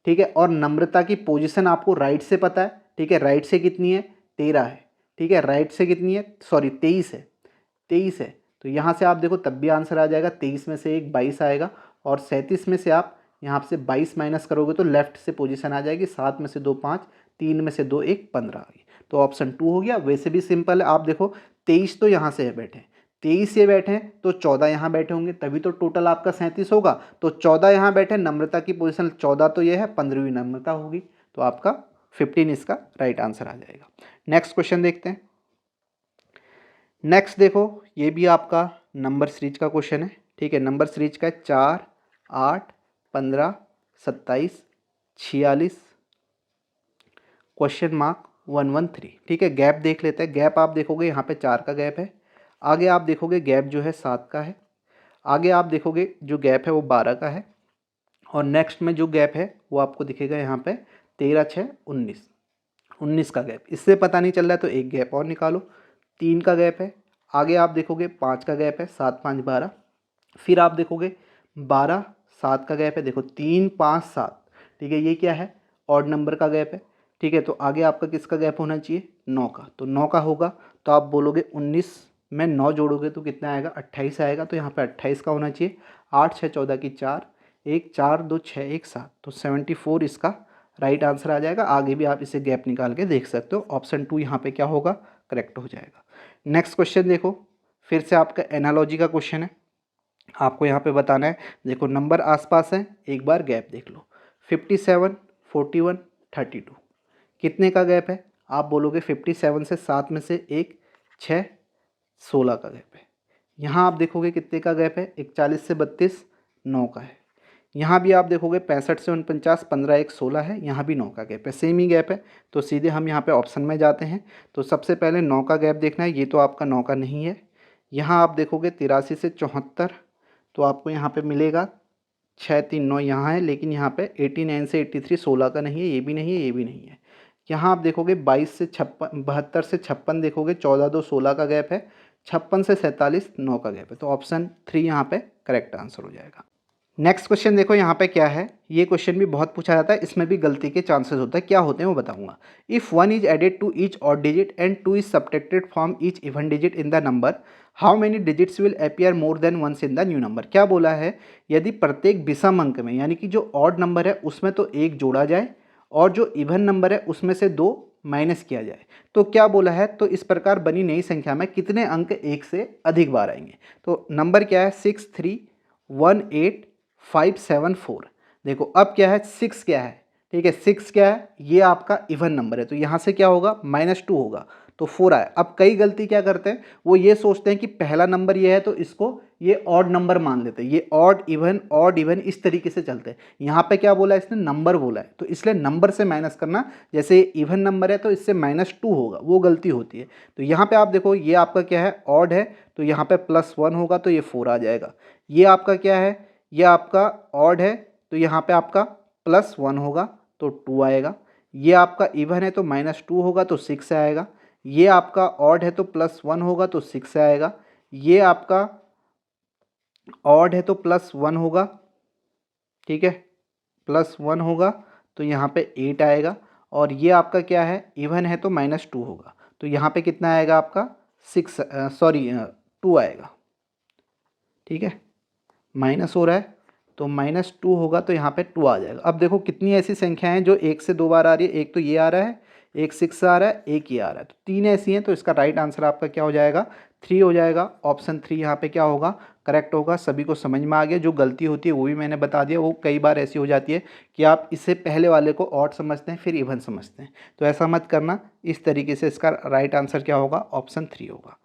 ठीक है। और नम्रता की पोजीशन आपको राइट से पता है, ठीक है। राइट से कितनी है, 13 है, ठीक है। राइट से कितनी है, सॉरी 23 है, 23 है। तो यहाँ से आप देखो तब भी आंसर आ जाएगा, 23 में से 1 22 आएगा, और 37 में से आप यहाँ से 22 माइनस करोगे तो लेफ्ट से पोजीशन आ जाएगी, 7 में से 2 5, 3 में से 2 1 15 आ गई। तो ऑप्शन 2 हो गया। वैसे भी सिंपल है, आप देखो 23 तो यहाँ से है बैठे, 23 ये बैठे हैं तो 14 यहाँ बैठे होंगे, तभी तो टोटल आपका 37 होगा। तो 14 यहाँ बैठे, नम्रता की पोजीशन 14 तो ये है, 15वीं नम्रता होगी। तो आपका 15 इसका राइट आंसर आ जाएगा। नेक्स्ट क्वेश्चन देखते हैं। नेक्स्ट देखो, ये भी आपका नंबर सीरीज का क्वेश्चन है, ठीक है। नंबर सीरीज का 4 8 15 27 46 क्वेश्चन मार्क 113, ठीक है। गैप देख लेते हैं। गैप आप देखोगे यहाँ पे 4 का गैप है, आगे आप देखोगे गैप जो है 7 का है, आगे आप देखोगे जो गैप है वो 12 का है, और नेक्स्ट में जो गैप है वो आपको दिखेगा यहाँ पे 13 6 19 का गैप। इससे पता नहीं चल रहा है तो एक गैप और निकालो, 3 का गैप है, आगे आप देखोगे 5 का गैप है, 7 5 12, फिर आप देखोगे 12 7 का गैप है, देखो 3 5 7, ठीक है। ये क्या है, ऑड नंबर का गैप है, ठीक है। तो आगे आपका किसका गैप होना चाहिए, 9 का, तो 9 का होगा। तो आप बोलोगे 19 में 9 जोड़ोगे तो कितना आएगा, 28 आएगा। तो यहाँ पे 28 का होना चाहिए। 8 6 14 की 4 1 4 2 6 1 7, तो 74 इसका राइट आंसर आ जाएगा। आगे भी आप इसे गैप निकाल के देख सकते हो। ऑप्शन 2 यहाँ पे क्या होगा, करेक्ट हो जाएगा। नेक्स्ट क्वेश्चन देखो, फिर से आपका एनालॉजी का क्वेश्चन है, आपको यहाँ पे बताना है। देखो नंबर आसपास है, एक बार गैप देख लो, 57 41 32, कितने का गैप है, आप बोलोगे 57 से 7 में से 1 6 16 का गैप है। यहाँ आप देखोगे कितने का गैप है, 41 से 32 9 का है। यहाँ भी आप देखोगे 65 से 49 15 1 16 है, यहाँ भी 9 का गैप है, सेम ही गैप है। तो सीधे हम यहाँ पे ऑप्शन में जाते हैं। तो सबसे पहले 9 का गैप देखना है, ये तो आपका 9 का नहीं है। यहाँ आप देखोगे 83 से 74, तो आपको यहाँ पे मिलेगा 6 3 9 यहाँ है, लेकिन यहाँ पे 89 से 83 16 का नहीं है, ये भी नहीं है, ये भी नहीं है। यहाँ आप देखोगे 22 से 56 72 से 56 देखोगे, 14 2 16 का गैप है, 56 से 47 9 का गैप है। तो ऑप्शन 3 यहाँ पे करेक्ट आंसर हो जाएगा। नेक्स्ट क्वेश्चन देखो यहाँ पे क्या है, ये क्वेश्चन भी बहुत पूछा जाता है, इसमें भी गलती के चांसेस होता है। क्या होते हैं वो बताऊंगा। If 1 is added to each odd digit and 2 is subtracted from each even digit in the number, how many digits will appear more than once in the new number. क्या बोला है, यदि प्रत्येक विषम अंक में, यानी कि जो ऑड नंबर है उसमें तो 1 जोड़ा जाए और जो इवन नंबर है उसमें से 2 माइनस किया जाए, तो क्या बोला है, तो इस प्रकार बनी नई संख्या में कितने अंक 1 से अधिक बार आएंगे। तो नंबर क्या है, 6 3 1 8 5 7 4। देखो अब क्या है, 6 क्या है, ठीक है। 6 क्या है, ये आपका इवन नंबर है, तो यहाँ से क्या होगा, -2 होगा, तो 4 आया। अब कई गलती क्या करते हैं, वो ये सोचते हैं कि पहला नंबर ये है तो इसको ये ऑड नंबर मान लेते हैं, ये ऑड इवन इस तरीके से चलते हैं। यहाँ पे क्या बोला है, इसने नंबर बोला है, तो इसलिए नंबर से माइनस करना, जैसे ये इवन नंबर है तो इससे -2 होगा, वो गलती होती है। तो यहाँ पे आप देखो ये आपका क्या है, ऑड है, तो यहाँ पे +1 होगा तो ये 4 आ जाएगा। ये आपका क्या है, ये आपका ऑड है, तो यहाँ पे आपका +1 होगा तो 2 आएगा। ये आपका इवन है तो -2 होगा तो 6 आएगा। ये आपका ऑड है तो +1 होगा तो 6 आएगा। ये आपका ऑड है तो +1 होगा, ठीक है, +1 होगा तो यहाँ पे 8 आएगा, और ये आपका क्या है, इवन है तो -2 होगा, तो यहाँ पे कितना आएगा आपका 2 आएगा। ठीक है, माइनस हो रहा है तो -2 होगा, तो यहाँ पे 2 आ जाएगा। अब देखो कितनी ऐसी संख्याएं हैं जो 1 से 2 बार आ रही है, एक तो ये आ रहा है, एक 6 आ रहा है, एक ये आ रहा है, तो 3 ऐसी हैं, तो इसका राइट आंसर आपका क्या हो जाएगा, 3 हो जाएगा। ऑप्शन 3 यहाँ पे क्या होगा, करेक्ट होगा। सभी को समझ में आ गया। जो गलती होती है वो भी मैंने बता दिया, वो कई बार ऐसी हो जाती है कि आप इससे पहले वाले को ऑड समझते हैं फिर इवन समझते हैं, तो ऐसा मत करना। इस तरीके से इसका राइट आंसर क्या होगा, ऑप्शन 3 होगा।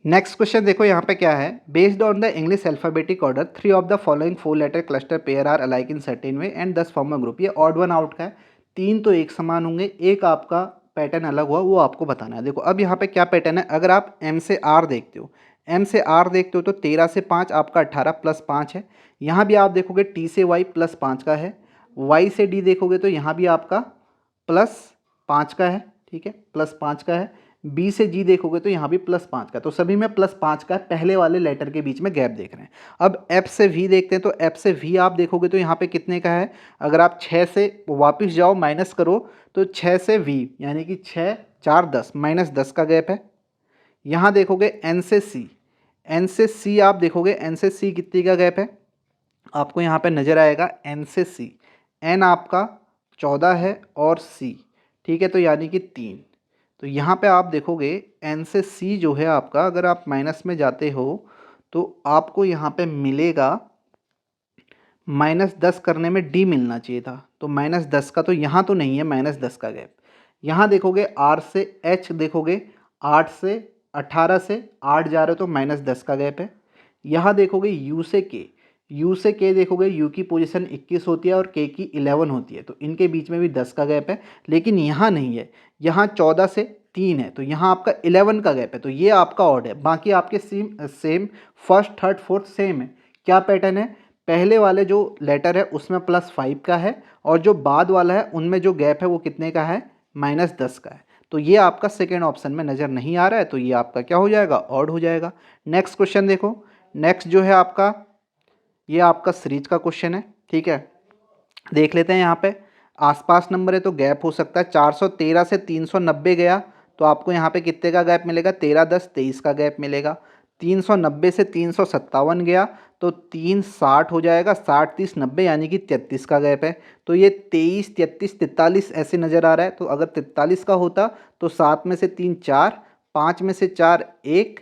नेक्स्ट क्वेश्चन देखो यहाँ पे क्या है, based on the English alphabetic order 3 of the following 4 letter cluster pair are alike in certain way and 10 form a group. ये ऑड वन आउट का है, 3 तो एक समान होंगे, एक आपका पैटर्न अलग हुआ, वो आपको बताना है। देखो अब यहाँ पे क्या पैटर्न है, अगर आप M से R देखते हो, M से R देखते हो तो 13 से 5 आपका 18 + 5 है। यहाँ भी आप देखोगे T से Y +5 का है, Y से D देखोगे तो यहाँ भी आपका +5 का है। ठीक है, +5 का है। बी से जी देखोगे तो यहाँ भी +5 का, तो सभी में +5 का पहले वाले लेटर के बीच में गैप देख रहे हैं। अब एफ से वी देखते हैं, तो एफ से वी आप देखोगे तो यहाँ पे कितने का है, अगर आप 6 से वापस जाओ माइनस करो तो 6 से वी यानी कि 6 4 10 -10 का गैप है। यहाँ देखोगे एन से सी, एन से सी आप देखोगे, एन से सी कितनी का गैप है, आपको यहाँ पे नज़र आएगा एन से सी, एन आपका 14 है और सी, ठीक है, तो यानी कि 3। तो यहाँ पे आप देखोगे एन से सी जो है आपका, अगर आप माइनस में जाते हो तो आपको यहाँ पे मिलेगा -10 करने में डी मिलना चाहिए था, तो -10 का तो यहाँ तो नहीं है, -10 का गैप। यहाँ देखोगे आर से एच देखोगे, 8 से 18 से 8 जा रहे हो तो -10 का गैप है। यहाँ देखोगे यू से के, यू से के देखोगे, यू की पोजीशन 21 होती है और के की 11 होती है, तो इनके बीच में भी 10 का गैप है। लेकिन यहाँ नहीं है, यहाँ 14 से 3 है, तो यहाँ आपका 11 का गैप है, तो ये आपका ऑड है। बाकी आपके same first third fourth same है। क्या पैटर्न है, पहले वाले जो लेटर है उसमें +5 का है, और जो बाद वाला है उनमें जो गैप है वो कितने का है, -10 का है। तो ये आपका सेकेंड ऑप्शन में नज़र नहीं आ रहा है, तो ये आपका क्या हो जाएगा, ऑड हो जाएगा। नेक्स्ट क्वेश्चन देखो, नेक्स्ट जो है आपका, ये आपका सीरीज का क्वेश्चन है। ठीक है, देख लेते हैं। यहाँ पे आसपास नंबर है तो गैप हो सकता है। 413 से 390 गया तो आपको यहाँ पे कितने का गैप मिलेगा, 13 10 23 का गैप मिलेगा। 390 से 357 गया तो 3 60 हो जाएगा, 60 30 90 यानी कि 33 का गैप है। तो ये 23 33 43 ऐसे नज़र आ रहा है, तो अगर 43 का होता तो 7 में से 3 4, 5 में से 4 1,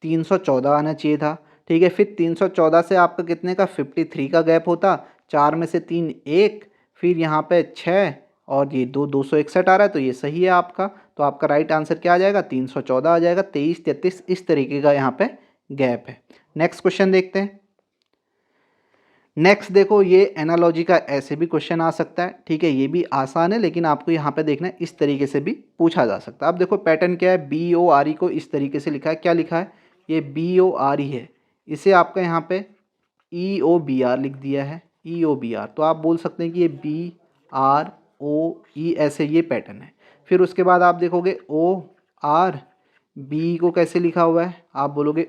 314 आना चाहिए था। ठीक है, फिर 314 से आपका कितने का 53 का गैप होता, 4 में से 3 1, फिर यहाँ पे 6 और ये 261 आ रहा है, तो ये सही है आपका। तो आपका राइट आंसर क्या आ जाएगा, 314 आ जाएगा। 23 33 इस तरीके का यहाँ पे गैप है। नेक्स्ट क्वेश्चन देखते हैं। नेक्स्ट देखो, ये एनालॉजी का ऐसे भी क्वेश्चन आ सकता है। ठीक है, ये भी आसान है, लेकिन आपको यहाँ पे देखना है इस तरीके से भी पूछा जा सकता है। अब देखो पैटर्न क्या है, BORE को इस तरीके से लिखा है। क्या लिखा है, ये BORE है, इसे आपका यहाँ पे EOBR लिख दिया है, EOBR। तो आप बोल सकते हैं कि ये BROE ऐसे ये पैटर्न है। फिर उसके बाद आप देखोगे ORB को कैसे लिखा हुआ है, आप बोलोगे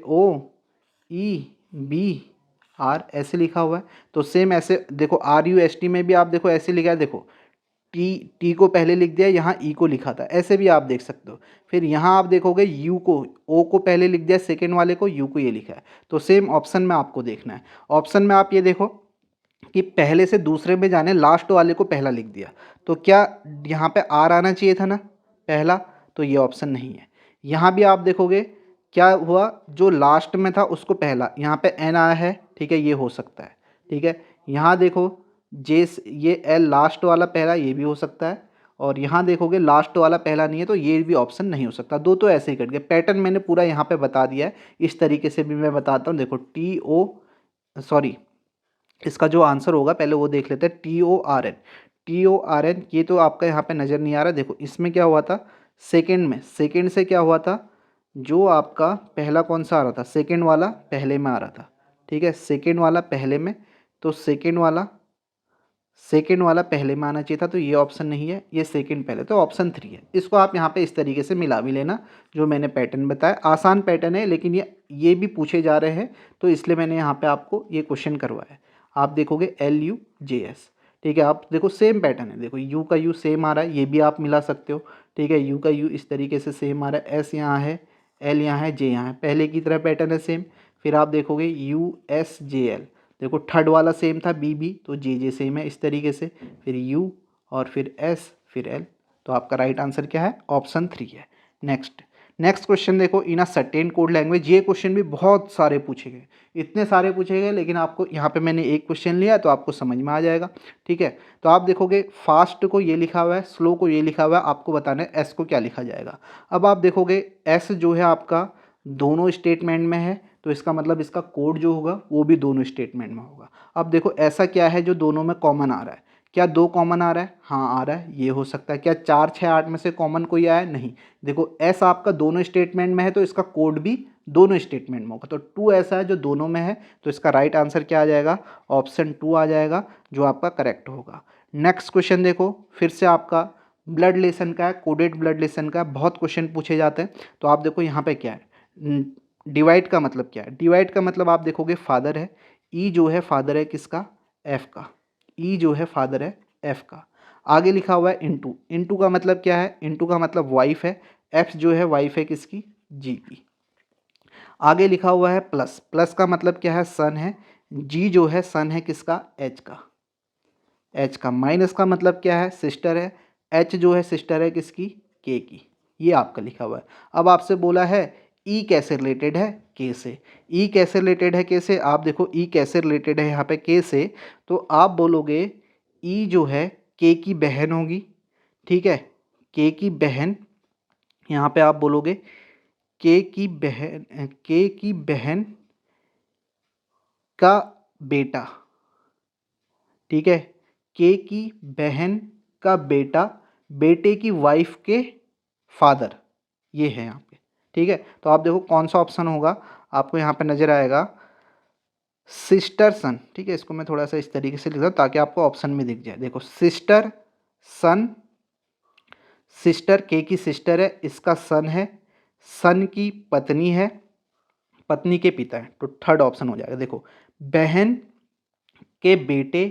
OEBR ऐसे लिखा हुआ है। तो सेम ऐसे देखो RUST में भी आप देखो ऐसे लिखा है, देखो टी को पहले लिख दिया, यहाँ ई को लिखा था, ऐसे भी आप देख सकते हो। फिर यहाँ आप देखोगे यू को, ओ को पहले लिख दिया, सेकेंड वाले को यू को ये लिखा है। तो सेम ऑप्शन में आपको देखना है। ऑप्शन में आप ये देखो कि पहले से दूसरे में जाने, लास्ट वाले को पहला लिख दिया, तो क्या यहाँ पे आर आना चाहिए था ना पहला, तो ये ऑप्शन नहीं है। यहाँ भी आप देखोगे क्या हुआ, जो लास्ट में था उसको पहला, यहाँ पे एन आया है। ठीक है, ये हो सकता है। ठीक है, यहाँ देखो ये एल लास्ट वाला पहला, ये भी हो सकता है। और यहाँ देखोगे लास्ट वाला पहला नहीं है, तो ये भी ऑप्शन नहीं हो सकता। दो तो ऐसे ही कट गए। पैटर्न मैंने पूरा यहाँ पे बता दिया है, इस तरीके से भी मैं बताता हूँ। देखो इसका जो आंसर होगा पहले वो देख लेते हैं। TORN, ये तो आपका यहाँ पे नज़र नहीं आ रहा। देखो इसमें क्या हुआ था, सेकेंड से क्या हुआ था, जो आपका पहला कौन सा आ रहा था, सेकेंड वाला पहले में आ रहा था। ठीक है, सेकेंड वाला पहले में, तो सेकेंड वाला पहले में आना चाहिए था, तो ये ऑप्शन नहीं है, ये सेकंड पहले, तो ऑप्शन 3 है। इसको आप यहाँ पे इस तरीके से मिला भी लेना, जो मैंने पैटर्न बताया। आसान पैटर्न है, लेकिन ये भी पूछे जा रहे हैं, तो इसलिए मैंने यहाँ पे आपको ये क्वेश्चन करवाया है। आप देखोगे LUJS। ठीक है। आप देखो सेम पैटर्न है, देखो यू का यू सेम आ रहा है, ये भी आप मिला सकते हो, ठीक है। यू का यू इस तरीके से सेम आ रहा है, एस यहाँ है, एल यहाँ है, जे यहाँ है, पहले की तरह पैटर्न है सेम। फिर आप देखोगे यू एस जे एल, देखो थर्ड वाला सेम था बी बी, तो जे सेम है इस तरीके से, फिर यू और फिर एस फिर एल। तो आपका राइट आंसर क्या है? ऑप्शन 3 है। नेक्स्ट क्वेश्चन देखो, इन अ सर्टेन कोड लैंग्वेज, ये क्वेश्चन भी बहुत सारे पूछे गए, इतने सारे पूछे गए, लेकिन आपको यहाँ पे मैंने एक क्वेश्चन लिया तो आपको समझ में आ जाएगा, ठीक है। तो आप देखोगे फास्ट को ये लिखा हुआ है, स्लो को ये लिखा हुआ है, आपको बताना है एस को क्या लिखा जाएगा। अब आप देखोगे एस जो है आपका दोनों स्टेटमेंट में है, तो इसका मतलब इसका कोड जो होगा वो भी दोनों स्टेटमेंट में होगा। अब देखो ऐसा क्या है जो दोनों में कॉमन आ रहा है? क्या 2 कॉमन आ रहा है? हाँ आ रहा है, ये हो सकता है। क्या 4 6 8 में से कॉमन कोई आया है? नहीं। देखो एस आपका दोनों स्टेटमेंट में है, तो इसका कोड भी दोनों स्टेटमेंट में होगा। तो 2 ऐसा है जो दोनों में है, तो इसका राइट आंसर क्या आ जाएगा? ऑप्शन 2 आ जाएगा, जो आपका करेक्ट होगा। नेक्स्ट क्वेश्चन देखो, फिर से आपका ब्लड रिलेशन का है, कोडेड ब्लड रिलेशन का है, बहुत क्वेश्चन पूछे जाते हैं। तो आप देखो यहाँ पे क्या है, डिवाइड का मतलब क्या है? डिवाइड का मतलब आप देखोगे फादर है, ई जो है फादर है किसका? एफ का। ई जो है फादर है एफ का। आगे लिखा हुआ है इनटू, इनटू का मतलब क्या है? इनटू का मतलब वाइफ है, एफ जो है वाइफ है किसकी? जी की। आगे लिखा हुआ है प्लस, प्लस का मतलब क्या है? सन है, जी जो है सन है किसका? एच का। एच का। माइनस का मतलब क्या है? सिस्टर है, एच जो है सिस्टर है किसकी? के की। ये आपका लिखा हुआ है। अब आपसे बोला है ई कैसे रिलेटेड है? के से। ई कैसे रिलेटेड है के से? आप देखो ई कैसे रिलेटेड है यहाँ पे के से, तो आप बोलोगे ई जो है के की बहन होगी, ठीक है। के की बहन, यहाँ पे आप बोलोगे के की बहन, के की बहन का बेटा, ठीक है। के की बहन का बेटा, बेटे की वाइफ के फादर, ये है यहाँ पे, ठीक है। तो आप देखो कौन सा ऑप्शन होगा, आपको यहाँ पे नजर आएगा सिस्टर सन, ठीक है। इसको मैं थोड़ा सा इस तरीके से लिख दूँ ताकि आपको ऑप्शन में दिख जाए। देखो सिस्टर सन, सिस्टर के की सिस्टर है, इसका सन है, सन की पत्नी है, पत्नी के पिता है, तो थर्ड ऑप्शन हो जाएगा। देखो बहन के बेटे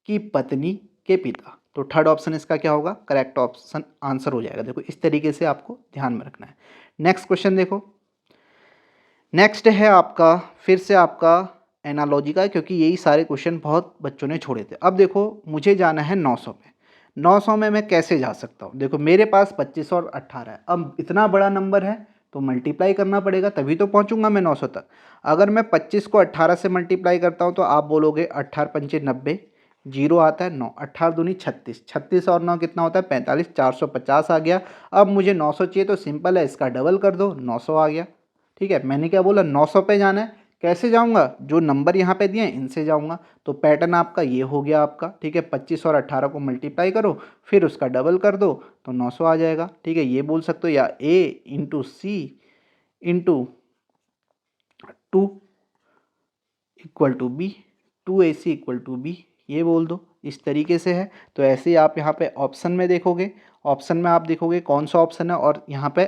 की पत्नी के पिता, तो थर्ड ऑप्शन इसका क्या होगा? करेक्ट ऑप्शन आंसर हो जाएगा। देखो इस तरीके से आपको ध्यान में रखना है। नेक्स्ट क्वेश्चन देखो, नेक्स्ट है आपका फिर से आपका एनालॉजी का, क्योंकि यही सारे क्वेश्चन बहुत बच्चों ने छोड़े थे। अब देखो मुझे जाना है 900 पे, 900 में मैं कैसे जा सकता हूँ? देखो मेरे पास 25 और 18 है, अब इतना बड़ा नंबर है तो मल्टीप्लाई करना पड़ेगा तभी तो पहुँचूंगा मैं 900 तक। अगर मैं 25 को 18 से मल्टीप्लाई करता हूँ तो आप बोलोगे 18 पंचे 90, जीरो आता है 9, 18 दूनी 36, 36 और 9 कितना होता है? 45, 450 आ गया। अब मुझे 900 चाहिए तो सिंपल है, इसका डबल कर दो, 900 आ गया, ठीक है। मैंने क्या बोला? 900 पे जाना है। कैसे जाऊंगा? जो नंबर यहाँ पे दिए हैं इनसे जाऊंगा। तो पैटर्न आपका ये हो गया आपका, ठीक है। 25 और 18 को मल्टीप्लाई करो, फिर उसका डबल कर दो तो 900 आ जाएगा, ठीक है। ये बोल सकते हो, या A into C into 2 equal to B, 2AC equal to B, ये बोल दो, इस तरीके से है। तो ऐसे ही आप यहाँ पे ऑप्शन में देखोगे, ऑप्शन में आप देखोगे कौन सा ऑप्शन है, और यहाँ पे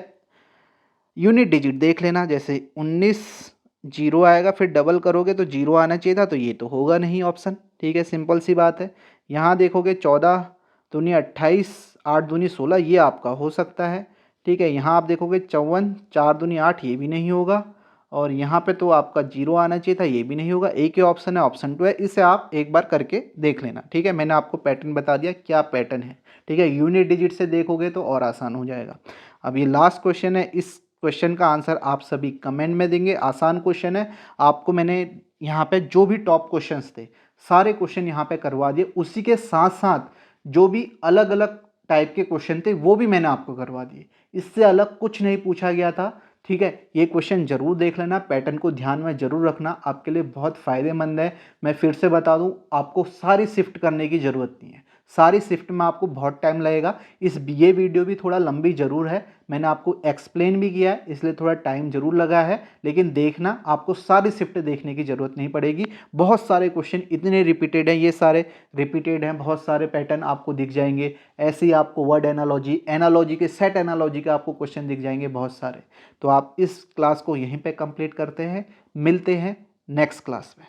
यूनिट डिजिट देख लेना, जैसे 19 जीरो आएगा, फिर डबल करोगे तो जीरो आना चाहिए था, तो ये तो होगा नहीं ऑप्शन, ठीक है। सिंपल सी बात है। यहाँ देखोगे 14 दूनी 28, 8 दूनी 16, ये आपका हो सकता है, ठीक है। यहाँ आप देखोगे 54, 4 दूनी 8, ये भी नहीं होगा, और यहाँ पे तो आपका जीरो आना चाहिए था, ये भी नहीं होगा। एक ही ऑप्शन है, ऑप्शन 2 है। इसे आप एक बार करके देख लेना, ठीक है। मैंने आपको पैटर्न बता दिया क्या पैटर्न है, ठीक है। यूनिट डिजिट से देखोगे तो और आसान हो जाएगा। अब ये लास्ट क्वेश्चन है, इस क्वेश्चन का आंसर आप सभी कमेंट में देंगे। आसान क्वेश्चन है, आपको मैंने यहाँ पे जो भी टॉप क्वेश्चंस थे सारे क्वेश्चन यहाँ पे करवा दिए, उसी के साथ साथ जो भी अलग अलग टाइप के क्वेश्चन थे वो भी मैंने आपको करवा दिए। इससे अलग कुछ नहीं पूछा गया था, ठीक है। ये क्वेश्चन जरूर देख लेना, पैटर्न को ध्यान में जरूर रखना, आपके लिए बहुत फ़ायदेमंद है। मैं फिर से बता दूं, आपको सारी शिफ्ट करने की ज़रूरत नहीं है, सारी शिफ्ट में आपको बहुत टाइम लगेगा। ये वीडियो भी थोड़ा लंबी ज़रूर है, मैंने आपको एक्सप्लेन भी किया है, इसलिए थोड़ा टाइम ज़रूर लगा है, लेकिन देखना आपको सारी शिफ्ट देखने की ज़रूरत नहीं पड़ेगी। बहुत सारे क्वेश्चन इतने रिपीटेड हैं, ये सारे रिपीटेड हैं, बहुत सारे पैटर्न आपको दिख जाएंगे। ऐसे ही आपको वर्ड एनालॉजी, एनालॉजी के सेट एनालॉजी के आपको क्वेश्चन दिख जाएंगे बहुत सारे। तो आप इस क्लास को यहीं पे कंप्लीट करते हैं, मिलते हैं नेक्स्ट क्लास में।